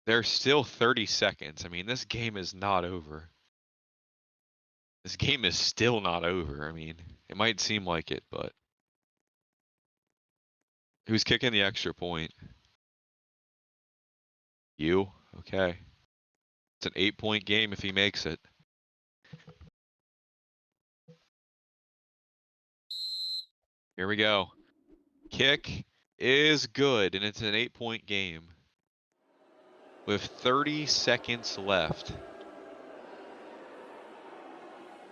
There's still 30 seconds. I mean, this game is not over. This game is still not over. I mean, it might seem like it, but who's kicking the extra point? You? Okay. It's an 8-point game if he makes it. Here we go. Kick is good, and it's an 8-point game. With 30 seconds left.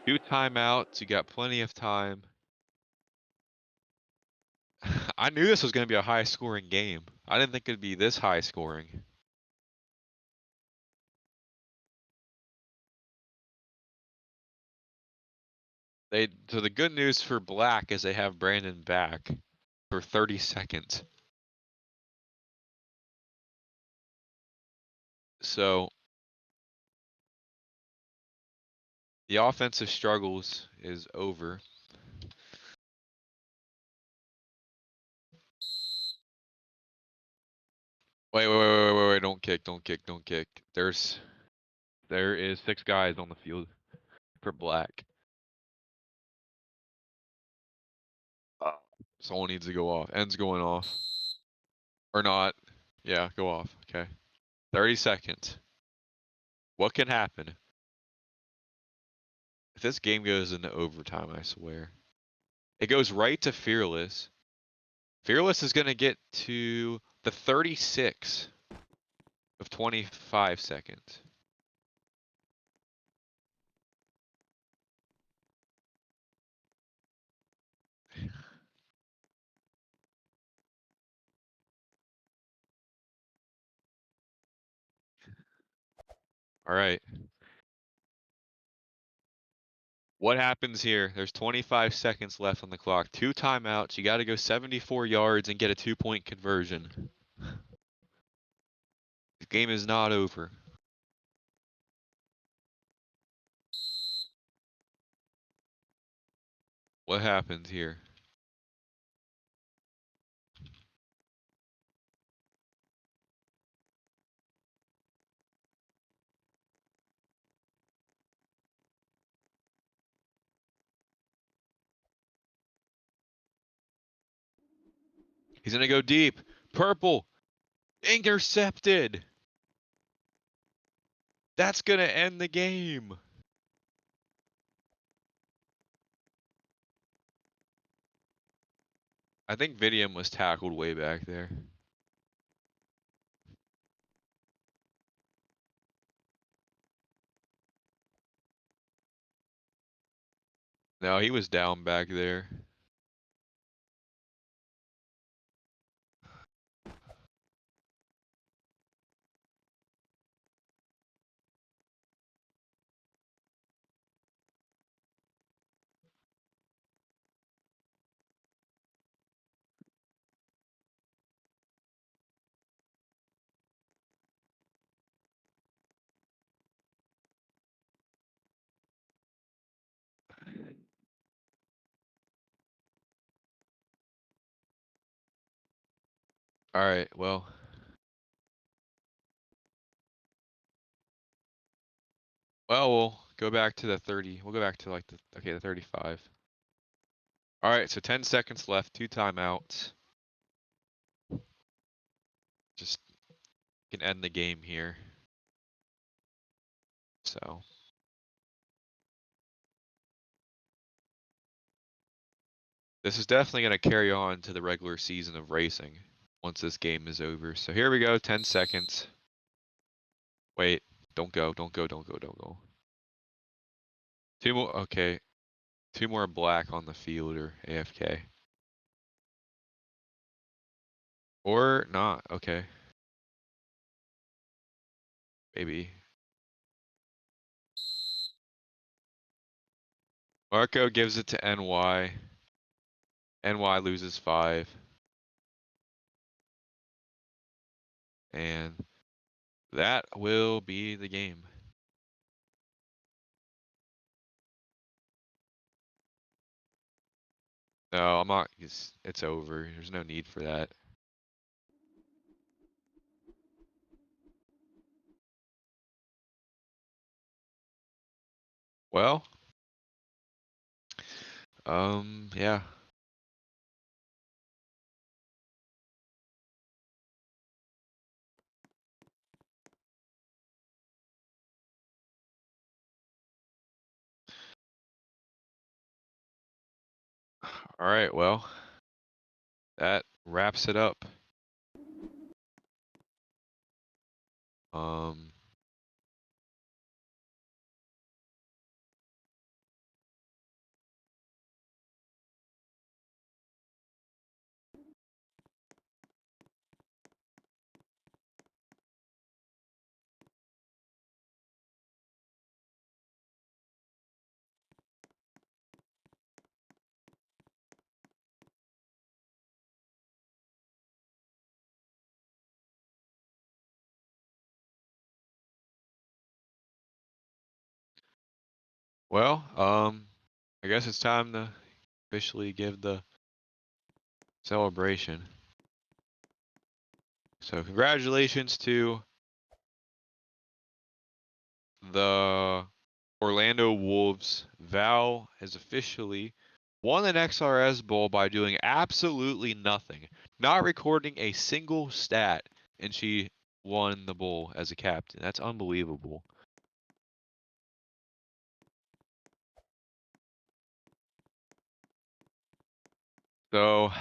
2 timeouts. You got plenty of time. I knew this was going to be a high-scoring game. I didn't think it'd be this high-scoring. So the good news for Black is they have Brandon back for 30 seconds. So the offensive struggles is over. Wait, don't kick. There is 6 guys on the field for Black. Someone needs to go off. End's going off. Or not. Yeah, go off. Okay. 30 seconds. What can happen? If this game goes into overtime, I swear. It goes right to Fearless. Fearless is going to get to the 36 of 25 seconds. All right. What happens here? There's 25 seconds left on the clock. 2 timeouts. You got to go 74 yards and get a 2-point conversion. The game is not over. What happens here? He's going to go deep. Purple. Intercepted. That's going to end the game. I think Vidium was tackled way back there. No, he was down back there. All right, well. Well, we'll go back to the 30. We'll go back to like the 35. All right, so 10 seconds left, 2 timeouts. Just can end the game here. So. This is definitely going to carry on to the regular season of racing once this game is over. So here we go, 10 seconds. Wait, don't go, don't go, don't go, don't go. 2 more, okay. 2 more black on the field or AFK. Or not, okay. Maybe. Marco gives it to NY. NY loses 5. And that will be the game. No, I'm not. It's over. There's no need for that. Well, yeah. All right, well, that wraps it up. Um, well, I guess it's time to officially give the celebration. So congratulations to the Orlando Wolves. Val has officially won an XRS Bowl by doing absolutely nothing, not recording a single stat, and she won the bowl as a captain. That's unbelievable. So,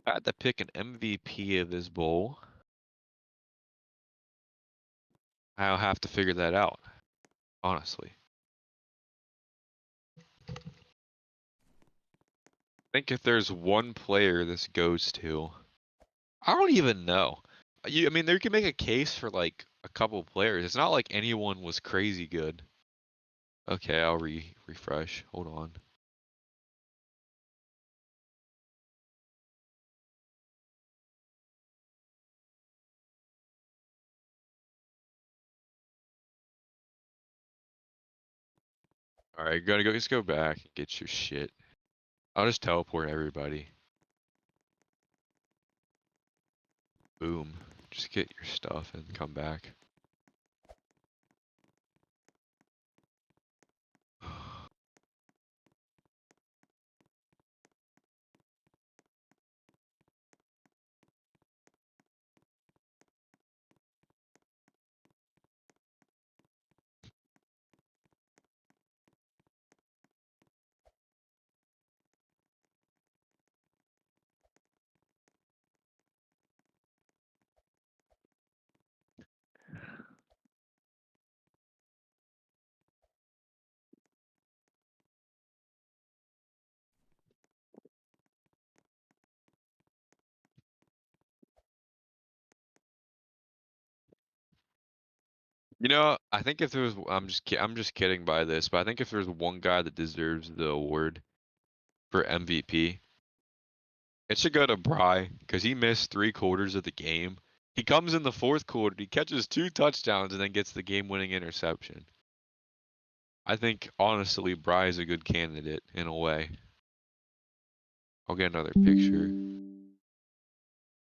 I had to pick an MVP of this bowl. I'll have to figure that out, honestly. I think if there's one player this goes to, I don't even know. I mean, there can make a case for like a couple players. It's not like anyone was crazy good. Okay, I'll refresh. Hold on. All right, gotta go. Just go back and get your shit. I'll just teleport everybody. Boom. Just get your stuff and come back. You know, I think if there was, I'm just kidding by this, but I think if there's one guy that deserves the award for MVP, it should go to Bry because he missed 3/4 of the game. He comes in the fourth quarter, he catches 2 touchdowns, and then gets the game-winning interception. I think honestly, Bry is a good candidate in a way. I'll get another picture.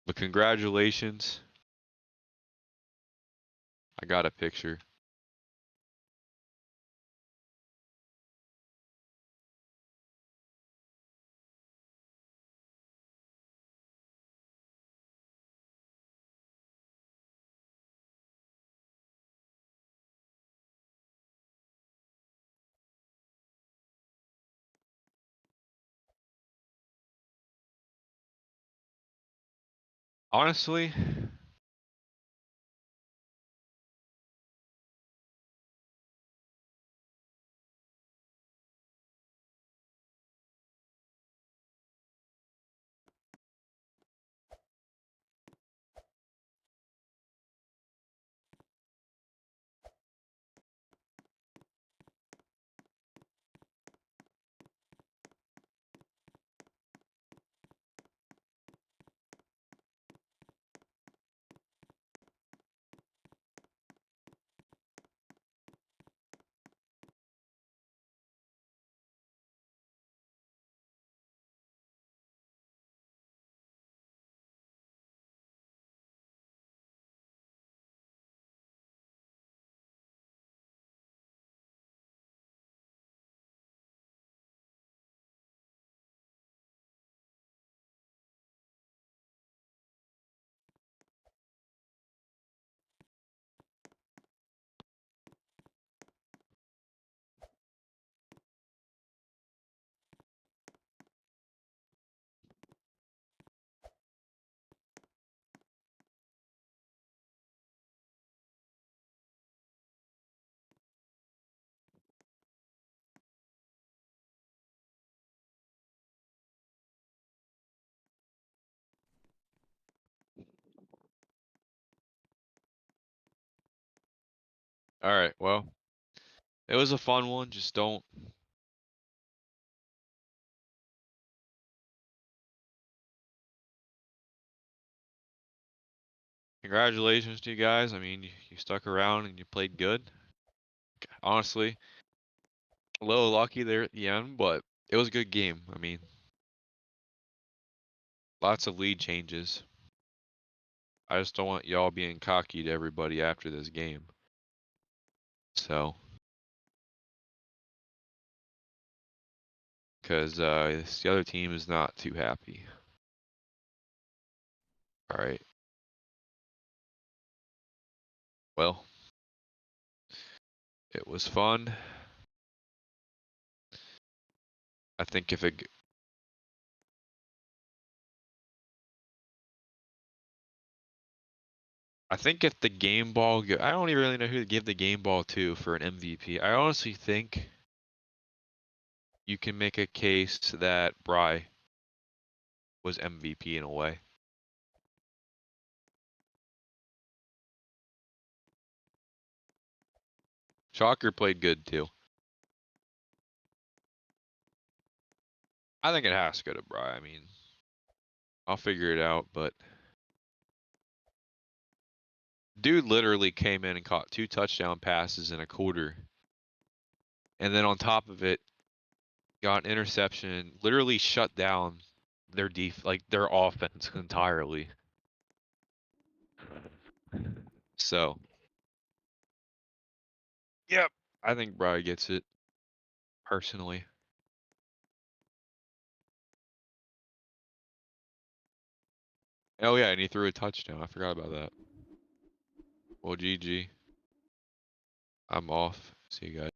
But congratulations. I got a picture. Honestly, all right, well, it was a fun one. Just don't. Congratulations to you guys. I mean, you stuck around and you played good. Honestly, a little lucky there at the end, but it was a good game. I mean, lots of lead changes. I just don't want y'all being cocky to everybody after this game. So, because the other team is not too happy. All right. Well, it was fun. I think if it, I think if the game ball, I don't even really know who to give the game ball to for an MVP. I honestly think you can make a case that Bry was MVP in a way. Shocker played good too. I think it has to go to Bry. I mean, I'll figure it out, but dude literally came in and caught 2 touchdown passes in a quarter. And then on top of it, got an interception, literally shut down their their offense entirely. So, yep, I think Bry gets it personally. Oh yeah, and he threw a touchdown. I forgot about that. Well, GG. I'm off. See you guys.